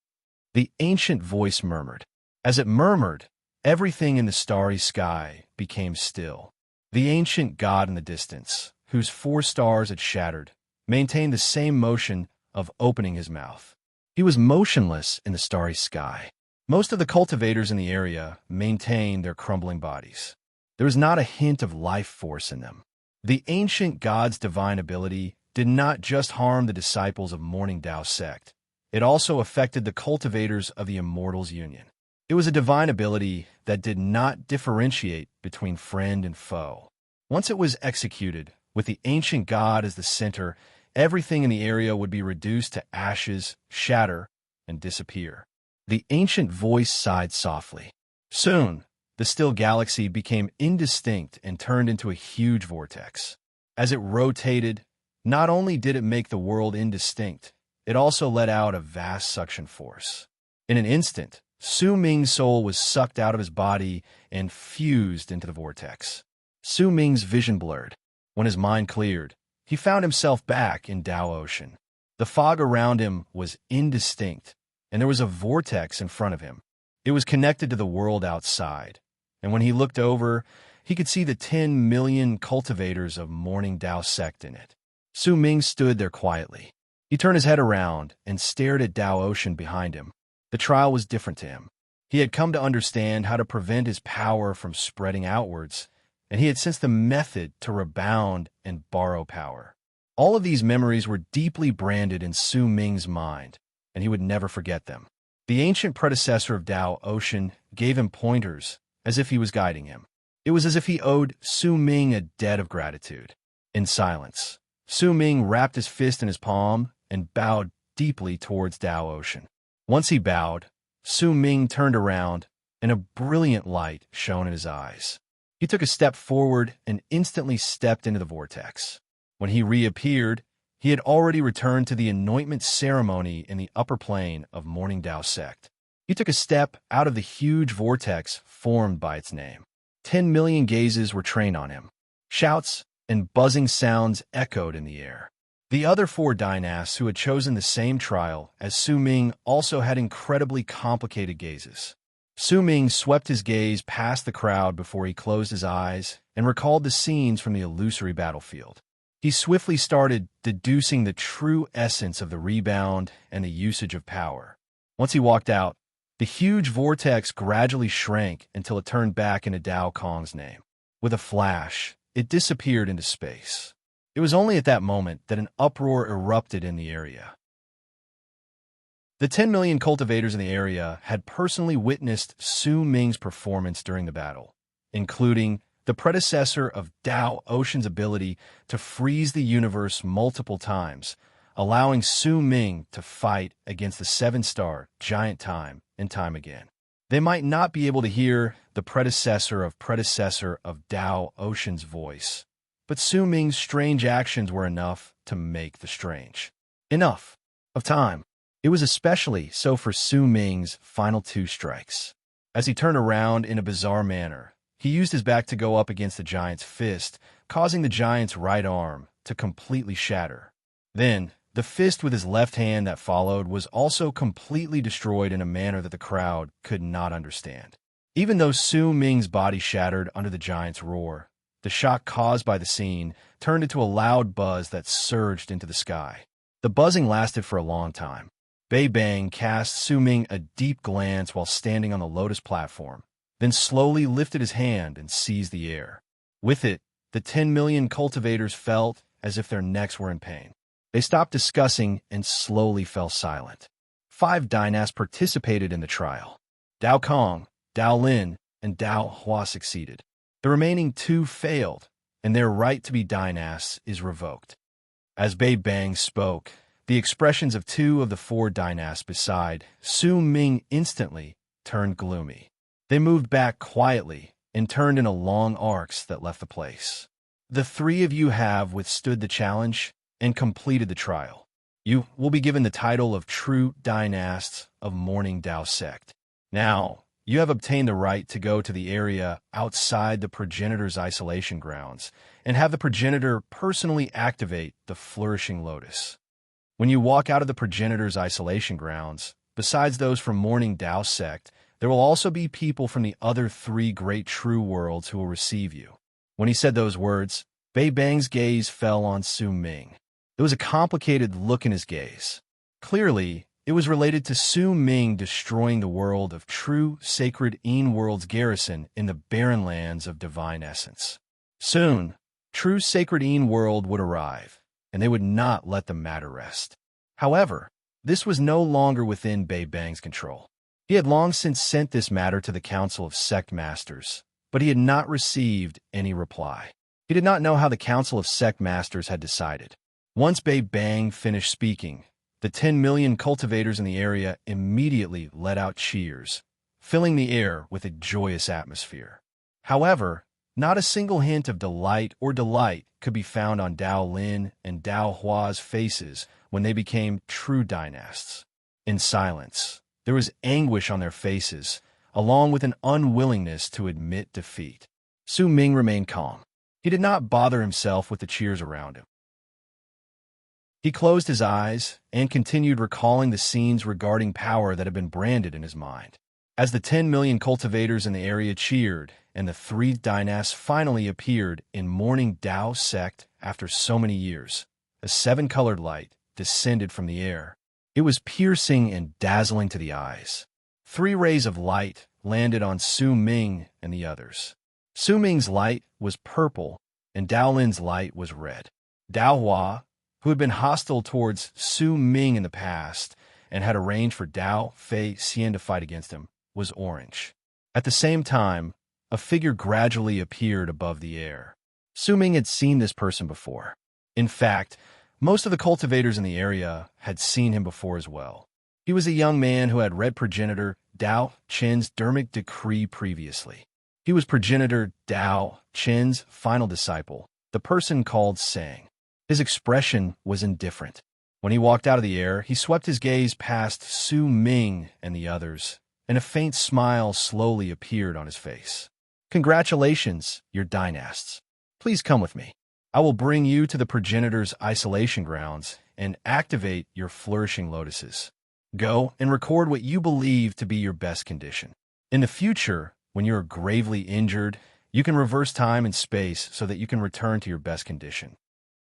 The ancient voice murmured. As it murmured, everything in the starry sky became still. The ancient god in the distance, whose 4 stars had shattered, maintained the same motion of opening his mouth. He was motionless in the starry sky. Most of the cultivators in the area maintained their crumbling bodies. There was not a hint of life force in them. The ancient god's divine ability did not just harm the disciples of Morning Tao sect. It also affected the cultivators of the Immortals Union. It was a divine ability that did not differentiate between friend and foe. Once it was executed, with the ancient god as the center, everything in the area would be reduced to ashes, shatter, and disappear. The ancient voice sighed softly. Soon, the still galaxy became indistinct and turned into a huge vortex. As it rotated, not only did it make the world indistinct, it also let out a vast suction force. In an instant, Su Ming's soul was sucked out of his body and fused into the vortex. Su Ming's vision blurred. When his mind cleared, he found himself back in Tao Ocean. The fog around him was indistinct, and there was a vortex in front of him. It was connected to the world outside, and when he looked over, he could see the 10 million cultivators of Morning Tao sect in it. Su Ming stood there quietly. He turned his head around and stared at Tao Ocean behind him. The trial was different to him. He had come to understand how to prevent his power from spreading outwards, and he had sensed the method to rebound and borrow power. All of these memories were deeply branded in Su Ming's mind, and he would never forget them. The ancient predecessor of Tao Ocean gave him pointers, as if he was guiding him. It was as if he owed Su Ming a debt of gratitude. In silence, Su Ming wrapped his fist in his palm and bowed deeply towards Tao Ocean. Once he bowed, Su Ming turned around, and a brilliant light shone in his eyes. He took a step forward and instantly stepped into the vortex. When he reappeared, He had already returned to the anointment ceremony in the upper plane of Morning Tao sect. He took a step out of the huge vortex formed by its name. 10 million gazes were trained on him. Shouts and buzzing sounds echoed in the air. The other 4 dynasts who had chosen the same trial as Su Ming also had incredibly complicated gazes. Su Ming swept his gaze past the crowd before he closed his eyes and recalled the scenes from the illusory battlefield. He swiftly started deducing the true essence of the rebound and the usage of power. Once he walked out, the huge vortex gradually shrank until it turned back into Dao Kong's name. With a flash, it disappeared into space. It was only at that moment that an uproar erupted in the area. The 10 million cultivators in the area had personally witnessed Su Ming's performance during the battle, including the predecessor of Dao Ocean's ability to freeze the universe multiple times, allowing Su Ming to fight against the 7-star giant time and time again. They might not be able to hear the predecessor of Dao Ocean's voice, but Su Ming's strange actions were enough to make the strange. Enough of time. It was especially so for Su Ming's final 2 strikes. As he turned around in a bizarre manner, he used his back to go up against the giant's fist, causing the giant's right arm to completely shatter. Then, the fist with his left hand that followed was also completely destroyed in a manner that the crowd could not understand. Even though Su Ming's body shattered under the giant's roar, the shock caused by the scene turned into a loud buzz that surged into the sky. The buzzing lasted for a long time. Bei Bang cast Su Ming a deep glance while standing on the lotus platform, then slowly lifted his hand and seized the air. With it, the 10 million cultivators felt as if their necks were in pain. They stopped discussing and slowly fell silent. 5 dynasts participated in the trial. Dao Kong, Dao Lin, and Dao Hua succeeded. The remaining 2 failed, and their right to be dynasts is revoked. As Bei Bang spoke, the expressions of 2 of the 4 dynasts beside Su Ming instantly turned gloomy. They moved back quietly and turned in long arcs that left the place. The 3 of you have withstood the challenge and completed the trial. You will be given the title of True Dynasts of Morning Tao Sect. Now, you have obtained the right to go to the area outside the progenitor's isolation grounds and have the progenitor personally activate the Flourishing Lotus. When you walk out of the progenitor's isolation grounds, besides those from Morning Tao Sect, there will also be people from the other 3 great true worlds who will receive you. When he said those words, Bei Bang's gaze fell on Su Ming. There was a complicated look in his gaze. Clearly, it was related to Su Ming destroying the world of true sacred Yin World's garrison in the barren lands of divine essence. Soon, true sacred Yin World would arrive, and they would not let the matter rest. However, this was no longer within Bei Bang's control. He had long since sent this matter to the Council of Sect Masters, but he had not received any reply. He did not know how the Council of Sect Masters had decided. Once Bei Bang finished speaking, the 10 million cultivators in the area immediately let out cheers, filling the air with a joyous atmosphere. However, not a single hint of delight could be found on Dao Lin and Dao Hua's faces when they became true dynasts. In silence, there was anguish on their faces, along with an unwillingness to admit defeat. Su Ming remained calm. He did not bother himself with the cheers around him. He closed his eyes and continued recalling the scenes regarding power that had been branded in his mind. As the 10 million cultivators in the area cheered and the 3 dynasts finally appeared in Morning Tao Sect after so many years, a 7-colored light descended from the air. It was piercing and dazzling to the eyes. 3 rays of light landed on Su Ming and the others. Su Ming's light was purple, and Dao Lin's light was red. Dao Hua, who had been hostile towards Su Ming in the past and had arranged for Dao Fei Xian to fight against him, was orange. At the same time, a figure gradually appeared above the air. Su Ming had seen this person before. In fact, most of the cultivators in the area had seen him before as well. He was a young man who had read progenitor Dao Chen's Dermic decree previously. He was progenitor Dao Chen's final disciple, the person called Sang. His expression was indifferent. When he walked out of the air, he swept his gaze past Su Ming and the others, and a faint smile slowly appeared on his face. Congratulations, your dynasts. Please come with me. I will bring you to the progenitor's isolation grounds and activate your flourishing lotuses. Go and record what you believe to be your best condition. In the future, when you are gravely injured, you can reverse time and space so that you can return to your best condition.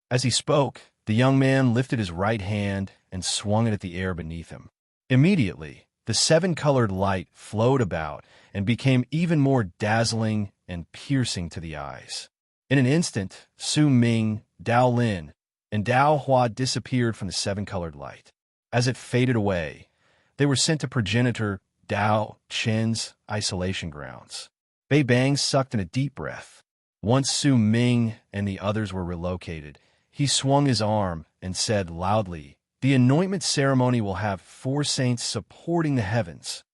As he spoke, the young man lifted his right hand and swung it at the air beneath him. Immediately, the seven-colored light flowed about and became even more dazzling and piercing to the eyes. In an instant, Su Ming, Dao Lin, and Dao Hua disappeared from the seven-colored light. As it faded away, they were sent to progenitor Dao Chen's isolation grounds. Bei Bang sucked in a deep breath. Once Su Ming and the others were relocated, he swung his arm and said loudly, "The anointment ceremony will have 4 saints supporting the heavens."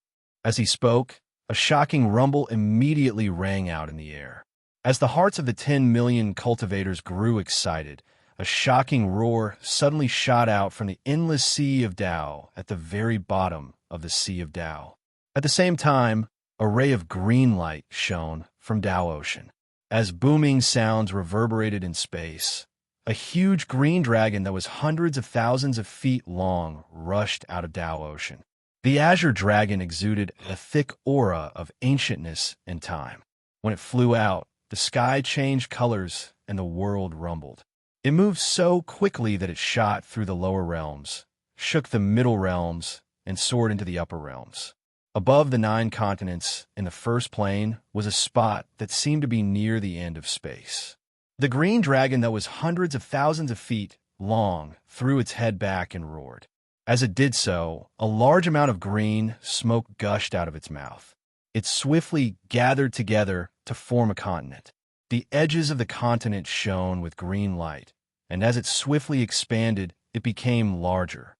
As he spoke, a shocking rumble immediately rang out in the air. As the hearts of the 10 million cultivators grew excited, a shocking roar suddenly shot out from the endless sea of Tao at the very bottom of the Sea of Tao. At the same time, a ray of green light shone from Tao Ocean. As booming sounds reverberated in space, a huge green dragon that was hundreds of thousands of feet long rushed out of Tao Ocean. The azure dragon exuded a thick aura of ancientness and time. When it flew out, the sky changed colors and the world rumbled. It moved so quickly that it shot through the lower realms, shook the middle realms, and soared into the upper realms. Above the 9 continents, in the first plane, was a spot that seemed to be near the end of space. The green dragon that was hundreds of thousands of feet long threw its head back and roared. As it did so, a large amount of green smoke gushed out of its mouth. It swiftly gathered together to form a continent. The edges of the continent shone with green light, and as it swiftly expanded, it became larger.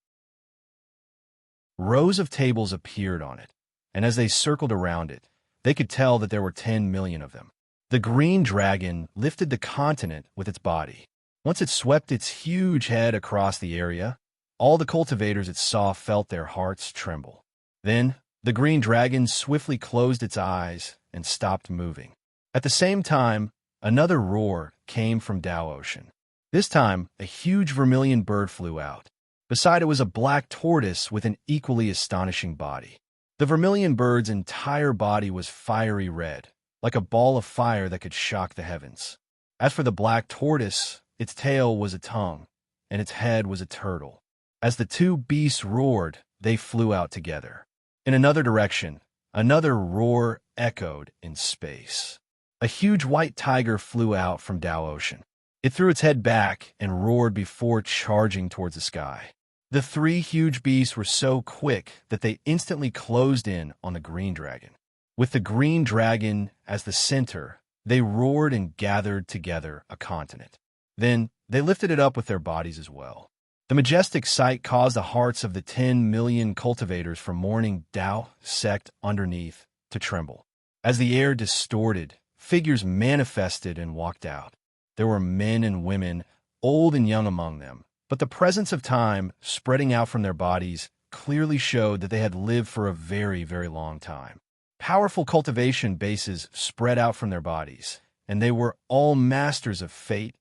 Rows of tables appeared on it, and as they circled around it, they could tell that there were 10 million of them. The green dragon lifted the continent with its body. Once it swept its huge head across the area, all the cultivators it saw felt their hearts tremble. Then, the green dragon swiftly closed its eyes and stopped moving. At the same time, another roar came from Tao Ocean. This time, a huge vermilion bird flew out. Beside it was a black tortoise with an equally astonishing body. The vermilion bird's entire body was fiery red, like a ball of fire that could shock the heavens. As for the black tortoise, its tail was a tongue, and its head was a turtle. As the 2 beasts roared, they flew out together. In another direction, another roar echoed in space. A huge white tiger flew out from Tao Ocean. It threw its head back and roared before charging towards the sky. The 3 huge beasts were so quick that they instantly closed in on the green dragon. With the green dragon as the center, they roared and gathered together a continent. Then they lifted it up with their bodies as well. The majestic sight caused the hearts of the 10 million cultivators from mourning Tao sect underneath to tremble. As the air distorted, figures manifested and walked out. There were men and women, old and young among them, but the presence of time spreading out from their bodies clearly showed that they had lived for a very, very long time. Powerful cultivation bases spread out from their bodies, and they were all masters of fate,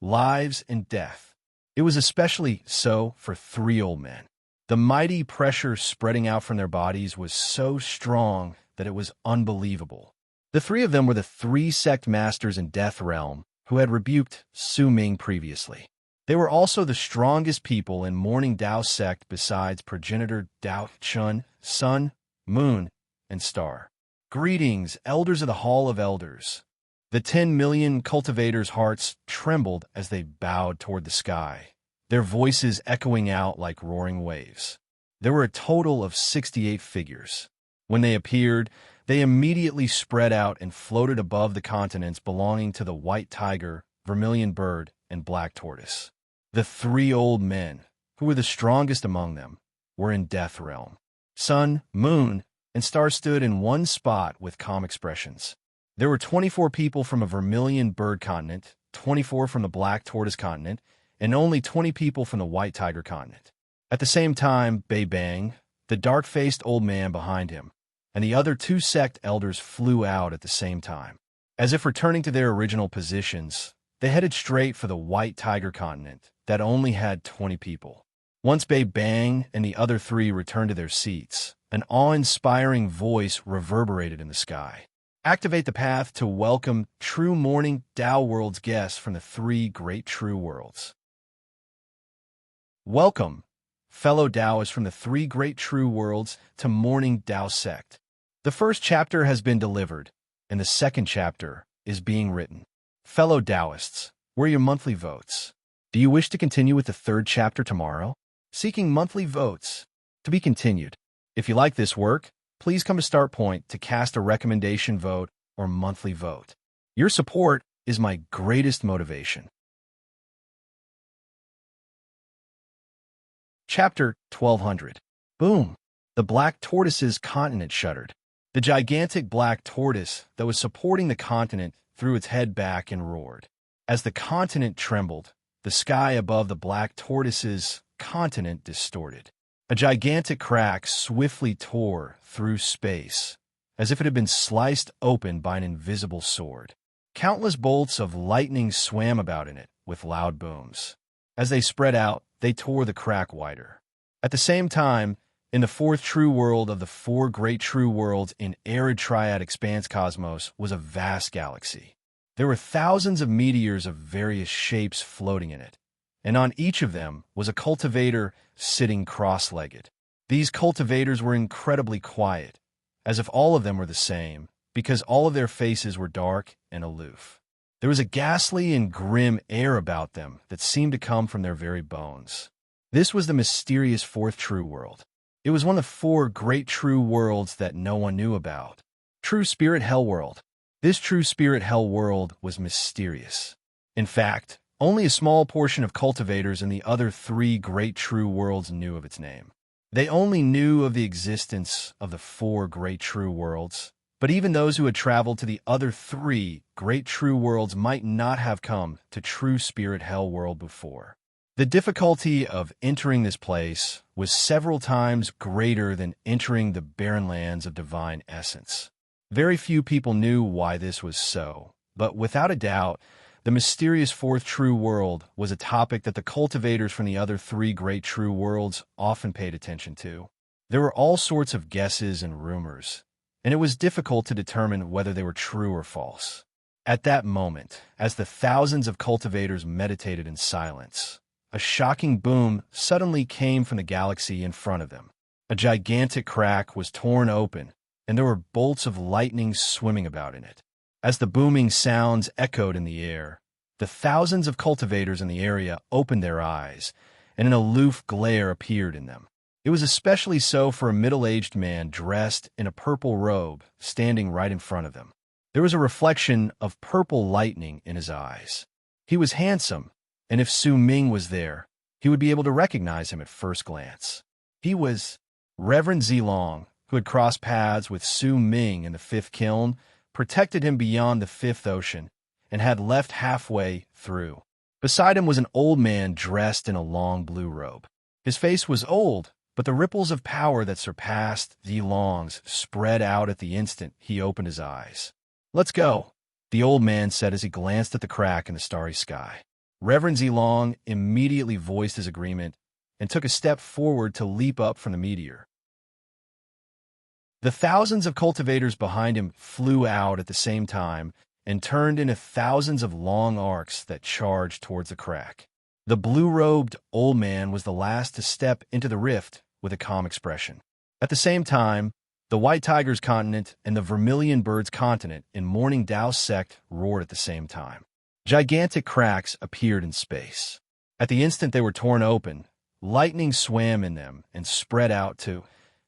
lives, and death. It was especially so for 3 old men. The mighty pressure spreading out from their bodies was so strong that it was unbelievable. The 3 of them were the 3 sect masters in Death Realm who had rebuked Su Ming previously. They were also the strongest people in Morning Tao sect besides progenitor Tao Chun, Sun, Moon, and Star. Greetings, elders of the Hall of Elders. The 10 million cultivators' hearts trembled as they bowed toward the sky, their voices echoing out like roaring waves. There were a total of 68 figures. When they appeared, they immediately spread out and floated above the continents belonging to the white tiger, vermilion bird, and black tortoise. The 3 old men, who were the strongest among them, were in Death Realm. Sun, Moon, and Star stood in one spot with calm expressions. There were 24 people from a vermilion bird continent, 24 from the black tortoise continent, and only 20 people from the White Tiger continent. At the same time, Bei Bang, the dark-faced old man behind him, and the other two sect elders flew out at the same time. As if returning to their original positions, they headed straight for the White Tiger continent that only had 20 people. Once Bei Bang and the other three returned to their seats, an awe-inspiring voice reverberated in the sky. Activate the path to welcome true morning Tao world's guests from the three great true worlds. Welcome, fellow Taoists from the three great true worlds, to Morning Tao Sect. The first chapter has been delivered, and the second chapter is being written. Fellow Taoists, where are your monthly votes? Do you wish to continue with the third chapter tomorrow? Seeking monthly votes. To be continued. If you like this work, please come to Start Point to cast a recommendation vote or monthly vote. Your support is my greatest motivation. Chapter 1200. Boom! The black tortoise's continent shuddered. The gigantic black tortoise that was supporting the continent threw its head back and roared. As the continent trembled, the sky above the black tortoise's continent distorted. A gigantic crack swiftly tore through space, as if it had been sliced open by an invisible sword. Countless bolts of lightning swam about in it with loud booms. As they spread out, they tore the crack wider. At the same time, in the fourth true world of the four great true worlds in arid triad expanse cosmos was a vast galaxy. There were thousands of meteors of various shapes floating in it, and on each of them was a cultivator sitting cross-legged. These cultivators were incredibly quiet, as if all of them were the same, because all of their faces were dark and aloof. There was a ghastly and grim air about them that seemed to come from their very bones. This was the mysterious fourth true world. It was one of the four great true worlds that no one knew about. True Spirit Hell World. This True Spirit Hell World was mysterious. In fact, only a small portion of cultivators in the other three great true worlds knew of its name. They only knew of the existence of the four great true worlds, but even those who had traveled to the other three great true worlds might not have come to True Spirit Hell World before. The difficulty of entering this place was several times greater than entering the barren lands of divine essence. Very few people knew why this was so, but without a doubt, the mysterious fourth true world was a topic that the cultivators from the other three great true worlds often paid attention to. There were all sorts of guesses and rumors, and it was difficult to determine whether they were true or false. At that moment, as the thousands of cultivators meditated in silence, a shocking boom suddenly came from the galaxy in front of them. A gigantic crack was torn open, and there were bolts of lightning swimming about in it. As the booming sounds echoed in the air, the thousands of cultivators in the area opened their eyes, and an aloof glare appeared in them. It was especially so for a middle-aged man dressed in a purple robe standing right in front of them. There was a reflection of purple lightning in his eyes. He was handsome, and if Su Ming was there, he would be able to recognize him at first glance. He was Reverend Zilong, who had crossed paths with Su Ming in the fifth kiln, protected him beyond the fifth ocean, and had left halfway through. Beside him was an old man dressed in a long blue robe. His face was old, but the ripples of power that surpassed Zilong's spread out at the instant he opened his eyes. "Let's go," the old man said as he glanced at the crack in the starry sky. Reverend Zilong immediately voiced his agreement and took a step forward to leap up from the meteor. The thousands of cultivators behind him flew out at the same time and turned into thousands of long arcs that charged towards the crack. The blue-robed old man was the last to step into the rift with a calm expression. At the same time, the White Tiger's continent and the Vermilion Bird's continent in Morning Tao Sect roared at the same time. Gigantic cracks appeared in space. At the instant they were torn open, lightning swam in them and spread out to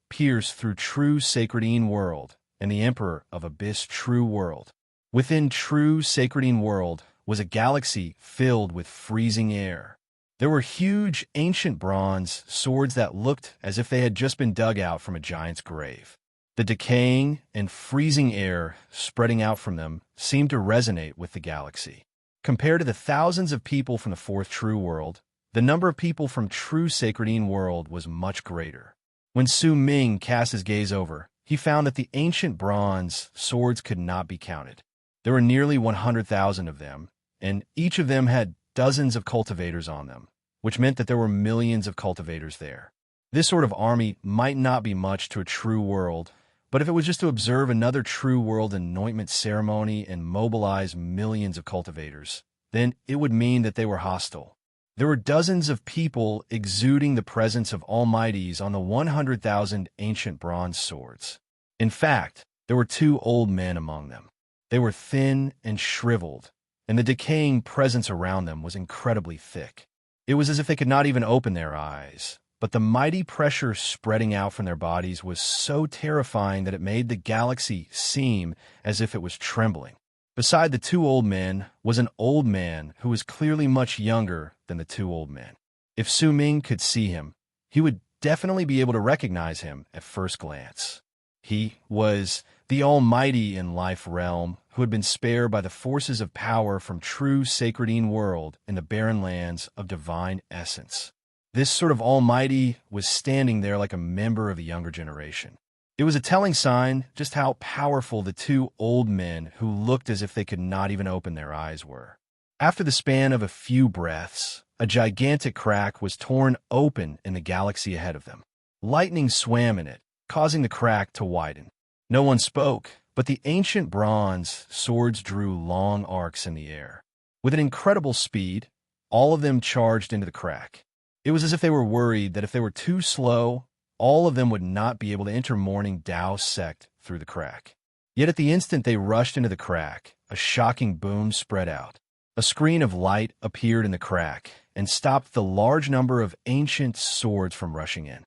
pierce through True Sacredine World and the Emperor of Abyss True World. Within True Sacredine World was a galaxy filled with freezing air. There were huge ancient bronze swords that looked as if they had just been dug out from a giant's grave. The decaying and freezing air spreading out from them seemed to resonate with the galaxy. Compared to the thousands of people from the fourth true world, the number of people from true serene world was much greater. When Su Ming cast his gaze over, he found that the ancient bronze swords could not be counted. There were nearly 100,000 of them, and each of them had dozens of cultivators on them, which meant that there were millions of cultivators there. This sort of army might not be much to a true world, but if it was just to observe another true world anointment ceremony and mobilize millions of cultivators, then it would mean that they were hostile. There were dozens of people exuding the presence of Almighties on the 100,000 ancient bronze swords. In fact, there were 2 old men among them. They were thin and shriveled, and the decaying presence around them was incredibly thick. It was as if they could not even open their eyes, but the mighty pressure spreading out from their bodies was so terrifying that it made the galaxy seem as if it was trembling. Beside the 2 old men was an old man who was clearly much younger than the 2 old men. If Su Ming could see him, he would definitely be able to recognize him at first glance. He was the Almighty in life realm who had been spared by the forces of power from true sacredine world in the barren lands of divine essence. This sort of Almighty was standing there like a member of the younger generation. It was a telling sign just how powerful the 2 old men who looked as if they could not even open their eyes were. After the span of a few breaths, a gigantic crack was torn open in the galaxy ahead of them. Lightning swam in it, causing the crack to widen. No one spoke, but the ancient bronze swords drew long arcs in the air. With an incredible speed, all of them charged into the crack. It was as if they were worried that if they were too slow, all of them would not be able to enter morning Tao sect through the crack. Yet at the instant they rushed into the crack, a shocking boom spread out. A screen of light appeared in the crack and stopped the large number of ancient swords from rushing in.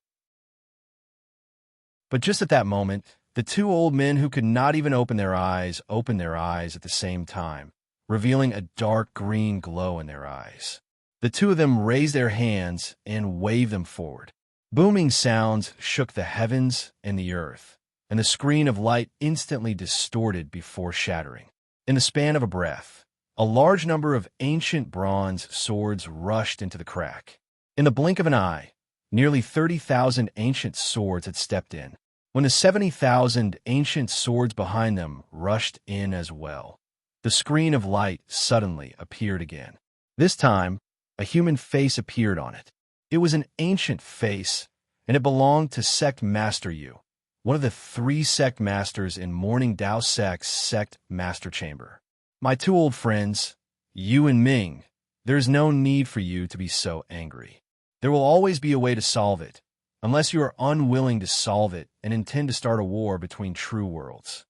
But just at that moment, the 2 old men who could not even opened their eyes at the same time, revealing a dark green glow in their eyes. The 2 of them raised their hands and waved them forward. Booming sounds shook the heavens and the earth, and the screen of light instantly distorted before shattering. In the span of a breath, a large number of ancient bronze swords rushed into the crack. In the blink of an eye, nearly 30,000 ancient swords had stepped in. When the 70,000 ancient swords behind them rushed in as well, the screen of light suddenly appeared again. This time, a human face appeared on it. It was an ancient face, and it belonged to Sect Master Yu, one of the 3 sect masters in Morning Tao Sect's Sect Master Chamber. My 2 old friends, Yu and Ming, there is no need for you to be so angry. There will always be a way to solve it, unless you are unwilling to solve it and intend to start a war between true worlds.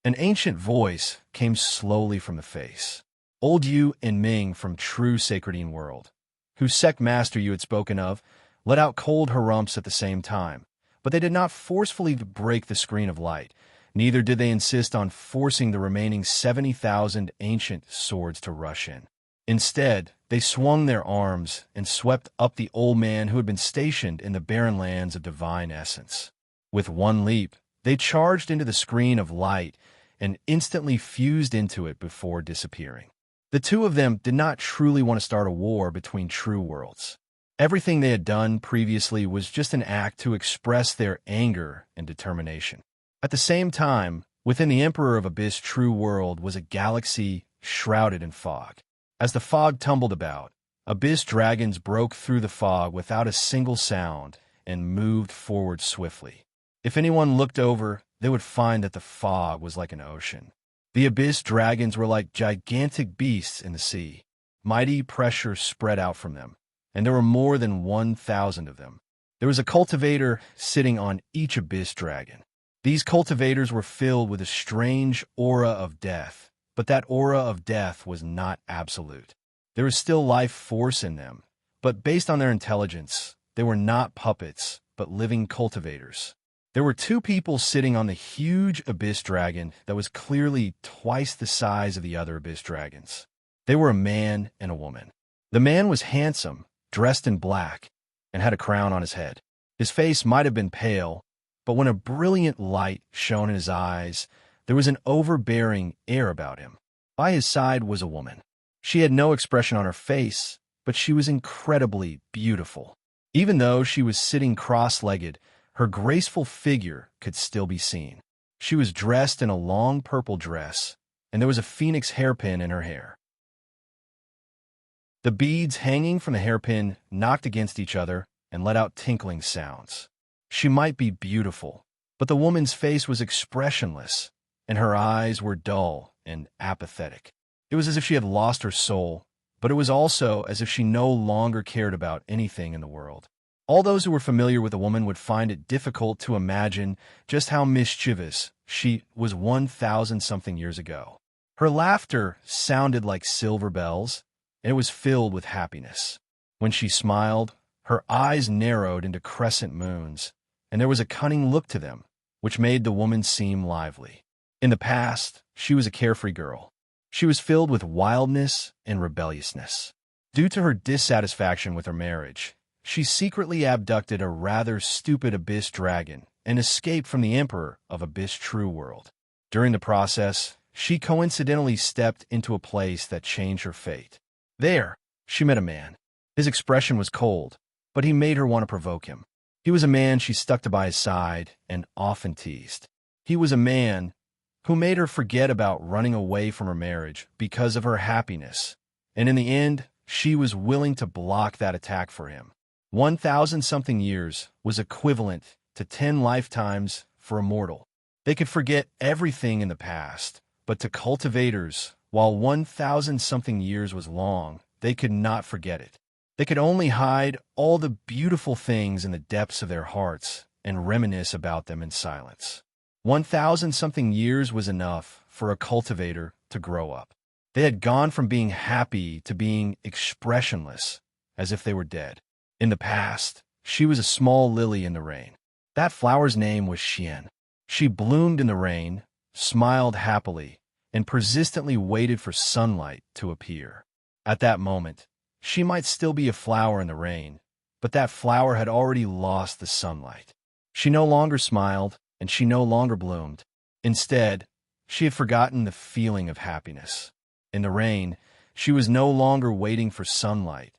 An ancient voice came slowly from the face. Old Yu and Ming from true sacredine world, whose sect master you had spoken of, let out cold harumphs at the same time, but they did not forcefully break the screen of light, neither did they insist on forcing the remaining 70,000 ancient swords to rush in. Instead, they swung their arms and swept up the old man who had been stationed in the barren lands of divine essence. With one leap, they charged into the screen of light and instantly fused into it before disappearing. The 2 of them did not truly want to start a war between true worlds. Everything they had done previously was just an act to express their anger and determination. At the same time, within the Emperor of Abyss true world was a galaxy shrouded in fog. As the fog tumbled about, Abyss dragons broke through the fog without a single sound and moved forward swiftly. If anyone looked over, they would find that the fog was like an ocean. The Abyss dragons were like gigantic beasts in the sea. Mighty pressure spread out from them, and there were more than 1,000 of them. There was a cultivator sitting on each Abyss dragon. These cultivators were filled with a strange aura of death, but that aura of death was not absolute. There was still life force in them, but based on their intelligence, they were not puppets, but living cultivators. There were 2 people sitting on the huge Abyss dragon that was clearly twice the size of the other Abyss dragons. They were a man and a woman. The man was handsome, dressed in black, and had a crown on his head. His face might have been pale, but when a brilliant light shone in his eyes, there was an overbearing air about him. By his side was a woman. She had no expression on her face, but she was incredibly beautiful. Even though she was sitting cross-legged, her graceful figure could still be seen. She was dressed in a long purple dress, and there was a phoenix hairpin in her hair. The beads hanging from the hairpin knocked against each other and let out tinkling sounds. She might be beautiful, but the woman's face was expressionless, and her eyes were dull and apathetic. It was as if she had lost her soul, but it was also as if she no longer cared about anything in the world. All those who were familiar with the woman would find it difficult to imagine just how mischievous she was 1,000-something years ago. Her laughter sounded like silver bells, and it was filled with happiness. When she smiled, her eyes narrowed into crescent moons, and there was a cunning look to them, which made the woman seem lively. In the past, she was a carefree girl. She was filled with wildness and rebelliousness. Due to her dissatisfaction with her marriage, she secretly abducted a rather stupid abyss dragon and escaped from the emperor of Abyss True World. During the process, she coincidentally stepped into a place that changed her fate. There, she met a man. His expression was cold, but he made her want to provoke him. He was a man she stuck to by his side and often teased. He was a man who made her forget about running away from her marriage because of her happiness, and in the end, she was willing to block that attack for him. 1,000-something years was equivalent to 10 lifetimes for a mortal. They could forget everything in the past, but to cultivators, while 1,000-something years was long, they could not forget it. They could only hide all the beautiful things in the depths of their hearts and reminisce about them in silence. 1,000-something years was enough for a cultivator to grow up. They had gone from being happy to being expressionless, as if they were dead. In the past, she was a small lily in the rain. That flower's name was Xian. She bloomed in the rain, smiled happily, and persistently waited for sunlight to appear. At that moment, she might still be a flower in the rain, but that flower had already lost the sunlight. She no longer smiled, and she no longer bloomed. Instead, she had forgotten the feeling of happiness. In the rain, she was no longer waiting for sunlight,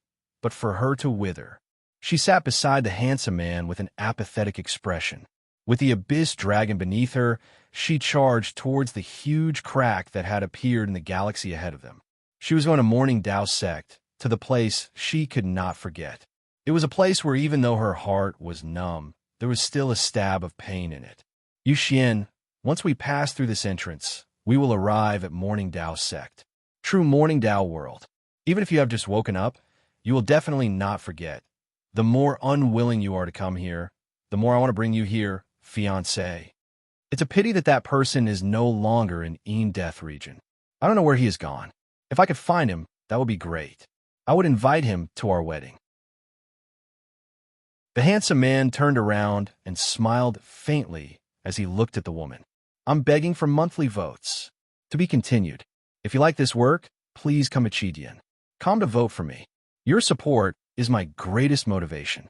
but for her to wither. She sat beside the handsome man with an apathetic expression. With the abyss dragon beneath her, she charged towards the huge crack that had appeared in the galaxy ahead of them. She was going to Morning Dao Sect, to the place she could not forget. It was a place where even though her heart was numb, there was still a stab of pain in it. Yu Xian, once we pass through this entrance, we will arrive at Morning Dao Sect. True Morning Dao world. Even if you have just woken up, you will definitely not forget. The more unwilling you are to come here, the more I want to bring you here, fiancé. It's a pity that that person is no longer in Death region. I don't know where he has gone. If I could find him, that would be great. I would invite him to our wedding. The handsome man turned around and smiled faintly as he looked at the woman. I'm begging for monthly votes. To be continued. If you like this work, please come to Chidian. Come to vote for me. Your support is my greatest motivation.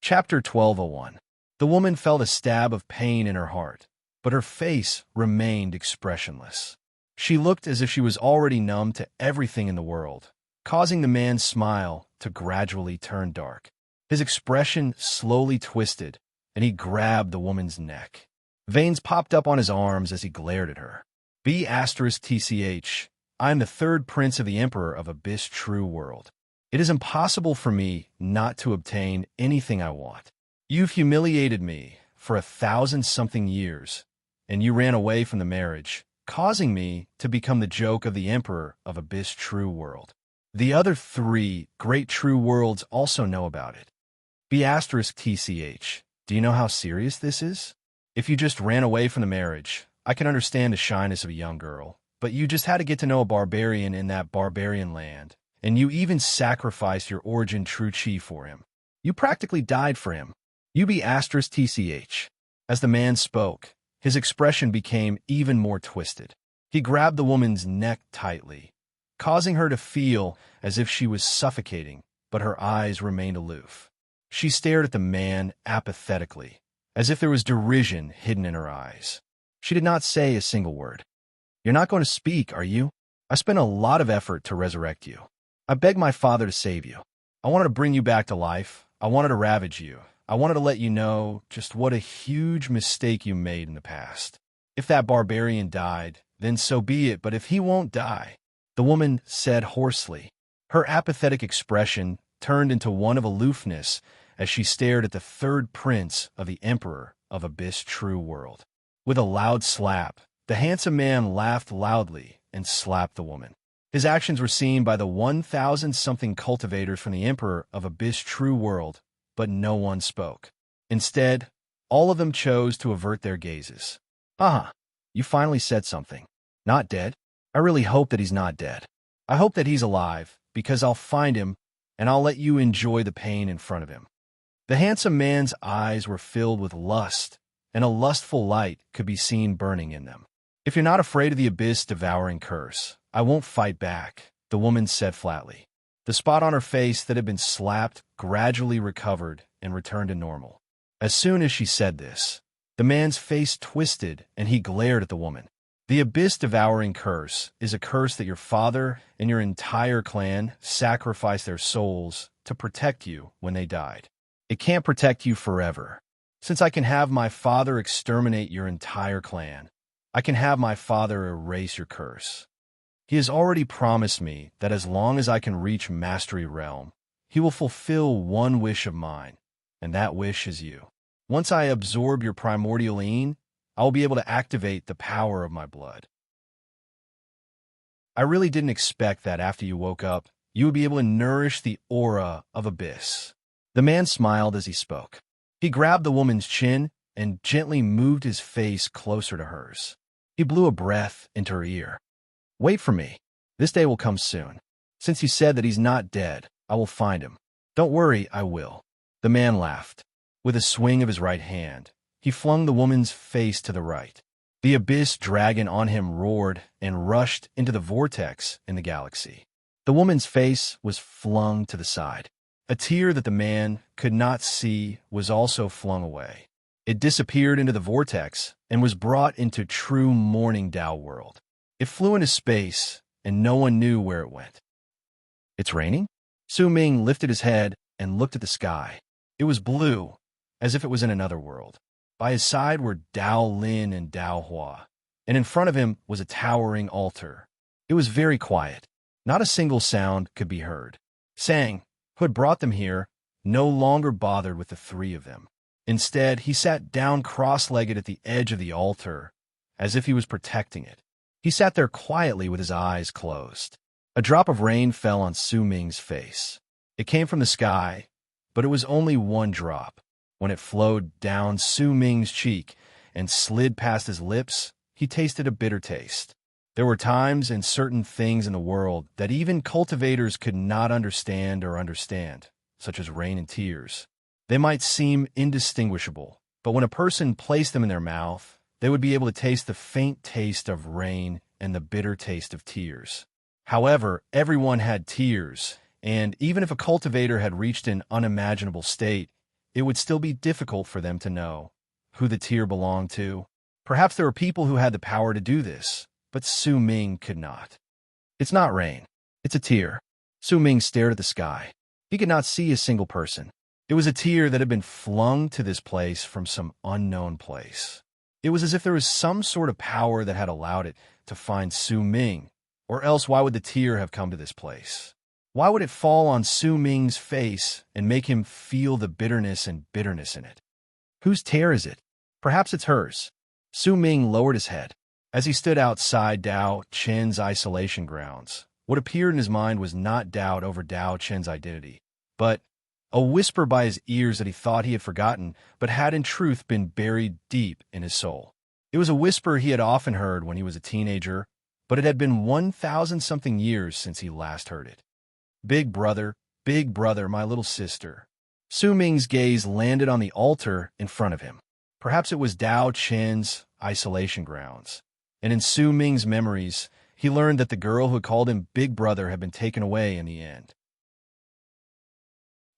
Chapter 1201. The woman felt a stab of pain in her heart, but her face remained expressionless. She looked as if she was already numb to everything in the world, causing the man's smile to gradually turn dark. His expression slowly twisted, and he grabbed the woman's neck. Veins popped up on his arms as he glared at her. B*TCH, I am the third prince of the Emperor of Abyss True World. It is impossible for me not to obtain anything I want. You've humiliated me for 1,000-something years, and you ran away from the marriage, causing me to become the joke of the Emperor of Abyss True World. The other 3 great true worlds also know about it. B*TCH, do you know how serious this is? If you just ran away from the marriage, I can understand the shyness of a young girl, but you just had to get to know a barbarian in that barbarian land, and you even sacrificed your origin true chi for him. You practically died for him. You B*TCH. As the man spoke, his expression became even more twisted. He grabbed the woman's neck tightly, causing her to feel as if she was suffocating, but her eyes remained aloof. She stared at the man apathetically, as if there was derision hidden in her eyes. She did not say a single word. You're not going to speak, are you? I spent a lot of effort to resurrect you. I begged my father to save you. I wanted to bring you back to life. I wanted to ravage you. I wanted to let you know just what a huge mistake you made in the past. If that barbarian died, then so be it, but if he won't die, the woman said hoarsely. Her apathetic expression turned into one of aloofness as she stared at the third prince of the Emperor of Abyss True World. With a loud slap, the handsome man laughed loudly and slapped the woman. His actions were seen by the 1,000-something cultivators from the Emperor of Abyss True World, but no one spoke. Instead, all of them chose to avert their gazes. You finally said something. Not dead? I really hope that he's not dead. I hope that he's alive, because I'll find him, and I'll let you enjoy the pain in front of him. The handsome man's eyes were filled with lust, and a lustful light could be seen burning in them. If you're not afraid of the abyss-devouring curse, I won't fight back, the woman said flatly. The spot on her face that had been slapped gradually recovered and returned to normal. As soon as she said this, the man's face twisted and he glared at the woman. The abyss-devouring curse is a curse that your father and your entire clan sacrificed their souls to protect you when they died. It can't protect you forever. Since I can have my father exterminate your entire clan, I can have my father erase your curse. He has already promised me that as long as I can reach Mastery Realm, he will fulfill one wish of mine, and that wish is you. Once I absorb your primordial Een, I will be able to activate the power of my blood. I really didn't expect that after you woke up, you would be able to nourish the aura of Abyss. The man smiled as he spoke. He grabbed the woman's chin and gently moved his face closer to hers. He blew a breath into her ear. Wait for me. This day will come soon. Since you said that he's not dead, I will find him. Don't worry, I will. The man laughed. With a swing of his right hand, he flung the woman's face to the right. The abyss dragon on him roared and rushed into the vortex in the galaxy. The woman's face was flung to the side. A tear that the man could not see was also flung away. It disappeared into the vortex and was brought into true morning Tao world. It flew into space, and no one knew where it went. It's raining? Su Ming lifted his head and looked at the sky. It was blue, as if it was in another world. By his side were Dao Lin and Dao Hua, and in front of him was a towering altar. It was very quiet. Not a single sound could be heard. Sang, who had brought them here, no longer bothered with the three of them. Instead, he sat down cross-legged at the edge of the altar, as if he was protecting it. He sat there quietly with his eyes closed. A drop of rain fell on Su Ming's face. It came from the sky, but it was only one drop. When it flowed down Su Ming's cheek and slid past his lips, he tasted a bitter taste. There were times and certain things in the world that even cultivators could not understand, such as rain and tears. They might seem indistinguishable, but when a person placed them in their mouth, they would be able to taste the faint taste of rain and the bitter taste of tears. However, everyone had tears, and even if a cultivator had reached an unimaginable state, it would still be difficult for them to know who the tear belonged to. Perhaps there were people who had the power to do this, but Su Ming could not. It's not rain. It's a tear. Su Ming stared at the sky. He could not see a single person. It was a tear that had been flung to this place from some unknown place. It was as if there was some sort of power that had allowed it to find Su Ming, or else why would the tear have come to this place? Why would it fall on Su Ming's face and make him feel the bitterness in it? Whose tear is it? Perhaps it's hers. Su Ming lowered his head. As he stood outside Dao Chen's isolation grounds, what appeared in his mind was not doubt over Dao Chen's identity, but a whisper by his ears that he thought he had forgotten, but had in truth been buried deep in his soul. It was a whisper he had often heard when he was a teenager, but it had been 1,000-something years since he last heard it. Big brother, my little sister. Su Ming's gaze landed on the altar in front of him. Perhaps it was Dao Chen's isolation grounds. And in Su Ming's memories, he learned that the girl who had called him Big Brother had been taken away in the end.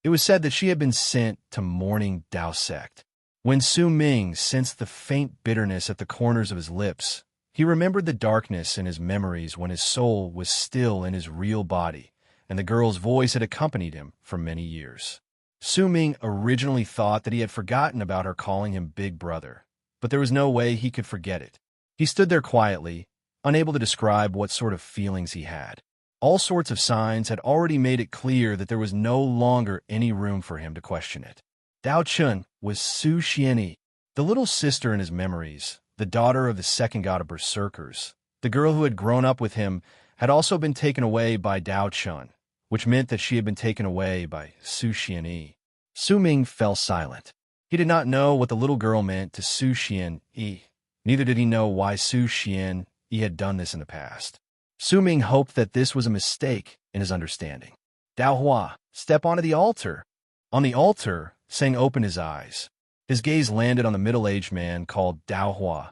It was said that she had been sent to mourning Dao sect. When Su Ming sensed the faint bitterness at the corners of his lips, He remembered the darkness in his memories when his soul was still in his real body, and the girl's voice had accompanied him for many years. Su Ming originally thought that he had forgotten about her calling him Big Brother, but there was no way he could forget it. He stood there quietly, unable to describe what sort of feelings he had. All sorts of signs had already made it clear that there was no longer any room for him to question it. Dao Chun was Su Xianyi, the little sister in his memories, the daughter of the second god of berserkers. The girl who had grown up with him had also been taken away by Dao Chun, which meant that she had been taken away by Su Xianyi. Su Ming fell silent. He did not know what the little girl meant to Su Xianyi. Neither did he know why Su Xianyi had done this in the past. Su Ming hoped that this was a mistake in his understanding. Dao Hua, step onto the altar. On the altar, Sang opened his eyes. His gaze landed on the middle-aged man called Dao Hua,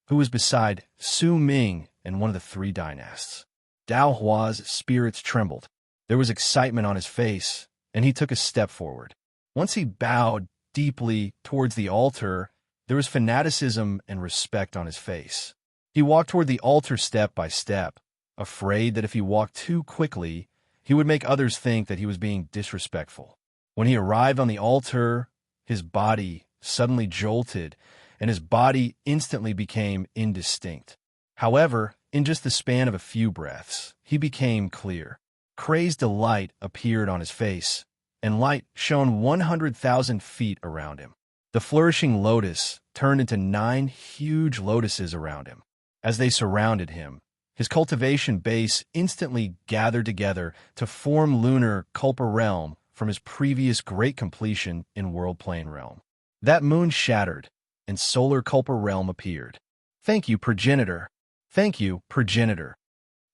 who was beside Su Ming and one of the three dynasts. Dao Hua's spirits trembled. There was excitement on his face, and he took a step forward. Once he bowed deeply towards the altar, there was fanaticism and respect on his face. He walked toward the altar step by step, afraid that if he walked too quickly, he would make others think that he was being disrespectful. When he arrived on the altar, his body suddenly jolted, and his body instantly became indistinct. However, in just the span of a few breaths, he became clear. Crazed delight appeared on his face, and light shone 100,000 feet around him. The flourishing lotus turned into 9 huge lotuses around him. As they surrounded him, his cultivation base instantly gathered together to form lunar Kulpa realm from his previous great completion in World Plane realm. That moon shattered, and solar Kulpa realm appeared. Thank you, progenitor. Thank you, progenitor.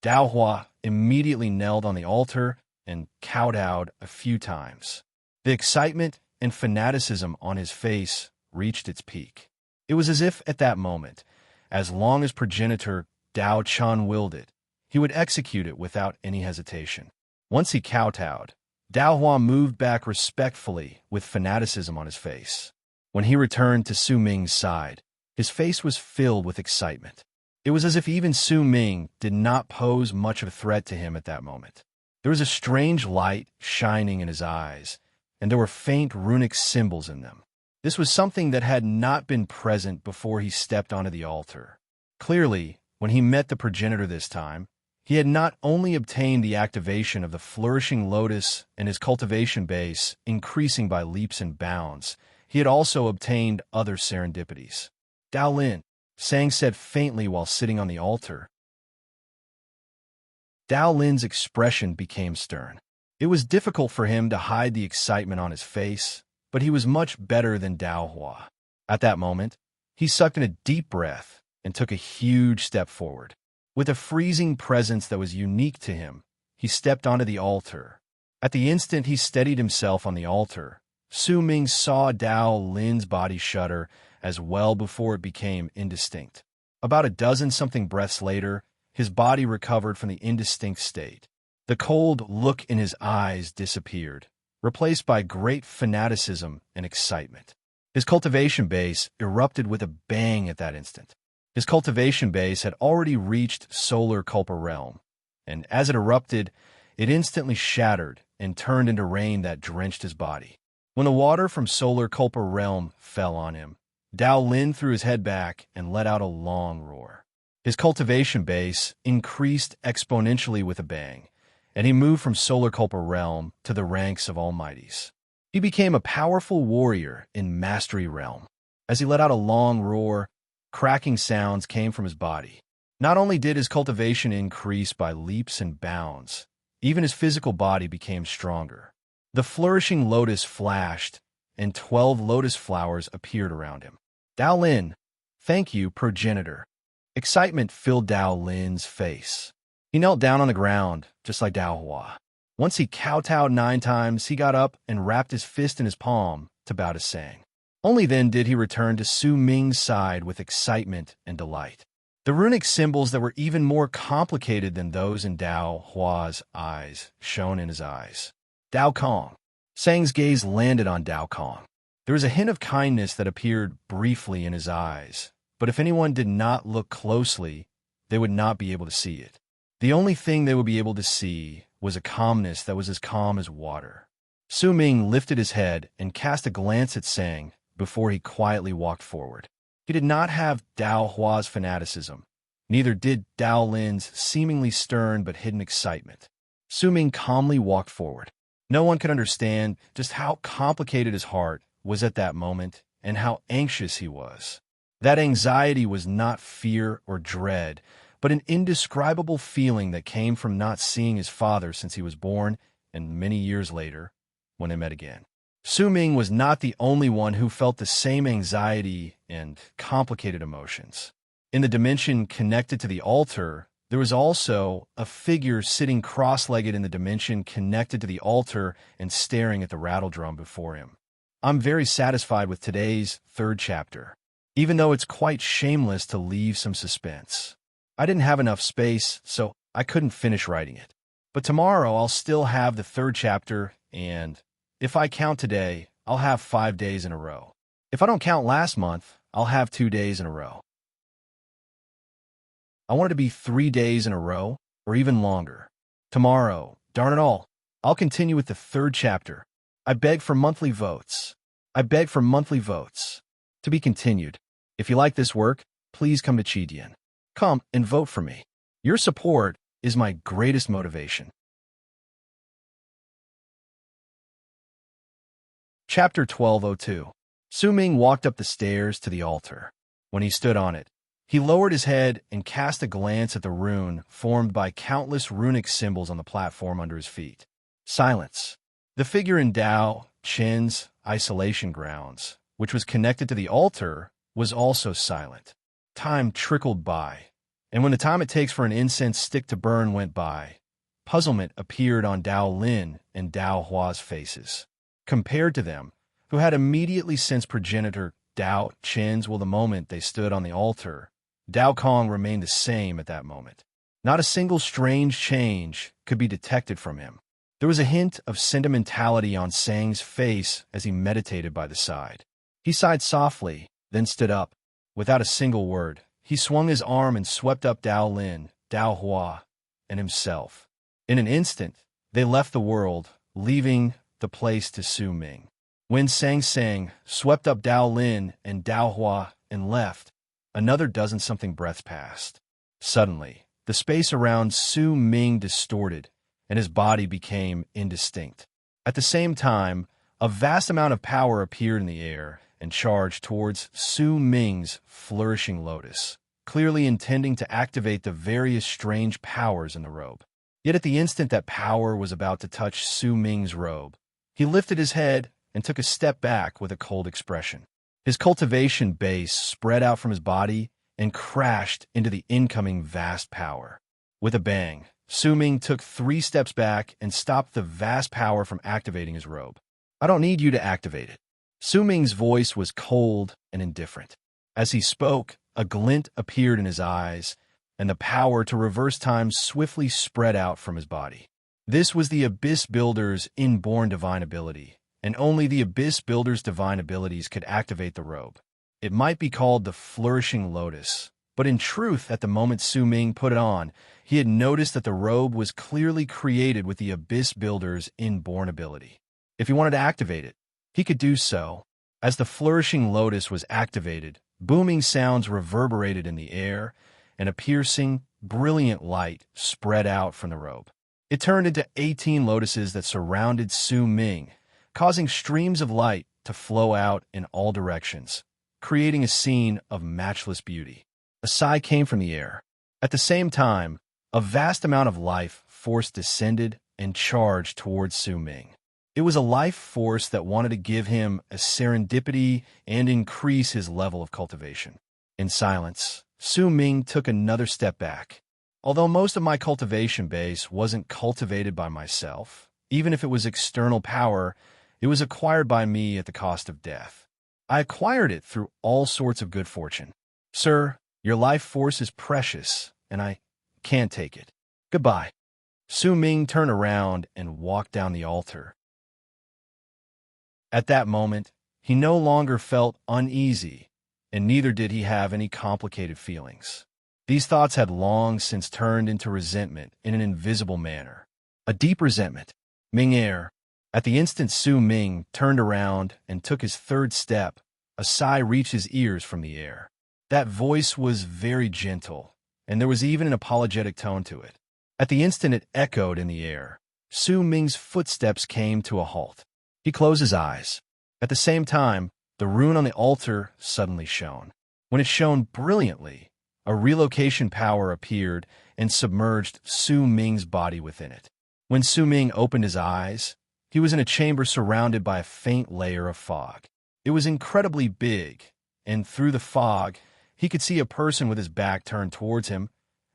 Dao Hua immediately knelt on the altar and kowtowed a few times. The excitement and fanaticism on his face reached its peak. It was as if at that moment, as long as progenitor Dao Chun willed it, he would execute it without any hesitation. Once he kowtowed, Dao Hua moved back respectfully with fanaticism on his face. When he returned to Su Ming's side, his face was filled with excitement. It was as if even Su Ming did not pose much of a threat to him at that moment. There was a strange light shining in his eyes, and there were faint runic symbols in them. This was something that had not been present before he stepped onto the altar. Clearly, when he met the progenitor this time, he had not only obtained the activation of the flourishing lotus and his cultivation base increasing by leaps and bounds, he had also obtained other serendipities. Dao Lin, Sang said faintly while sitting on the altar. Dao Lin's expression became stern. It was difficult for him to hide the excitement on his face, but he was much better than Dao Hua. At that moment, he sucked in a deep breath and took a huge step forward. With a freezing presence that was unique to him, he stepped onto the altar. At the instant he steadied himself on the altar, Su Ming saw Dao Lin's body shudder as well before it became indistinct. About a dozen-something breaths later, his body recovered from the indistinct state. The cold look in his eyes disappeared, replaced by great fanaticism and excitement. His cultivation base erupted with a bang at that instant. His cultivation base had already reached solar Kulpa realm, and as it erupted, it instantly shattered and turned into rain that drenched his body. When the water from solar Kulpa realm fell on him, Dao Lin threw his head back and let out a long roar. His cultivation base increased exponentially with a bang, and he moved from solar Kulpa realm to the ranks of Almighties. He became a powerful warrior in Mastery realm. As he let out a long roar, cracking sounds came from his body. Not only did his cultivation increase by leaps and bounds, even his physical body became stronger. The flourishing lotus flashed, and 12 lotus flowers appeared around him. Dao Lin, thank you, progenitor. Excitement filled Dao Lin's face. He knelt down on the ground, just like Dao Hua. Once he kowtowed 9 times, he got up and wrapped his fist in his palm to bow to Sang. Only then did he return to Su Ming's side with excitement and delight. The runic symbols that were even more complicated than those in Dao Hua's eyes shone in his eyes. Dao Kong. Sang's gaze landed on Dao Kong. There was a hint of kindness that appeared briefly in his eyes, but if anyone did not look closely, they would not be able to see it. The only thing they would be able to see was a calmness that was as calm as water. Su Ming lifted his head and cast a glance at Sang before he quietly walked forward. He did not have Dao Hua's fanaticism. Neither did Dao Lin's seemingly stern but hidden excitement. Su Ming calmly walked forward. No one could understand just how complicated his heart was at that moment and how anxious he was. That anxiety was not fear or dread, but an indescribable feeling that came from not seeing his father since he was born and many years later, when they met again. Su Ming was not the only one who felt the same anxiety and complicated emotions. In the dimension connected to the altar, there was also a figure sitting cross-legged in the dimension connected to the altar and staring at the rattle drum before him. I'm very satisfied with today's third chapter, even though it's quite shameless to leave some suspense. I didn't have enough space, so I couldn't finish writing it. But tomorrow I'll still have the third chapter, and if I count today, I'll have 5 days in a row. If I don't count last month, I'll have 2 days in a row. I want it to be 3 days in a row, or even longer. Tomorrow, darn it all, I'll continue with the third chapter. I beg for monthly votes. I beg for monthly votes. To be continued. If you like this work, please come to Chidian. Come and vote for me. Your support is my greatest motivation. Chapter 1202. Su Ming walked up the stairs to the altar. When he stood on it, he lowered his head and cast a glance at the rune formed by countless runic symbols on the platform under his feet. Silence. The figure in Dao Chen's isolation grounds, which was connected to the altar, was also silent. Time trickled by, and when the time it takes for an incense stick to burn went by, puzzlement appeared on Dao Lin and Dao Hua's faces. Compared to them, who had immediately sensed progenitor Dao Chen's the moment they stood on the altar, Dao Kong remained the same at that moment. Not a single strange change could be detected from him. There was a hint of sentimentality on Sang's face as he meditated by the side. He sighed softly, then stood up. Without a single word, he swung his arm and swept up Dao Lin, Dao Hua, and himself. In an instant, they left the world, leaving the place to Su Ming. When Sang swept up Dao Lin and Dao Hua and left, another dozen-something breaths passed. Suddenly, the space around Su Ming distorted, and his body became indistinct. At the same time, a vast amount of power appeared in the air and charged towards Su Ming's flourishing lotus, clearly intending to activate the various strange powers in the robe. Yet at the instant that power was about to touch Su Ming's robe, he lifted his head and took a step back with a cold expression. His cultivation base spread out from his body and crashed into the incoming vast power. With a bang, Su Ming took 3 steps back and stopped the vast power from activating his robe. I don't need you to activate it. Su Ming's voice was cold and indifferent. As he spoke, a glint appeared in his eyes, and the power to reverse time swiftly spread out from his body. This was the Abyss Builder's inborn divine ability, and only the Abyss Builder's divine abilities could activate the robe. It might be called the Flourishing Lotus, but in truth, at the moment Su Ming put it on, he had noticed that the robe was clearly created with the Abyss Builder's inborn ability. If he wanted to activate it, he could do so. As the Flourishing Lotus was activated, booming sounds reverberated in the air, and a piercing, brilliant light spread out from the robe. It turned into 18 lotuses that surrounded Su Ming, causing streams of light to flow out in all directions, creating a scene of matchless beauty. A sigh came from the air. At the same time, a vast amount of life force descended and charged towards Su Ming. It was a life force that wanted to give him a serendipity and increase his level of cultivation. In silence, Su Ming took another step back. Although most of my cultivation base wasn't cultivated by myself, even if it was external power, it was acquired by me at the cost of death. I acquired it through all sorts of good fortune. Sir, your life force is precious, and I can't take it. Goodbye. Su Ming turned around and walked down the altar. At that moment, he no longer felt uneasy, and neither did he have any complicated feelings. These thoughts had long since turned into resentment in an invisible manner. A deep resentment. Ming Er. At the instant Su Ming turned around and took his third step, a sigh reached his ears from the air. That voice was very gentle, and there was even an apologetic tone to it. At the instant it echoed in the air, Su Ming's footsteps came to a halt. He closed his eyes. At the same time, the rune on the altar suddenly shone. When it shone brilliantly, a relocation power appeared and submerged Su Ming's body within it. When Su Ming opened his eyes, he was in a chamber surrounded by a faint layer of fog. It was incredibly big, and through the fog, he could see a person with his back turned towards him,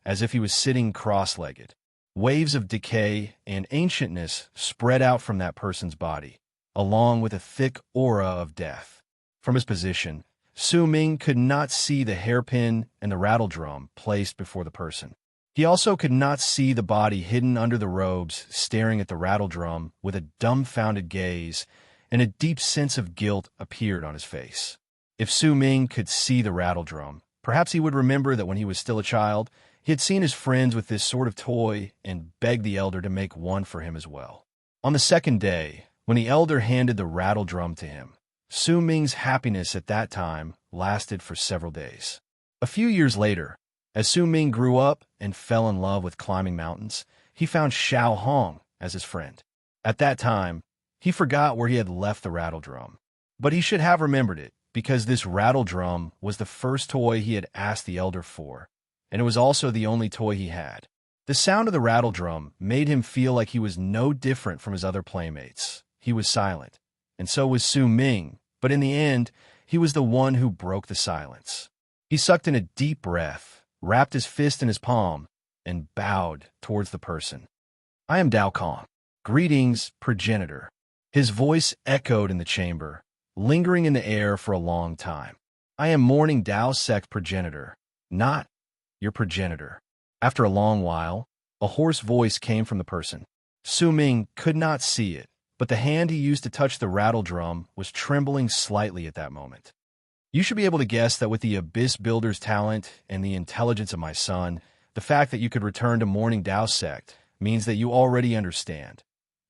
as if he was sitting cross-legged. Waves of decay and ancientness spread out from that person's body, along with a thick aura of death. From his position, Su Ming could not see the hairpin and the rattledrum placed before the person. He also could not see the body hidden under the robes, staring at the rattledrum with a dumbfounded gaze, and a deep sense of guilt appeared on his face. If Su Ming could see the rattledrum, perhaps he would remember that when he was still a child, he had seen his friends with this sort of toy and begged the elder to make one for him as well. On the second day, when the elder handed the rattledrum to him, Su Ming's happiness at that time lasted for several days. A few years later, as Su Ming grew up and fell in love with climbing mountains, he found Xiao Hong as his friend. At that time, he forgot where he had left the rattledrum, but he should have remembered it because this rattledrum was the first toy he had asked the elder for, and it was also the only toy he had. The sound of the rattledrum made him feel like he was no different from his other playmates. He was silent, and so was Su Ming, but in the end, he was the one who broke the silence. He sucked in a deep breath, wrapped his fist in his palm, and bowed towards the person. "I am Dao Kong. Greetings, progenitor." His voice echoed in the chamber, lingering in the air for a long time. "I am mourning Dao sect progenitor, not your progenitor." After a long while, a hoarse voice came from the person. Su Ming could not see it, but the hand he used to touch the rattledrum was trembling slightly at that moment. "You should be able to guess that with the Abyss Builder's talent and the intelligence of my son, the fact that you could return to mourning Dao sect means that you already understand.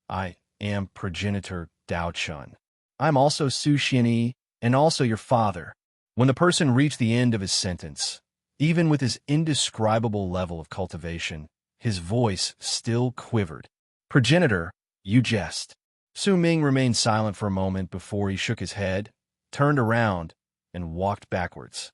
I am progenitor Dao Chun. I'm also Su Xianyi and also your father." When the person reached the end of his sentence, even with his indescribable level of cultivation, his voice still quivered. "Progenitor, you jest." Su Ming remained silent for a moment before he shook his head, turned around, and walked backwards.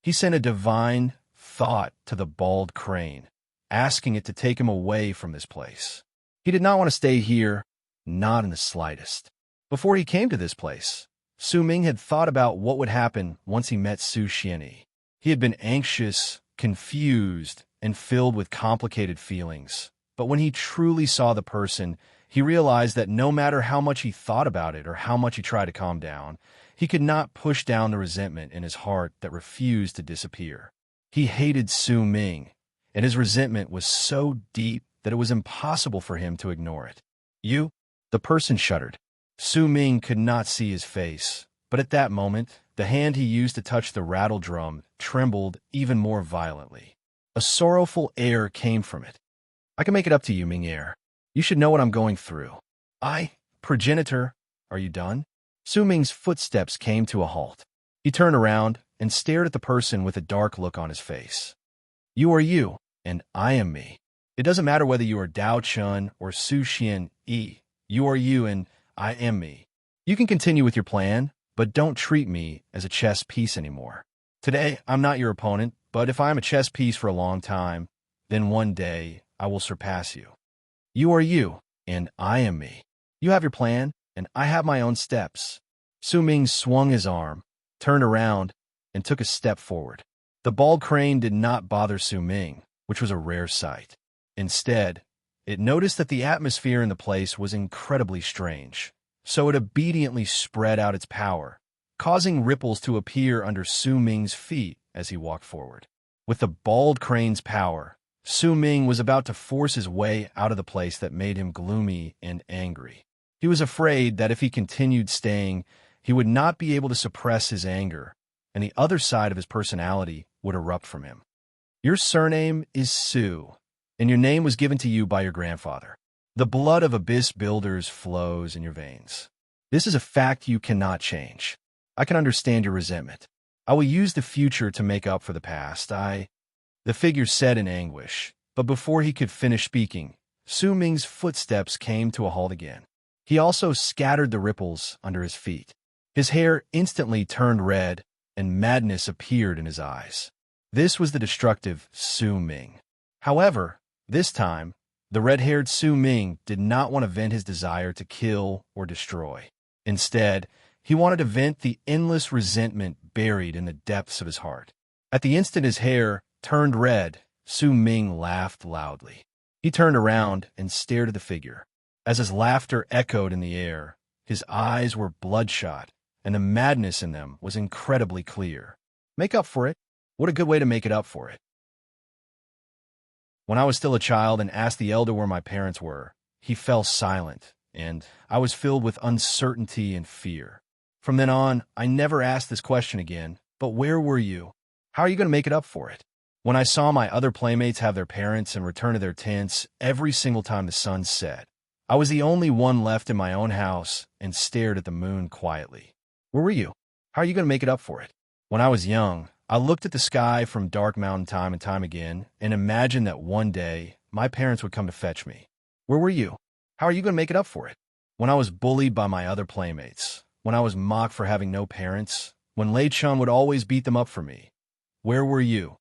He sent a divine thought to the bald crane, asking it to take him away from this place. He did not want to stay here, not in the slightest. Before he came to this place, Su Ming had thought about what would happen once he met Su Xianyi. He had been anxious, confused, and filled with complicated feelings. But when he truly saw the person, he realized that no matter how much he thought about it or how much he tried to calm down, he could not push down the resentment in his heart that refused to disappear. He hated Su Ming, and his resentment was so deep that it was impossible for him to ignore it. "You?" The person shuddered. Su Ming could not see his face, but at that moment, the hand he used to touch the rattledrum trembled even more violently. A sorrowful air came from it. "I can make it up to you, Ming Er. You should know what I'm going through." Progenitor, are you done?" Su Ming's footsteps came to a halt. He turned around and stared at the person with a dark look on his face. "You are you, and I am me. It doesn't matter whether you are Dao Chun or Su Xianyi. You are you, and I am me. You can continue with your plan, but don't treat me as a chess piece anymore. Today, I'm not your opponent, but if I'm a chess piece for a long time, then one day I will surpass you. You are you, and I am me. You have your plan, and I have my own steps." Su Ming swung his arm, turned around, and took a step forward. The bald crane did not bother Su Ming, which was a rare sight. Instead, it noticed that the atmosphere in the place was incredibly strange, so it obediently spread out its power, causing ripples to appear under Su Ming's feet as he walked forward. With the bald crane's power, Su Ming was about to force his way out of the place that made him gloomy and angry. He was afraid that if he continued staying, he would not be able to suppress his anger, and the other side of his personality would erupt from him. Your surname is Sue, and your name was given to you by your grandfather. The blood of abyss builders flows in your veins. This is a fact you cannot change. I can understand your resentment. I will use the future to make up for the past. The figure said in anguish, but before he could finish speaking, Su Ming's footsteps came to a halt again. He also scattered the ripples under his feet. His hair instantly turned red, and madness appeared in his eyes. This was the destructive Su Ming. However, this time, the red-haired Su Ming did not want to vent his desire to kill or destroy. Instead, he wanted to vent the endless resentment buried in the depths of his heart. At the instant his hair turned red, Su Ming laughed loudly. He turned around and stared at the figure. As his laughter echoed in the air, his eyes were bloodshot, and the madness in them was incredibly clear. Make up for it? What a good way to make it up for it. When I was still a child and asked the elder where my parents were, he fell silent, and I was filled with uncertainty and fear. From then on, I never asked this question again, but where were you? How are you going to make it up for it? When I saw my other playmates have their parents and return to their tents every single time the sun set, I was the only one left in my own house and stared at the moon quietly. Where were you? How are you going to make it up for it? When I was young, I looked at the sky from Dark Mountain time and time again and imagined that one day my parents would come to fetch me. Where were you? How are you going to make it up for it? When I was bullied by my other playmates, when I was mocked for having no parents, when Lei Chun would always beat them up for me, where were you?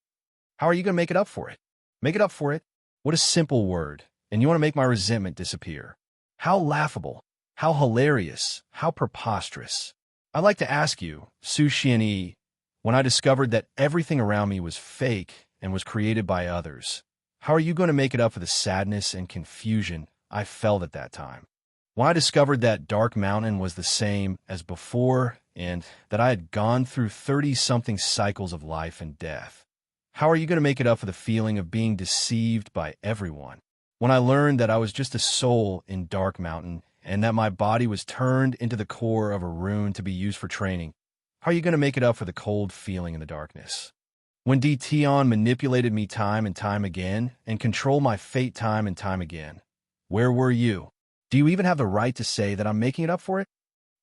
How are you going to make it up for it? Make it up for it? What a simple word, and you want to make my resentment disappear. How laughable, how hilarious, how preposterous. I'd like to ask you, Su Xianyi, when I discovered that everything around me was fake and was created by others, how are you going to make it up for the sadness and confusion I felt at that time? When I discovered that Dark Mountain was the same as before and that I had gone through 30-something cycles of life and death, how are you going to make it up for the feeling of being deceived by everyone? When I learned that I was just a soul in Dark Mountain and that my body was turned into the core of a rune to be used for training, how are you going to make it up for the cold feeling in the darkness? When D. Tion manipulated me time and time again and controlled my fate time and time again, where were you? Do you even have the right to say that I'm making it up for it?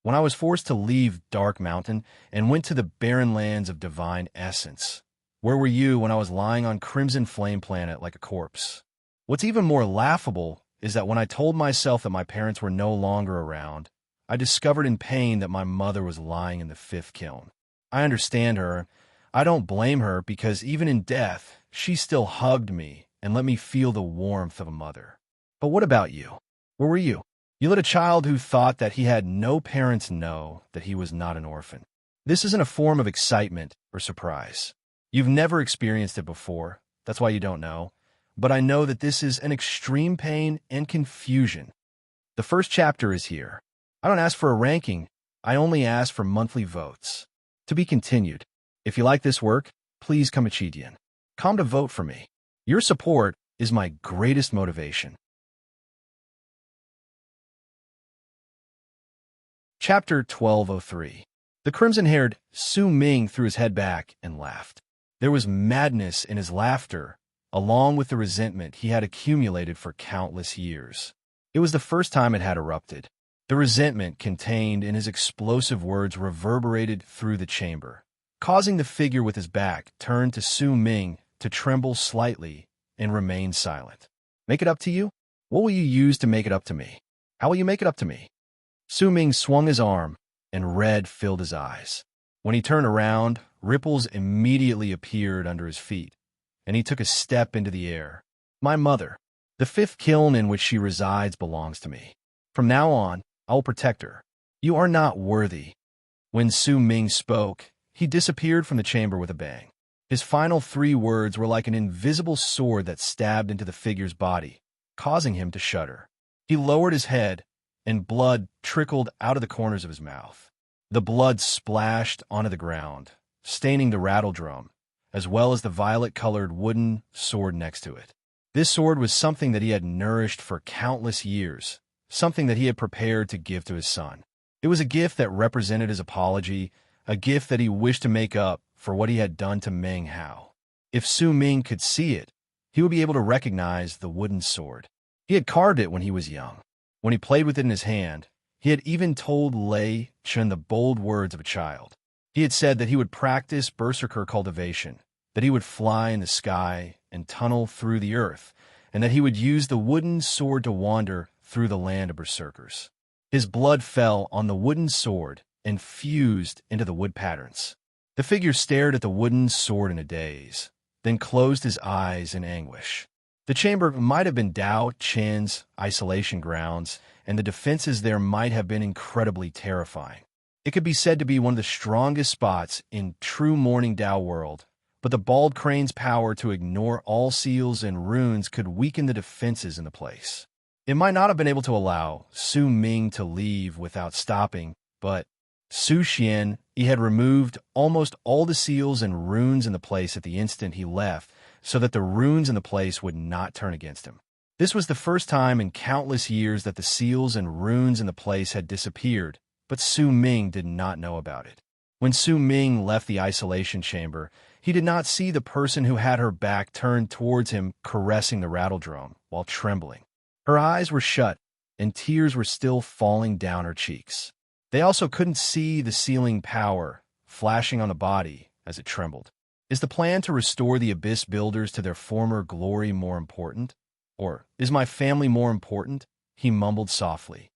When I was forced to leave Dark Mountain and went to the barren lands of divine essence, where were you when I was lying on Crimson Flame Planet like a corpse? What's even more laughable is that when I told myself that my parents were no longer around, I discovered in pain that my mother was lying in the 5th kiln. I understand her. I don't blame her because even in death, she still hugged me and let me feel the warmth of a mother. But what about you? Where were you? You let a child who thought that he had no parents know that he was not an orphan. This isn't a form of excitement or surprise. You've never experienced it before. That's why you don't know. But I know that this is an extreme pain and confusion. The first chapter is here. I don't ask for a ranking. I only ask for monthly votes. To be continued. If you like this work, please come Chidian. Come to vote for me. Your support is my greatest motivation. Chapter 1203. The crimson-haired Su Ming threw his head back and laughed. There was madness in his laughter, along with the resentment he had accumulated for countless years. It was the first time it had erupted. The resentment contained in his explosive words reverberated through the chamber, causing the figure with his back turned to Su Ming to tremble slightly and remain silent. Make it up to you? What will you use to make it up to me? How will you make it up to me? Su Ming swung his arm, and red filled his eyes. When he turned around, ripples immediately appeared under his feet, and he took a step into the air. My mother. The 5th kiln in which she resides belongs to me. From now on, I will protect her. You are not worthy. When Su Ming spoke, he disappeared from the chamber with a bang. His final 3 words were like an invisible sword that stabbed into the figure's body, causing him to shudder. He lowered his head, and blood trickled out of the corners of his mouth. The blood splashed onto the ground, staining the rattle drum, as well as the violet-colored wooden sword next to it. This sword was something that he had nourished for countless years, something that he had prepared to give to his son. It was a gift that represented his apology, a gift that he wished to make up for what he had done to Ming Hao. If Su Ming could see it, he would be able to recognize the wooden sword. He had carved it when he was young. When he played with it in his hand, he had even told Lei Chen the bold words of a child. He had said that he would practice berserker cultivation, that he would fly in the sky and tunnel through the earth, and that he would use the wooden sword to wander through the land of berserkers. His blood fell on the wooden sword and fused into the wood patterns. The figure stared at the wooden sword in a daze, then closed his eyes in anguish. The chamber might have been Dao Chen's isolation grounds, and the defenses there might have been incredibly terrifying. It could be said to be one of the strongest spots in true Morning Dao world, but the bald crane's power to ignore all seals and runes could weaken the defenses in the place. It might not have been able to allow Su Ming to leave without stopping, but Su Xian, he had removed almost all the seals and runes in the place at the instant he left, so that the runes in the place would not turn against him. This was the first time in countless years that the seals and runes in the place had disappeared, but Su Ming did not know about it. When Su Ming left the isolation chamber, he did not see the person who had her back turned towards him caressing the rattledrone while trembling. Her eyes were shut, and tears were still falling down her cheeks. They also couldn't see the sealing power flashing on the body as it trembled. Is the plan to restore the Abyss Builders to their former glory more important? Or is my family more important? He mumbled softly.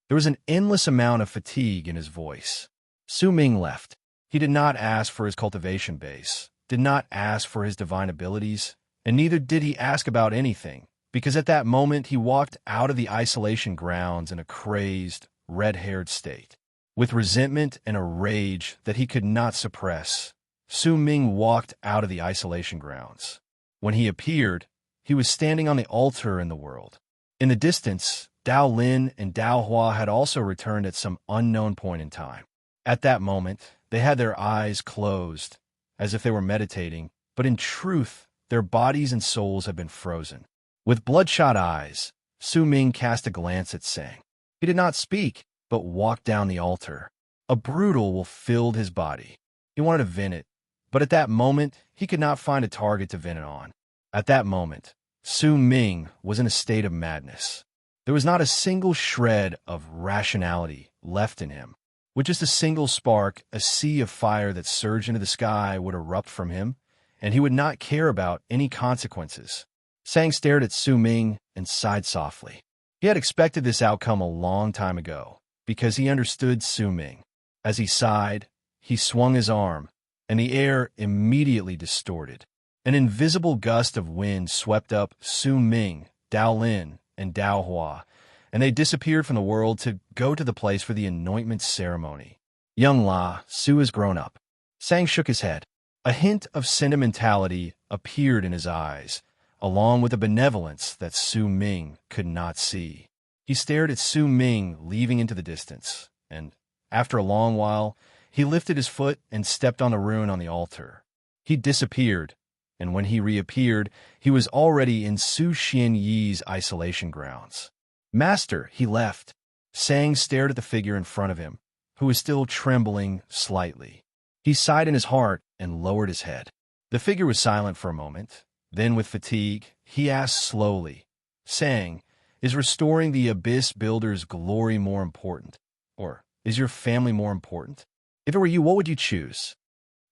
There was an endless amount of fatigue in his voice. Su Ming left. He did not ask for his cultivation base, did not ask for his divine abilities, and neither did he ask about anything, because at that moment he walked out of the isolation grounds in a crazed, red-haired state. With resentment and a rage that he could not suppress, Su Ming walked out of the isolation grounds. When he appeared, he was standing on the altar in the world. In the distance, Dao Lin and Dao Hua had also returned at some unknown point in time. At that moment, they had their eyes closed, as if they were meditating, but in truth, their bodies and souls had been frozen. With bloodshot eyes, Su Ming cast a glance at Sang. He did not speak, but walked down the altar. A brutal will filled his body. He wanted to vent it, but at that moment, he could not find a target to vent it on. At that moment, Su Ming was in a state of madness. There was not a single shred of rationality left in him. With just a single spark, a sea of fire that surged into the sky would erupt from him, and he would not care about any consequences. Sang stared at Su Ming and sighed softly. He had expected this outcome a long time ago, because he understood Su Ming. As he sighed, he swung his arm, and the air immediately distorted. An invisible gust of wind swept up Su Ming, Dao Lin, and Dao Hua, and they disappeared from the world to go to the place for the anointment ceremony. Young La, Su has grown up. Sang shook his head. A hint of sentimentality appeared in his eyes, along with a benevolence that Su Ming could not see. He stared at Su Ming leaving into the distance, and, after a long while, he lifted his foot and stepped on the rune on the altar. He disappeared, and when he reappeared, he was already in Su Xian Yi's isolation grounds. Master, he left. Sang stared at the figure in front of him, who was still trembling slightly. He sighed in his heart and lowered his head. The figure was silent for a moment. Then, with fatigue, he asked slowly, Sang, is restoring the Abyss Builder's glory more important? Or is your family more important? If it were you, what would you choose?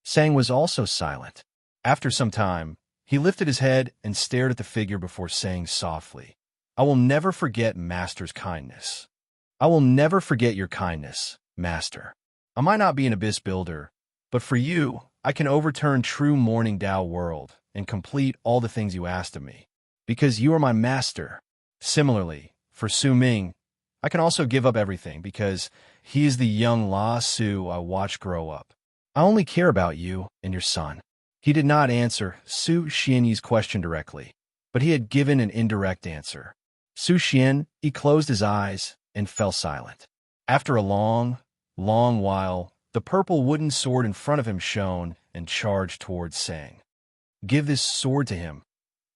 Sang was also silent. After some time, he lifted his head and stared at the figure before saying softly, I will never forget Master's kindness. I will never forget your kindness, Master. I might not be an Abyss Builder, but for you, I can overturn true Morning Dao world and complete all the things you asked of me, because you are my master. Similarly, for Su Ming, I can also give up everything because he is the young La Su I watched grow up. I only care about you and your son. He did not answer Su Xianyi's question directly, but he had given an indirect answer. Su Xian, he closed his eyes and fell silent. After a long while, the purple wooden sword in front of him shone and charged towards Sang. Give this sword to him.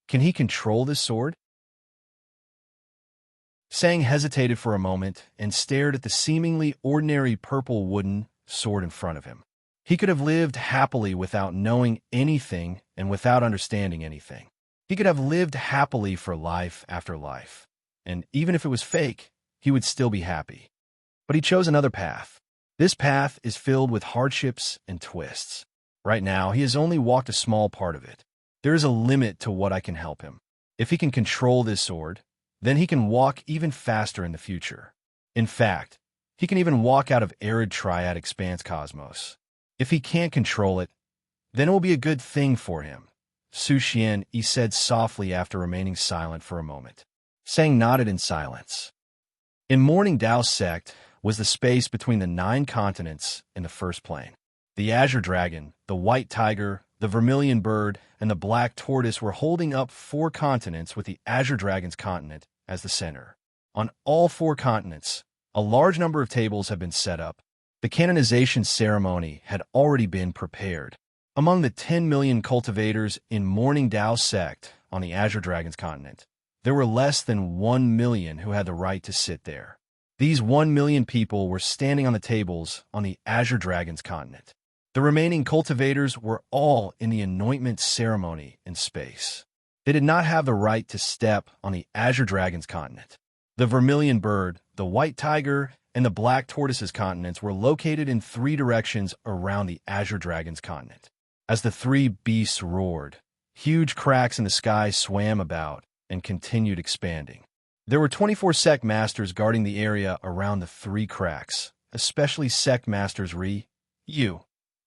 Can he control this sword? Sang hesitated for a moment and stared at the seemingly ordinary purple wooden sword in front of him. He could have lived happily without knowing anything and without understanding anything. He could have lived happily for life after life, and even if it was fake, he would still be happy. But he chose another path. This path is filled with hardships and twists. Right now, he has only walked a small part of it. There is a limit to what I can help him. If he can control this sword, then he can walk even faster in the future. In fact, he can even walk out of arid triad expanse cosmos. If he can't control it, then it will be a good thing for him. Su Xian, he said softly after remaining silent for a moment. Sang nodded in silence. In Morning Dao sect was the space between the 9 continents in the first plane. The azure dragon, the white tiger, the vermilion bird, and the black tortoise were holding up 4 continents with the azure dragon's continent as the center. On all 4 continents, a large number of tables have been set up. The canonization ceremony had already been prepared. Among the 10 million cultivators in Morning Dao sect on the azure dragon's continent, there were less than 1 million who had the right to sit there. These 1 million people were standing on the tables on the azure dragon's continent. The remaining cultivators were all in the anointment ceremony in space. They did not have the right to step on the azure dragon's continent. The vermilion bird, the white tiger, and the black tortoise's continents were located in 3 directions around the azure dragon's continent. As the 3 beasts roared, huge cracks in the sky swam about and continued expanding. There were 24 sect masters guarding the area around the 3 cracks, especially sect masters Ri, Yu,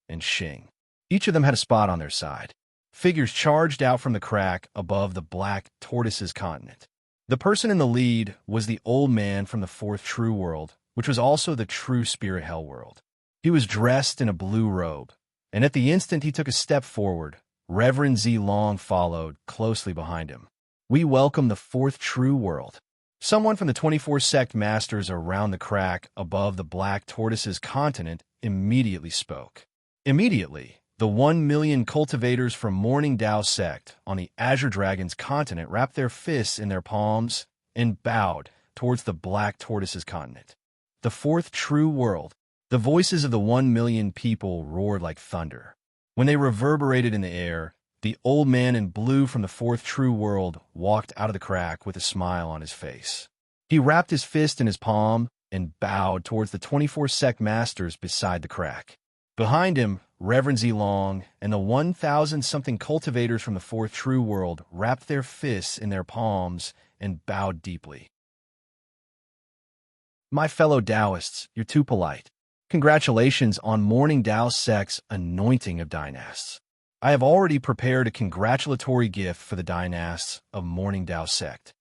and Xing. Each of them had a spot on their side. Figures charged out from the crack above the black tortoise's continent. The person in the lead was the old man from the 4th true world, which was also the true spirit hell world. He was dressed in a blue robe, and at the instant he took a step forward, Reverend Zilong followed closely behind him. We welcome the 4th true world. Someone from the 24 sect masters around the crack above the black tortoise's continent immediately spoke. Immediately, the 1 million cultivators from Morning Dao sect on the azure dragon's continent wrapped their fists in their palms and bowed towards the black tortoise's continent. The 4th true world. The voices of the 1 million people roared like thunder. When they reverberated in the air, the old man in blue from the 4th true world walked out of the crack with a smile on his face. He wrapped his fist in his palm and bowed towards the 24 sect masters beside the crack. Behind him, Reverend Zilong and the 1,000-something cultivators from the 4th true world wrapped their fists in their palms and bowed deeply. My fellow Taoists, you're too polite. Congratulations on Morning Dao sect's anointing of dynasts. I have already prepared a congratulatory gift for the dynasts of Morning Dao sect.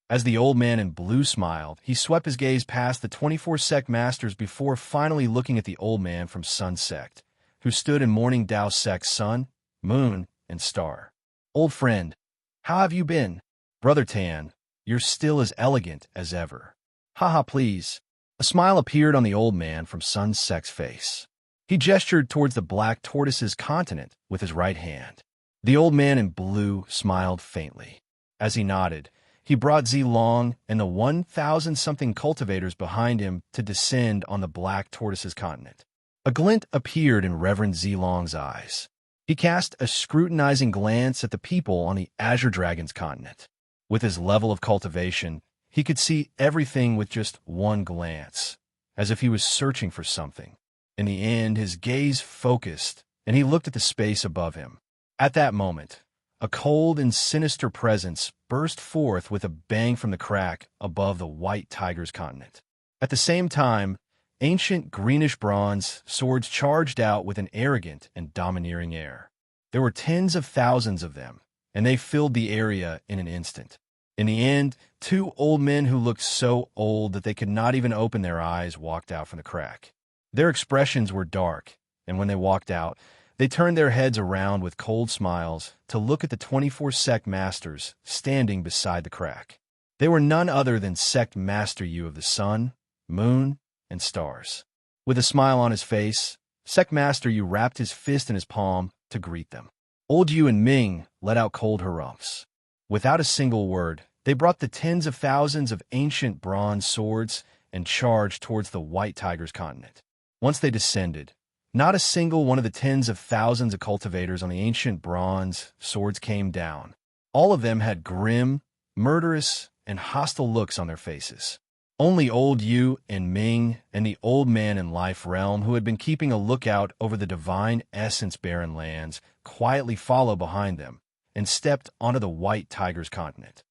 As the old man in blue smiled, he swept his gaze past the 24 sect masters before finally looking at the old man from Sun sect, who stood in Morning Dao sect's sun, moon, and star. Old friend, how have you been? Brother Tan, you're still as elegant as ever. Haha, please. A smile appeared on the old man from Sun sect's face. He gestured towards the black tortoise's continent with his right hand. The old man in blue smiled faintly. As he nodded, he brought Zilong and the 1,000-something cultivators behind him to descend on the black tortoise's continent. A glint appeared in Reverend Zilong's eyes. He cast a scrutinizing glance at the people on the azure dragon's continent. With his level of cultivation, he could see everything with just one glance, as if he was searching for something. In the end, his gaze focused, and he looked at the space above him. At that moment, a cold and sinister presence burst forth with a bang from the crack above the white tiger's continent. At the same time, ancient greenish-bronze swords charged out with an arrogant and domineering air. There were tens of thousands of them, and they filled the area in an instant. In the end, 2 old men who looked so old that they could not even open their eyes walked out from the crack. Their expressions were dark, and when they walked out, they turned their heads around with cold smiles to look at the 24 sect masters standing beside the crack. They were none other than Sect Master Yu of the sun, moon, and stars. With a smile on his face, Sect Master Yu wrapped his fist in his palm to greet them. Old Yu and Ming let out cold harumphs. Without a single word, they brought the tens of thousands of ancient bronze swords and charged towards the white tiger's continent. Once they descended, Not a single one of the tens of thousands of cultivators on the ancient bronze swords came down. All of them had grim, murderous, and hostile looks on their faces. Only old Yu and Ming and the old man in life realm, who had been keeping a lookout over the divine essence barren lands, quietly followed behind them and stepped onto the white tiger's continent.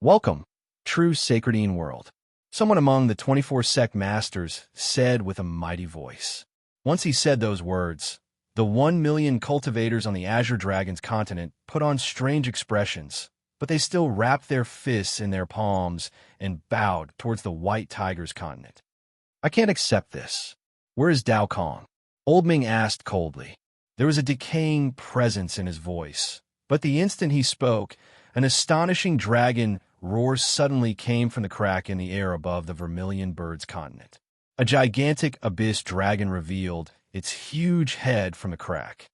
"Welcome, true sacredine world," someone among the 24 sect masters said with a mighty voice. Once he said those words, the 1 million cultivators on the Azure Dragon's continent put on strange expressions, but they still wrapped their fists in their palms and bowed towards the white tiger's continent. "I can't accept this. Where is Dao Kong?" Old Ming asked coldly. There was a decaying presence in his voice, but the instant he spoke, an astonishing dragon roar suddenly came from the crack in the air above the vermilion bird's continent. A gigantic abyss dragon revealed its huge head from the crack.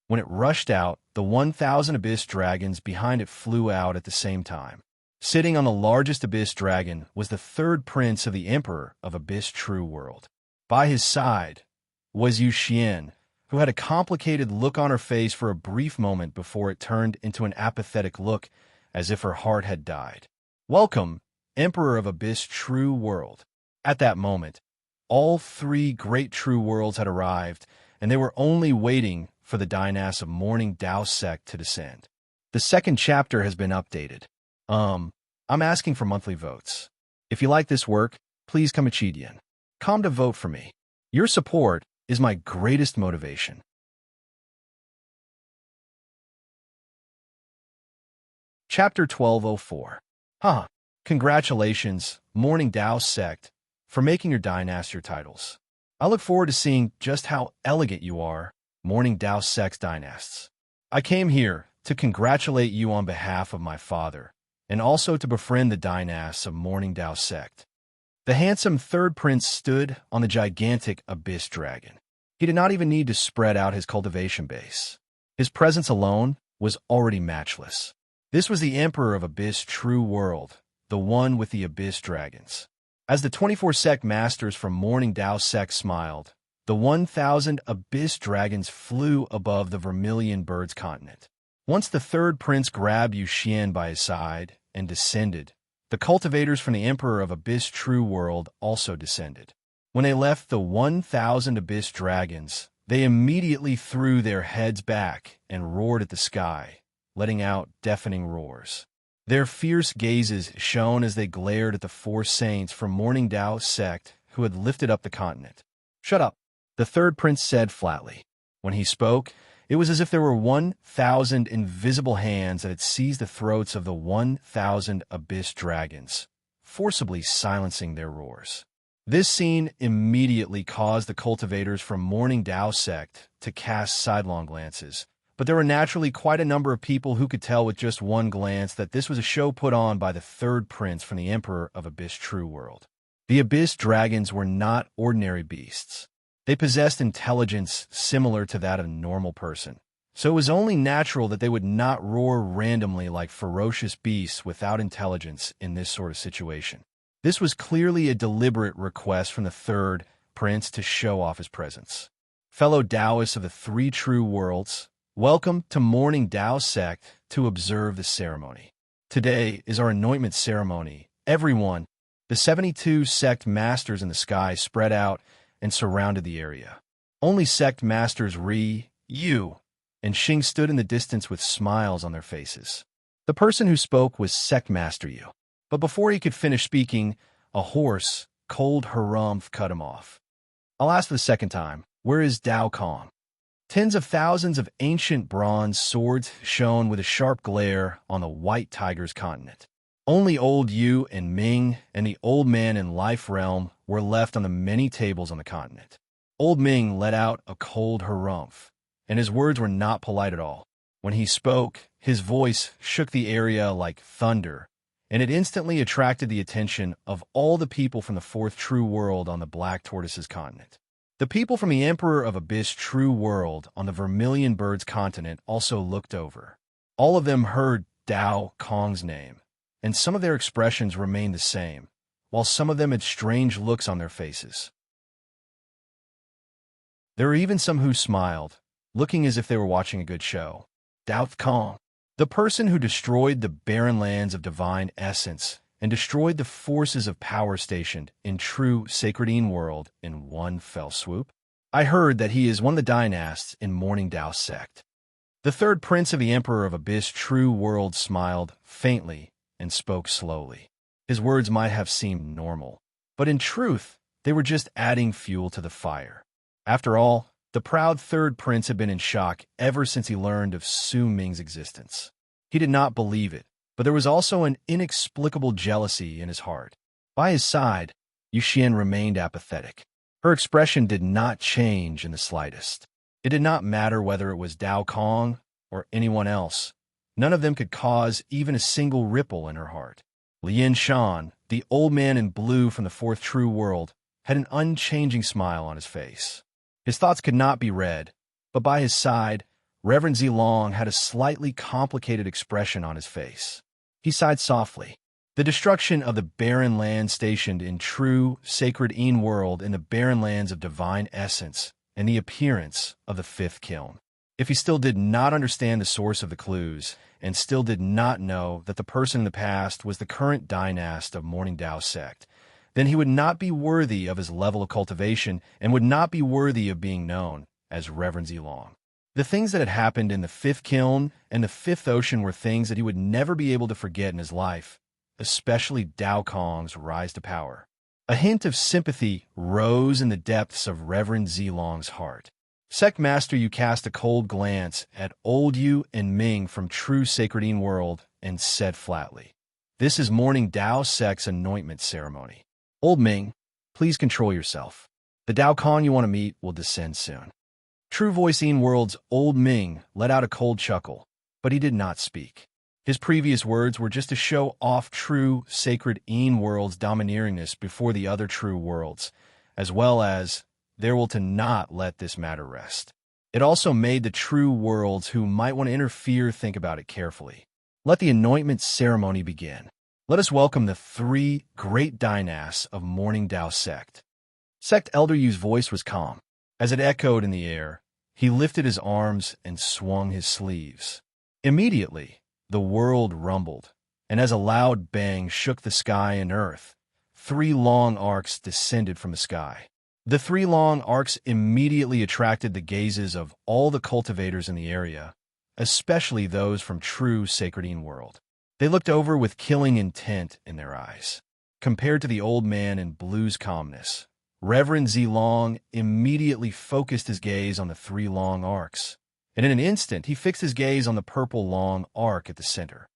When it rushed out, the 1,000 abyss dragons behind it flew out at the same time. Sitting on the largest abyss dragon was the third prince of the Emperor of Abyss True World. By his side was Yu Xian, who had a complicated look on her face for a brief moment before it turned into an apathetic look, as if her heart had died. "Welcome, Emperor of Abyss True World." At that moment, all three great true worlds had arrived, and they were only waiting for the dynasty of Morning Dao sect to descend. The second chapter has been updated. I'm asking for monthly votes. If you like this work, please come Chidian. Come to vote for me. Your support is my greatest motivation. Chapter 1204. Congratulations, Morning Dao sect, for making your dynasty your titles. I look forward to seeing just how elegant you are, Morning Dao sect's dynasts. I came here to congratulate you on behalf of my father, and also to befriend the dynasts of Morning Dao sect. The handsome third prince stood on the gigantic abyss dragon. He did not even need to spread out his cultivation base. His presence alone was already matchless. This was the Emperor of Abyss True World, the one with the abyss dragons. As the 24 sect masters from Morning Dao sect smiled, the 1,000 abyss dragons flew above the vermilion bird's continent. Once the third prince grabbed Yu Xian by his side and descended, the cultivators from the Emperor of Abyss True World also descended. When they left the 1,000 abyss dragons, they immediately threw their heads back and roared at the sky, letting out deafening roars. Their fierce gazes shone as they glared at the four saints from Morning Dao sect who had lifted up the continent. "Shut up," the third prince said flatly. When he spoke, it was as if there were 1,000 invisible hands that had seized the throats of the 1,000 abyss dragons, forcibly silencing their roars. This scene immediately caused the cultivators from Morning Dao sect to cast sidelong glances, but there were naturally quite a number of people who could tell with just one glance that this was a show put on by the third prince from the Emperor of Abyss True World. The abyss dragons were not ordinary beasts. They possessed intelligence similar to that of a normal person, so it was only natural that they would not roar randomly like ferocious beasts without intelligence in this sort of situation. This was clearly a deliberate request from the third prince to show off his presence. Fellow Taoists of the three true worlds, welcome to Morning Dao sect to observe the ceremony. Today is our anointment ceremony. Everyone, the 72 sect masters in the sky spread out and surrounded the area. Only sect masters Ri, Yu, and Xing stood in the distance with smiles on their faces. The person who spoke was Sect Master Yu, but before he could finish speaking, a hoarse, cold harumph cut him off. "I'll ask the second time, where is Dao Kong?" Tens of thousands of ancient bronze swords shone with a sharp glare on the white tiger's continent. Only old Yu and Ming and the old man in life realm were left on the many tables on the continent. Old Ming let out a cold harumph, and his words were not polite at all. When he spoke, his voice shook the area like thunder, and it instantly attracted the attention of all the people from the fourth true world on the Black Tortoise's continent. The people from the Emperor of Abyss True World on the Vermilion Bird's continent also looked over. All of them heard Dao Kong's name, and some of their expressions remained the same, while some of them had strange looks on their faces. There were even some who smiled, looking as if they were watching a good show. Dao Kong, the person who destroyed the barren lands of divine essence and destroyed the forces of power stationed in true sacredine world in one fell swoop. I heard that he is one of the dynasts in Morning Dao sect. The third prince of the Emperor of Abyss True World smiled faintly and spoke slowly. His words might have seemed normal, but in truth, they were just adding fuel to the fire. After all, the proud third prince had been in shock ever since he learned of Su Ming's existence. He did not believe it, but there was also an inexplicable jealousy in his heart. By his side, Yuxian remained apathetic. Her expression did not change in the slightest. It did not matter whether it was Dao Kong or anyone else. None of them could cause even a single ripple in her heart. Lien Shan, the old man in blue from the fourth true world, had an unchanging smile on his face. His thoughts could not be read, but by his side, Reverend Zilong had a slightly complicated expression on his face. He sighed softly. The destruction of the barren land stationed in true sacred Een world in the barren lands of divine essence and the appearance of the fifth kiln. If he still did not understand the source of the clues, and still did not know that the person in the past was the current dynast of Morning Dao sect, then he would not be worthy of his level of cultivation and would not be worthy of being known as Reverend Zilong. The things that had happened in the fifth kiln and the fifth ocean were things that he would never be able to forget in his life, especially Dao Kong's rise to power. A hint of sympathy rose in the depths of Reverend Zilong's heart. Sect Master Yu cast a cold glance at Old Yu and Ming from True Sacredine World and said flatly, "This is Morning Dao Sect's anointment ceremony. Old Ming, please control yourself. The Dao Kong you want to meet will descend soon." True Voice Een World's Old Ming let out a cold chuckle, but he did not speak. His previous words were just to show off True Sacred Een World's domineeringness before the other true worlds, as well as their will to not let this matter rest. It also made the true worlds who might want to interfere think about it carefully. Let the anointment ceremony begin. Let us welcome the three great dynasts of Morning Dao sect. Sect Elder Yu's voice was calm. As it echoed in the air, he lifted his arms and swung his sleeves. Immediately, the world rumbled, and as a loud bang shook the sky and earth, three long arcs descended from the sky. The three long arcs immediately attracted the gazes of all the cultivators in the area, especially those from True Sacredine World. They looked over with killing intent in their eyes. Compared to the old man in blue's calmness, Reverend Zilong immediately focused his gaze on the three long arcs, and in an instant he fixed his gaze on the purple long arc at the center.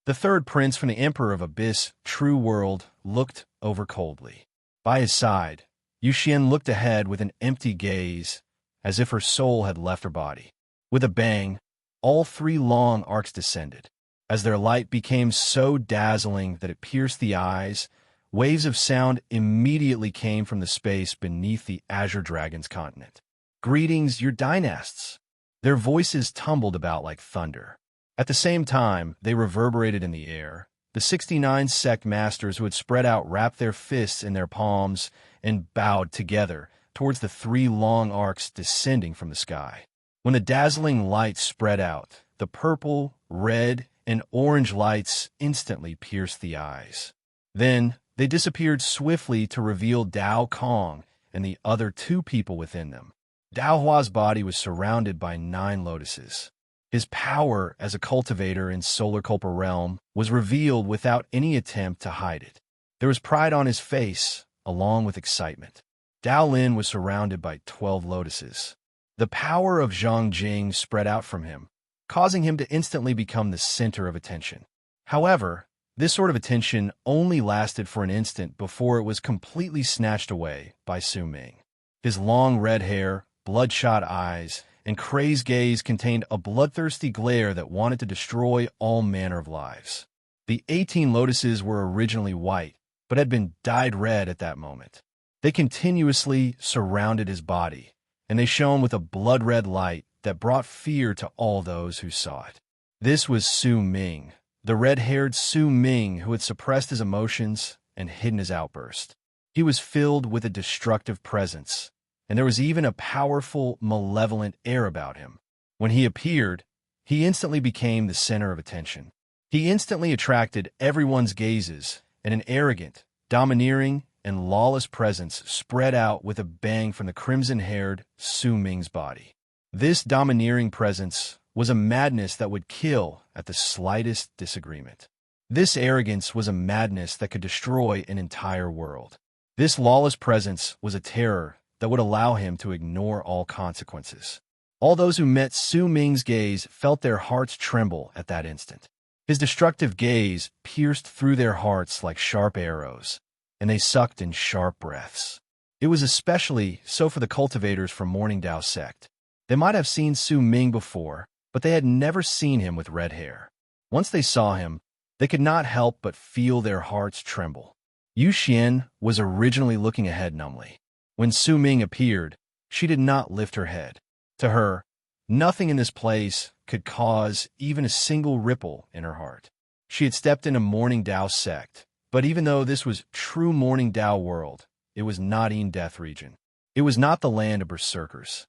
The third prince from the Emperor of Abyss True World looked over coldly. By his side, Yuxian looked ahead with an empty gaze, as if her soul had left her body. With a bang, all three long arcs descended. As their light became so dazzling that it pierced the eyes, waves of sound immediately came from the space beneath the Azure Dragon's continent. "Greetings, your dynasts!" Their voices tumbled about like thunder. At the same time, they reverberated in the air. The 69 sect masters who had spread out wrapped their fists in their palms and bowed together towards the three long arcs descending from the sky. When the dazzling light spread out, the purple, red, and orange lights instantly pierced the eyes. Then, they disappeared swiftly to reveal Dao Kong and the other two people within them. Dao Hua's body was surrounded by 9 lotuses. His power as a cultivator in Solar Culpa realm was revealed without any attempt to hide it. There was pride on his face, along with excitement. Dao Lin was surrounded by 12 lotuses. The power of Zhang Jing spread out from him, causing him to instantly become the center of attention. However, this sort of attention only lasted for an instant before it was completely snatched away by Su Ming. His long red hair, bloodshot eyes, and crazed gaze contained a bloodthirsty glare that wanted to destroy all manner of lives. The 18 lotuses were originally white, but had been dyed red at that moment. They continuously surrounded his body, and they shone with a blood-red light that brought fear to all those who saw it. This was Su Ming, the red-haired Su Ming who had suppressed his emotions and hidden his outburst. He was filled with a destructive presence, and there was even a powerful, malevolent air about him. When he appeared, he instantly became the center of attention. He instantly attracted everyone's gazes, and an arrogant, domineering, and lawless presence spread out with a bang from the crimson-haired Su Ming's body. This domineering presence was a madness that would kill at the slightest disagreement. This arrogance was a madness that could destroy an entire world. This lawless presence was a terror that would allow him to ignore all consequences. All those who met Su Ming's gaze felt their hearts tremble at that instant. His destructive gaze pierced through their hearts like sharp arrows, and they sucked in sharp breaths. It was especially so for the cultivators from Morning Dao sect. They might have seen Su Ming before, but they had never seen him with red hair. Once they saw him, they could not help but feel their hearts tremble. Yu Xian was originally looking ahead numbly. When Su Ming appeared, she did not lift her head. To her, nothing in this place could cause even a single ripple in her heart. She had stepped into Morning Dao sect, but even though this was true Morning Dao world, it was not in Death region. It was not the land of berserkers.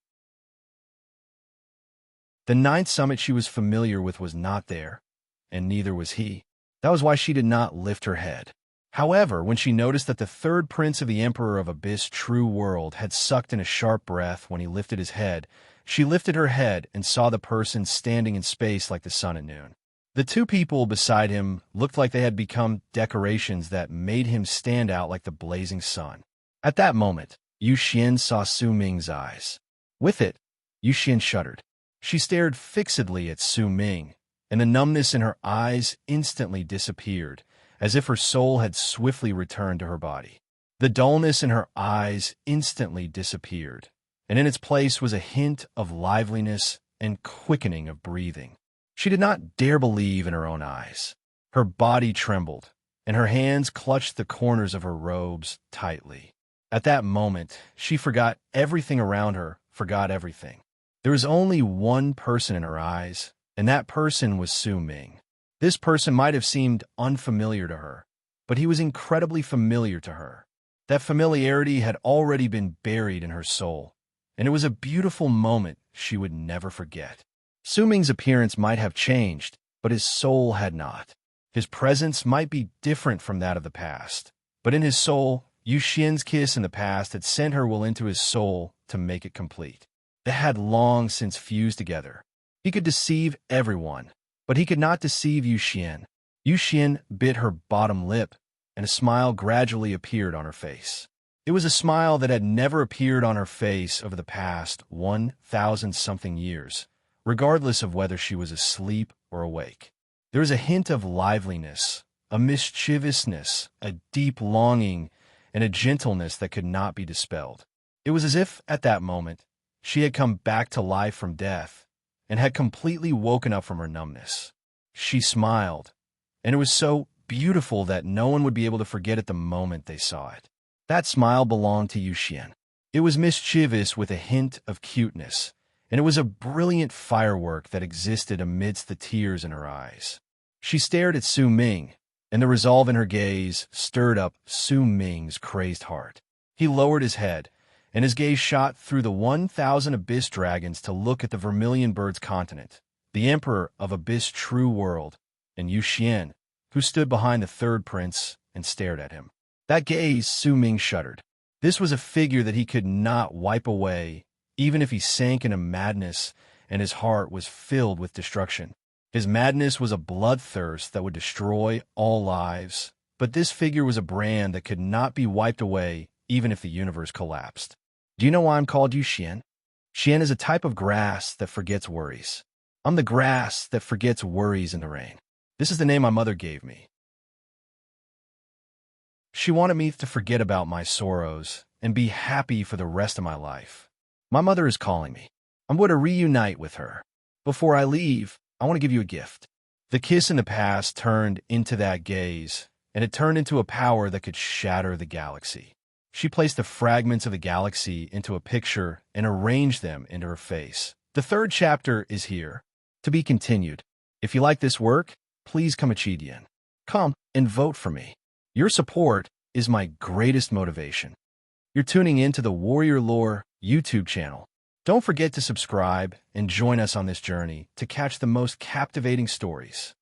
The ninth summit she was familiar with was not there, and neither was he. That was why she did not lift her head. However, when she noticed that the third prince of the Emperor of Abyss True World had sucked in a sharp breath when he lifted his head, she lifted her head and saw the person standing in space like the sun at noon. The two people beside him looked like they had become decorations that made him stand out like the blazing sun. At that moment, Yu Xian saw Su Ming's eyes. With it, Yu Xian shuddered. She stared fixedly at Su Ming, and the numbness in her eyes instantly disappeared, as if her soul had swiftly returned to her body. The dullness in her eyes instantly disappeared, and in its place was a hint of liveliness and quickening of breathing. She did not dare believe in her own eyes. Her body trembled, and her hands clutched the corners of her robes tightly. At that moment, she forgot everything around her, forgot everything. There was only one person in her eyes, and that person was Su Ming. This person might have seemed unfamiliar to her, but he was incredibly familiar to her. That familiarity had already been buried in her soul, and it was a beautiful moment she would never forget. Su Ming's appearance might have changed, but his soul had not. His presence might be different from that of the past, but in his soul, Yu Xian's kiss in the past had sent her will into his soul to make it complete. They had long since fused together. He could deceive everyone, but he could not deceive Yu Xian. Yu Xian bit her bottom lip, and a smile gradually appeared on her face. It was a smile that had never appeared on her face over the past 1,000-something years, regardless of whether she was asleep or awake. There was a hint of liveliness, a mischievousness, a deep longing, and a gentleness that could not be dispelled. It was as if, at that moment, she had come back to life from death and had completely woken up from her numbness. She smiled, and it was so beautiful that no one would be able to forget it the moment they saw it. That smile belonged to Yu Xian. It was mischievous with a hint of cuteness, and it was a brilliant firework that existed amidst the tears in her eyes. She stared at Su Ming, and the resolve in her gaze stirred up Su Ming's crazed heart. He lowered his head, and his gaze shot through the 1,000 abyss dragons to look at the Vermilion Bird's continent, the Emperor of Abyss True World, and Yu Xian, who stood behind the third prince and stared at him. That gaze, Su Ming shuddered. This was a figure that he could not wipe away, even if he sank into madness and his heart was filled with destruction. His madness was a bloodthirst that would destroy all lives, but this figure was a brand that could not be wiped away even if the universe collapsed. Do you know why I'm called Yu Xian? Xian is a type of grass that forgets worries. I'm the grass that forgets worries in the rain. This is the name my mother gave me. She wanted me to forget about my sorrows and be happy for the rest of my life. My mother is calling me. I'm going to reunite with her. Before I leave, I want to give you a gift. The kiss in the past turned into that gaze, and it turned into a power that could shatter the galaxy. She placed the fragments of the galaxy into a picture and arranged them into her face. The third chapter is here. To be continued. If you like this work, please come Achidian. Come and vote for me. Your support is my greatest motivation. You're tuning in to the Warrior Lore YouTube channel. Don't forget to subscribe and join us on this journey to catch the most captivating stories.